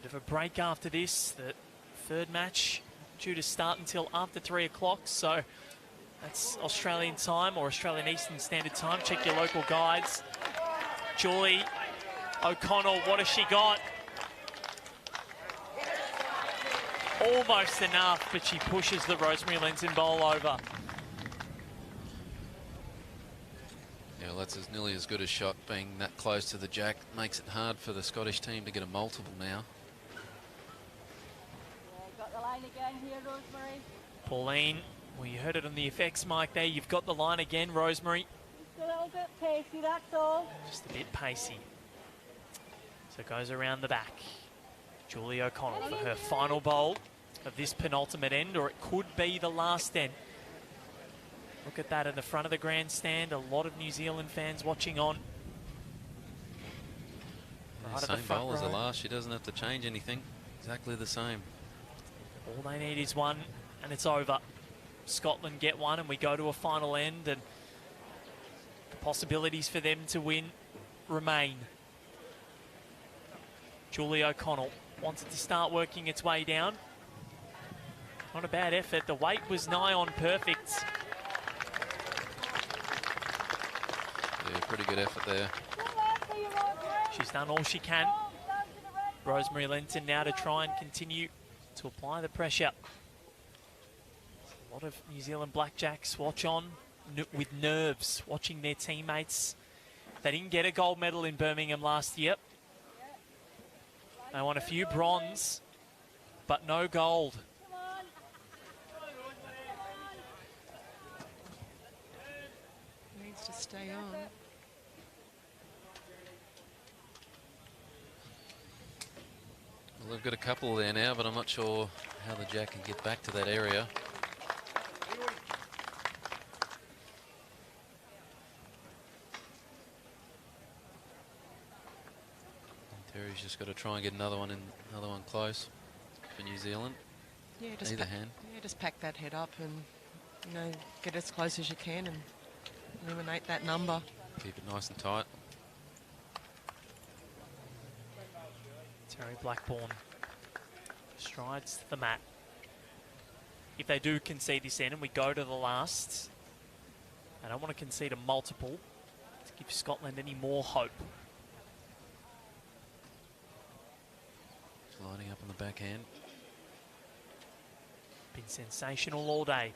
Bit of a break after this. The third match due to start until after 3 o'clock, so that's Australian time or Australian Eastern Standard Time. Check your local guides. Julie O'Connell, what has she got? Almost enough, but she pushes the Rosemary Linton bowl over. Yeah, well, that's nearly as good a shot, being that close to the jack. Makes it hard for the Scottish team to get a multiple now. Got the line again here, Rosemary. Pauline, well, you heard it on the effects mic there. You've got the line again, Rosemary. Just a little bit pacey, that's all. Just a bit pacey. So it goes around the back. Julie O'Connell for her final bowl of this penultimate end, or it could be the last end. Look at that in the front of the grandstand. A lot of New Zealand fans watching on. Right Same bowl as the last. She doesn't have to change anything. Exactly the same. All they need is one, and it's over. Scotland get one, and we go to a final end, and the possibilities for them to win remain. Julie O'Connell wants it to start working its way down. Not a bad effort. The weight was nigh on perfect. Yeah, pretty good effort there. She's done all she can. Rosemary Linton now to try and continue to apply the pressure. A lot of New Zealand Blackjacks watch on with nerves, watching their teammates. They didn't get a gold medal in Birmingham last year. They won a few bronze, but no gold. Needs to stay on. Well, they've got a couple there now, but I'm not sure how the jack can get back to that area. Terry's just got to try and get another one close for New Zealand. Yeah, just Either hand. Yeah, just pack that head up and, you know, get as close as you can and eliminate that number. Keep it nice and tight. Terry Blackburn strides to the mat. If they do concede this end and we go to the last, I don't want to concede a multiple to give Scotland any more hope. Lining up on the backhand. Been sensational all day.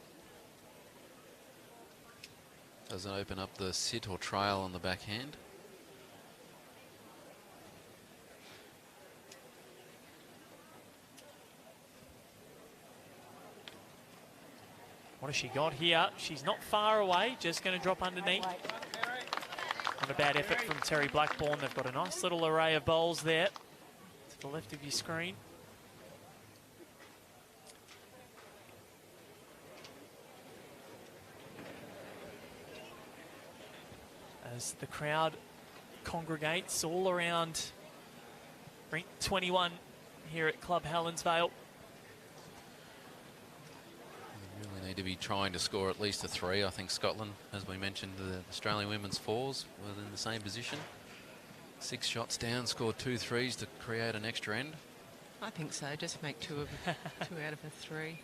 Doesn't open up the sit or trail on the backhand. What has she got here? She's not far away, just going to drop underneath. Not a bad effort from Terry Blackburn. They've got a nice little array of bowls there to the left of your screen. As the crowd congregates all around Rink 21 here at Club Helensvale. They really need to be trying to score at least a 3. I think Scotland, as we mentioned, the Australian women's 4s were in the same position. 6 shots down, scored 2 3s to create an extra end. I think so. Just make 2 out of a 3.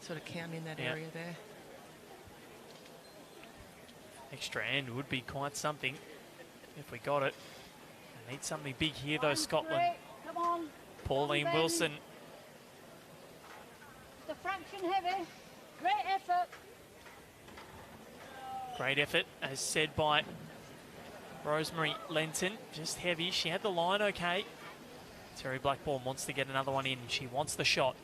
Sort of count in that area there. Extra end would be quite something if we got it. They need something big here though, Scotland. Come on. Pauline Come on, Wilson. The fraction heavy. Great effort. Great effort, as said by Rosemary Lenton. Just heavy. She had the line okay. Terry Blackburn wants to get another one in. She wants the shot.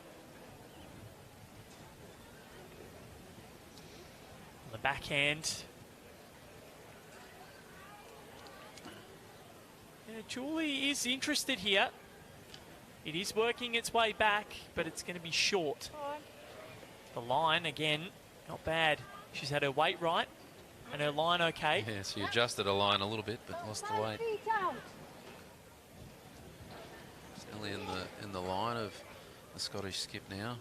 On the backhand. Yeah, Julie is interested here. It is working its way back, but it's going to be short. The line, again, not bad. She's had her weight right and her line okay. Yeah, she adjusted her line a little bit, but lost the weight. Still in the line of the Scottish skip now.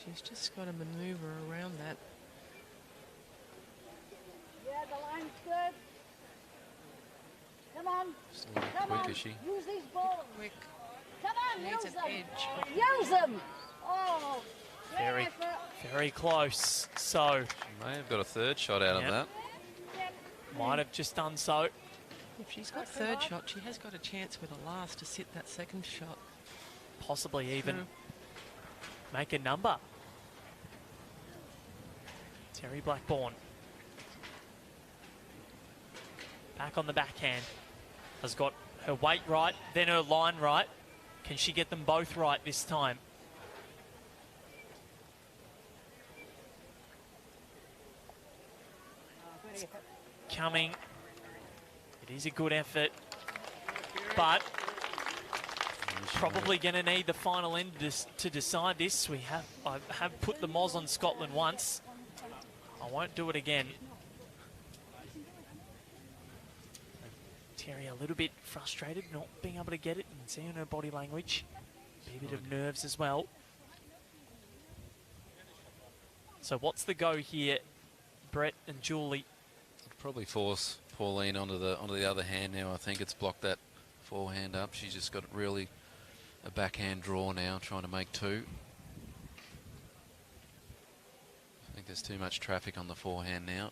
She's just got to manoeuvre around that. Yeah, the line's good. Come on. Just a little Come quick, on. is she? Use these balls. Quick. Come on, Needs use an them. edge. Use them. Oh, great Very, effort. very close. So, She may have got a 3rd shot out Yep. of that. might have just done so. If she's got 3rd shot, she has got a chance with a last to sit that 2nd shot. Possibly even make a number. Terry Blackburn. Back on the backhand. Has got her weight right, then her line right. Can she get them both right this time? It's coming. It is a good effort, but probably going to need the final end to decide this. I have put the Moz on Scotland once. I won't do it again. Terry a little bit frustrated, not being able to get it, and seeing her body language. Be a bit of nerves as well. So what's the go here, Brett and Julie? It'd probably force Pauline onto the other hand now. I think it's blocked that forehand up. She's just got really a backhand draw now, trying to make 2. I think there's too much traffic on the forehand now.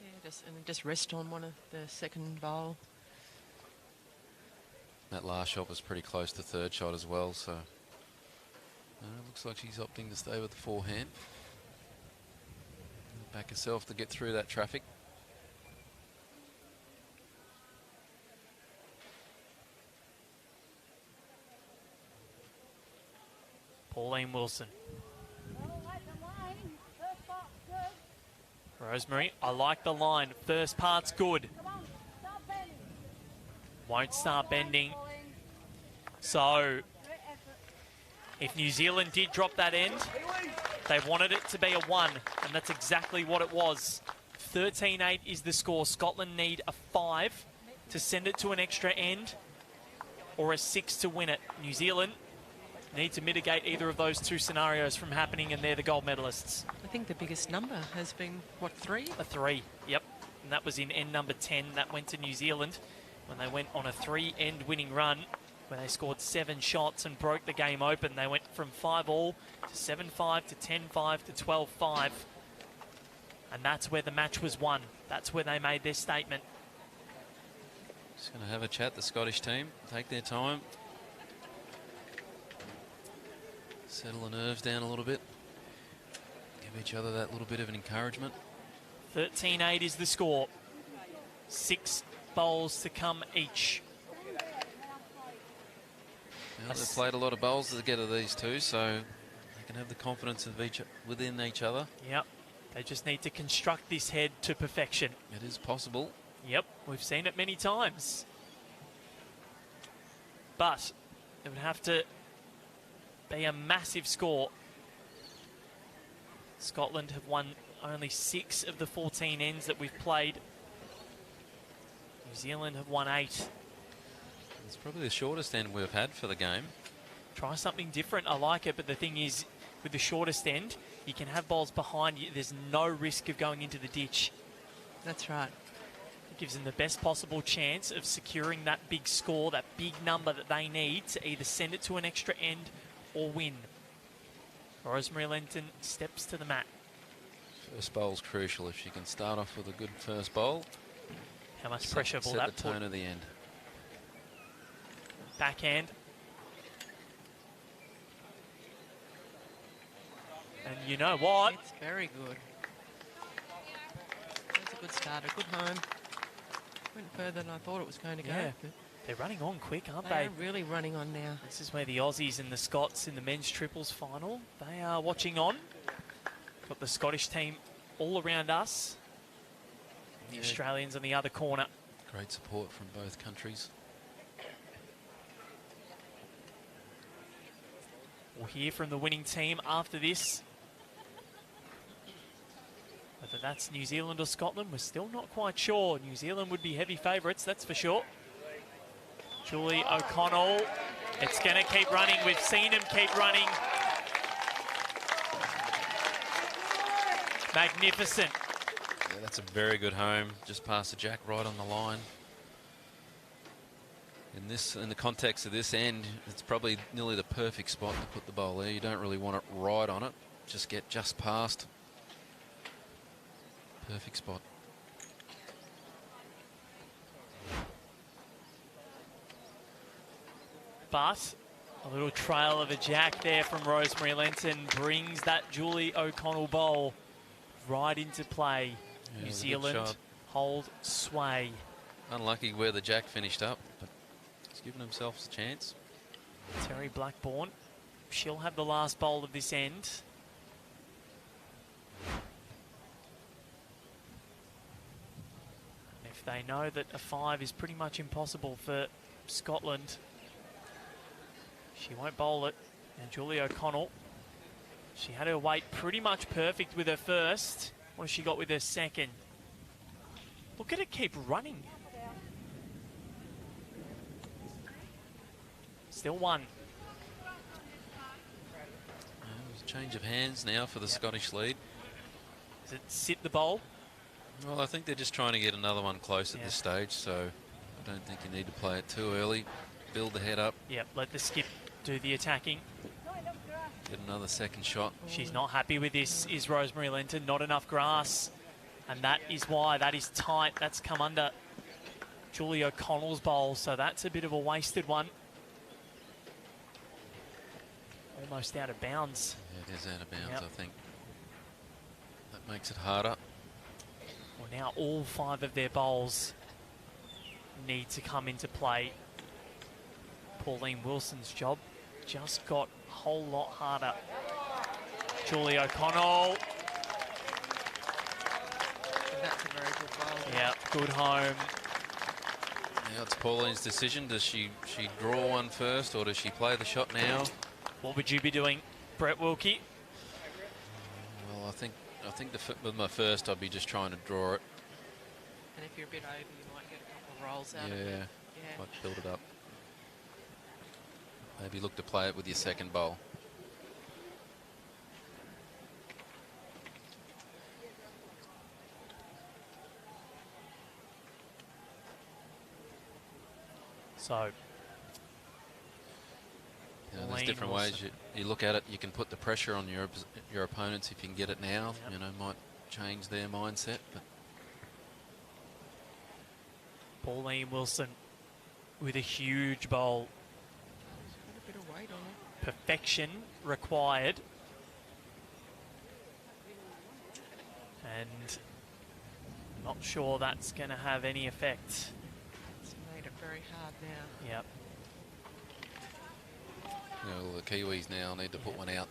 Yeah, just rest on one of the second bowl. That last shot was pretty close to 3rd shot as well, so looks like she's opting to stay with the forehand. Back herself to get through that traffic. Pauline Wilson. Oh, like the line. First part's good. Rosemary, I like the line. First part's good. Come on. Start bending. Won't start bending. Pauline. So Great effort. if New Zealand did drop that end, they wanted it to be a 1, and that's exactly what it was. 13-8 is the score. Scotland need a 5 to send it to an extra end, or a 6 to win it. New Zealand need to mitigate either of those 2 scenarios from happening, and they're the gold medalists. I think the biggest number has been, what, 3? A 3, yep. And that was in end number 10. That went to New Zealand when they went on a 3-end winning run, where they scored 7 shots and broke the game open. They went from 5-all to 7-5 to 10-5 to 12-5. And that's where the match was won. That's where they made their statement. Just going to have a chat, the Scottish team, take their time. Settle the nerves down a little bit. Give each other that little bit of an encouragement. 13-8 is the score. 6 bowls to come each. Well, they've played a lot of bowls together, these two, so they can have the confidence of within each other. Yep. They just need to construct this head to perfection. It is possible. Yep, we've seen it many times. But it would have to be a massive score. Scotland have won only 6 of the 14 ends that we've played. New Zealand have won 8. It's probably the shortest end we've had for the game. Try something different. I like it, but the thing is, with the shortest end, you can have balls behind you. There's no risk of going into the ditch. That's right. It gives them the best possible chance of securing that big score, that big number that they need to either send it to an extra end or win. Rosemary Lenton steps to the mat. First bowl's crucial. If she can start off with a good first bowl, How much pressure will set that the put? tone of the end. Backhand. And you know what? It's very good. That's a good start, a good home. Went further than I thought it was going to go. Yeah. but They're running on quick, aren't They they? are really running on now. This is where the Aussies and the Scots in the men's triples final, they are watching on. Got the Scottish team all around us. The Yeah. Australians on the other corner. Great support from both countries. We'll hear from the winning team after this. Whether that's New Zealand or Scotland, we're still not quite sure. New Zealand would be heavy favourites, that's for sure. Julie O'Connell. It's going to keep running. We've seen him keep running. Magnificent. Yeah, that's a very good home. Just past the jack, right on the line. In the context of this end, it's probably nearly the perfect spot to put the bowl there. You don't really want it right on it. Just get just past. Perfect spot. But a little trail of a jack there from Rosemary Lenton brings that Julie O'Connell bowl right into play. Yeah, New it was a good Zealand shot. hold sway. Unlucky where the jack finished up, but he's given himself a chance. Terry Blackburn, she'll have the last bowl of this end. And if they know that a 5 is pretty much impossible for Scotland, she won't bowl it. And Julie O'Connell, she had her weight pretty much perfect with her first. What has she got with her second? Look at it keep running. Still one. There's a change of hands now for the Scottish lead. Does it sit the bowl? Well, I think they're just trying to get another one close at Yeah. this stage, so I don't think you need to play it too early. Build the head up, Yep, let the skip do the attacking. get another second shot. She's not happy with this, is Rosemary Lenton. Not enough grass. And that is why. That is tight. That's come under Julie O'Connell's bowl, so that's a bit of a wasted one. Almost out of bounds. Yeah, it is out of bounds, Yep. I think. That makes it harder. Well, now all 5 of their bowls need to come into play. Pauline Wilson's job just got a whole lot harder. Julie O'Connell. That's a very good bowl. Yeah, good home. Now it's Pauline's decision. Does she draw one first, or does she play the shot now? What would you be doing, Brett Wilkie? Well, I think with my first, I'd be just trying to draw it. And if you're a bit over, you might get a couple of rolls out of Yeah, it. Yeah. might build it up. Maybe look to play it with your second bowl. So, You know, there's Pauline different Wilson. ways you look at it. You can put the pressure on your opponents if you can get it now. Yep. You know, might change their mindset. But Pauline Wilson with a huge bowl. Got a bit of weight on it. Perfection required. And not sure that's going to have any effect. It's made it very hard now. Yep. You know, the Kiwis now need to put one out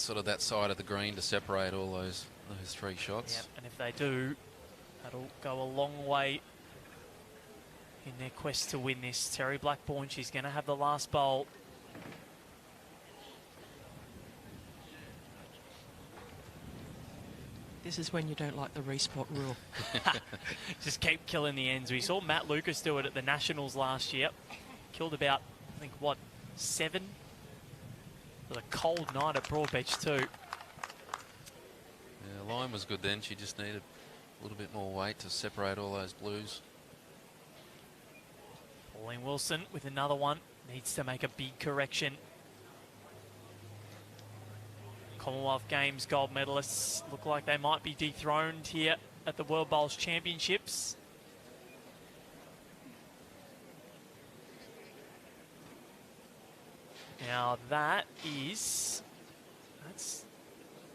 sort of that side of the green to separate all those three shots. Yep, and if they do, that'll go a long way in their quest to win this. Terry Blackburn, she's going to have the last bowl. This is when you don't like the respot rule. Just keep killing the ends. We saw Matt Lucas do it at the Nationals last year. Killed about, I think, what, 7? With a cold night at Broadbeach too. Yeah, the line was good then. She just needed a little bit more weight to separate all those blues. Pauline Wilson with another one. Needs to make a big correction. Commonwealth Games gold medalists look like they might be dethroned here at the World Bowls Championships. Now that's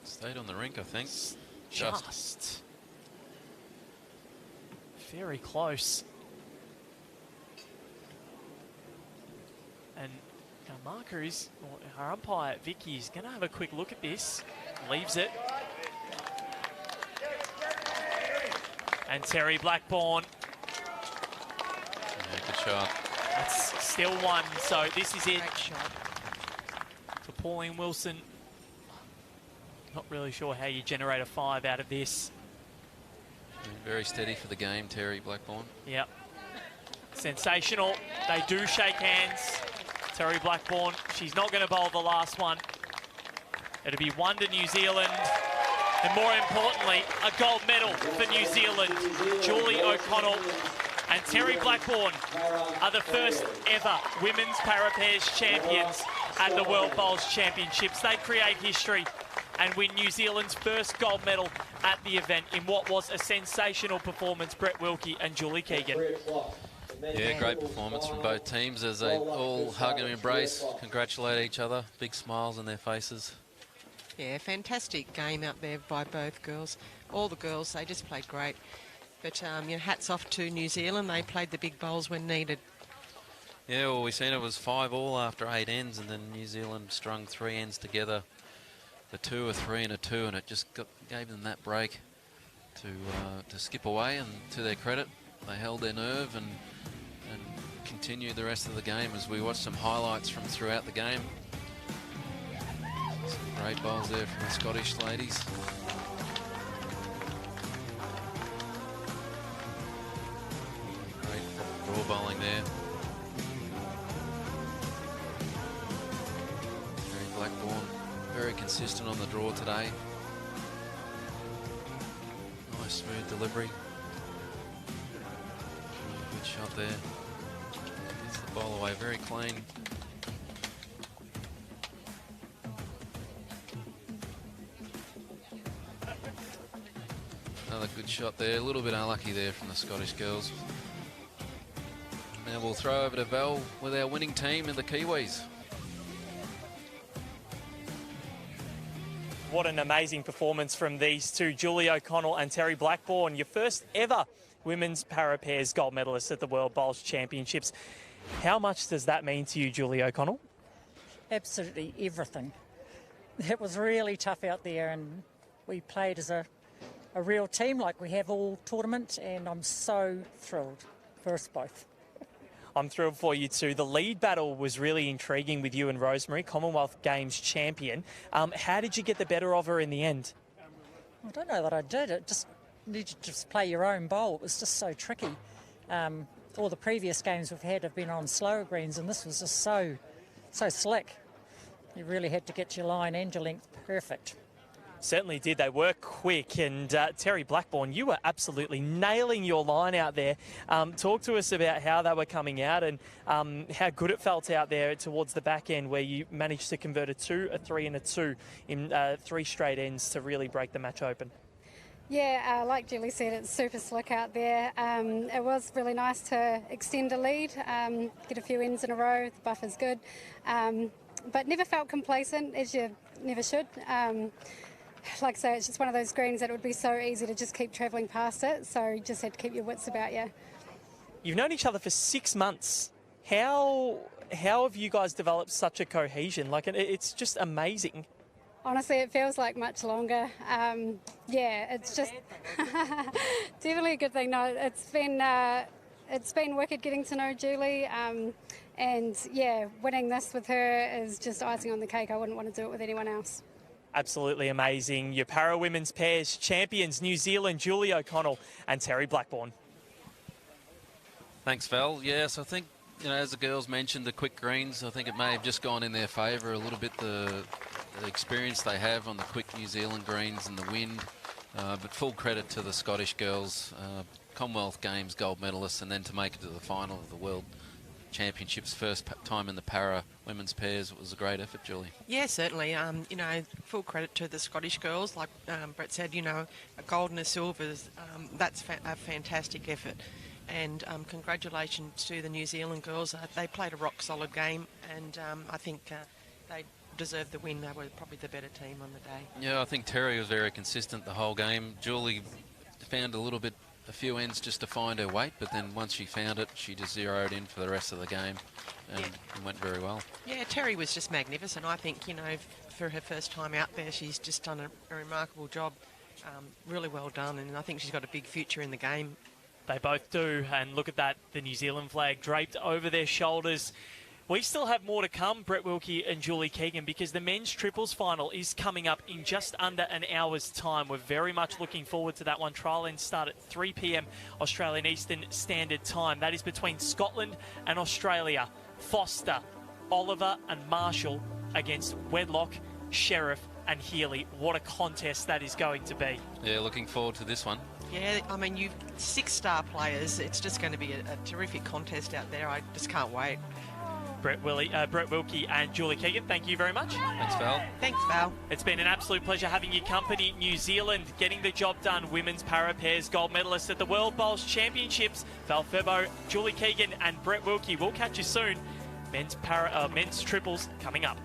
Stayed on the rink, I think. just very close. And our marker is, or our umpire Vicky is going to have a quick look at this. Leaves it. And Terry Blackburn. Yeah, good shot. That's still one. So this is it Great shot. for Pauline Wilson. Not really sure how you generate a 5 out of this. Very steady for the game, Terry Blackburn. Yep. Sensational. They do shake hands. Terry Blackburn, she's not going to bowl the last one. It'll be 1 to New Zealand. And more importantly, a gold medal for New Zealand. Julie O'Connell and Terry Blackburn are the first ever women's para pairs champions at the World Bowls Championships. They create history and win New Zealand's first gold medal at the event in what was a sensational performance. Brett Wilkie and Julie Keegan. Yeah, great performance from both teams as they all hug and embrace, congratulate each other, big smiles on their faces. Yeah, fantastic game out there by both girls. All the girls, they just played great. But you know, hats off to New Zealand. They played the big bowls when needed. Yeah, well, we seen it was 5-all after 8 ends, and then New Zealand strung 3 ends together. The 2, a 3 and a 2, and it just gave them that break to skip away. And to their credit, they held their nerve and continued the rest of the game as we watched some highlights from throughout the game. Some great bowls there from the Scottish ladies. Great draw bowling there. Terry Blackburn, very consistent on the draw today. Nice smooth delivery. Good shot there. Gets the ball away very clean. Another good shot there. A little bit unlucky there from the Scottish girls. Now we'll throw over to Val with our winning team and the Kiwis. What an amazing performance from these two, Julie O'Connell and Terry Blackburn, your first ever women's para pairs gold medalists at the World Bowls Championships. How much does that mean to you, Julie O'Connell? Absolutely everything. It was really tough out there, and we played as a real team like we have all tournament, and I'm so thrilled for us both. I'm thrilled for you too. The lead battle was really intriguing with you and Rosemary, Commonwealth Games champion. How did you get the better of her in the end? I don't know that I did. It just needed to just play your own bowl. It was just so tricky. All the previous games we've had have been on slower greens, and this was just so slick. You really had to get your line and your length perfect. Certainly did. They were quick. And Terry Blackburn, you were absolutely nailing your line out there. Talk to us about how they were coming out and how good it felt out there towards the back end, where you managed to convert a 2, a 3 and a 2 in 3 straight ends to really break the match open. Yeah, like Julie said, it's super slick out there. It was really nice to extend a lead, get a few ends in a row. The buffer's good, but never felt complacent, as you never should. Like I say, it's just one of those greens that it would be so easy to just keep travelling past it, so you just had to keep your wits about you. You've known each other for 6 months. How how have you guys developed such a cohesion? Like, it's just amazing. Honestly, it feels like much longer. Yeah, it's just definitely a good thing. No, it's been wicked getting to know Julie, and yeah, winning this with her is just icing on the cake. I wouldn't want to do it with anyone else. Absolutely amazing. Your para women's pairs champions, New Zealand, Julie O'Connell and Terry Blackburn. Thanks, Val. Yes, I think, as the girls mentioned, the quick greens, I think it may have just gone in their favour a little bit, the experience they have on the quick New Zealand greens and the wind. But full credit to the Scottish girls, Commonwealth Games gold medalists, and then to make it to the final of the World Championships, first time in the para women's pairs. It was a great effort, Julie. Yeah, certainly. Full credit to the Scottish girls. Like Brett said, a gold and a silver, that's a fantastic effort. And congratulations to the New Zealand girls. They played a rock-solid game, and I think they deserved the win. They were probably the better team on the day. Yeah, I think Terry was very consistent the whole game. Julie found a few ends just to find her weight, but then once she found it, she just zeroed in for the rest of the game and went very well. Yeah, Terry was just magnificent. I think, for her first time out there, she's just done a remarkable job. Really well done, and I think she's got a big future in the game. They both do, and look at that, the New Zealand flag draped over their shoulders. We still have more to come, Brett Wilkie and Julie Keegan, because the men's triples final is coming up in just under an hour's time. We're very much looking forward to that one. Trial ends start at 3 p.m. Australian Eastern Standard Time. That is between Scotland and Australia. Foster, Oliver and Marshall against Wedlock, Sheriff and Healy. What a contest that is going to be. Yeah, looking forward to this one. Yeah, I mean, you've 6 star players. It's just going to be a terrific contest out there. I just can't wait. Brett Wilkie and Julie Keegan, thank you very much. Thanks, Val. Thanks, Val. It's been an absolute pleasure having your company. New Zealand getting the job done. Women's para pairs gold medalists at the World Bowls Championships. Val Febo, Julie Keegan and Brett Wilkie. We'll catch you soon. Men's triples coming up.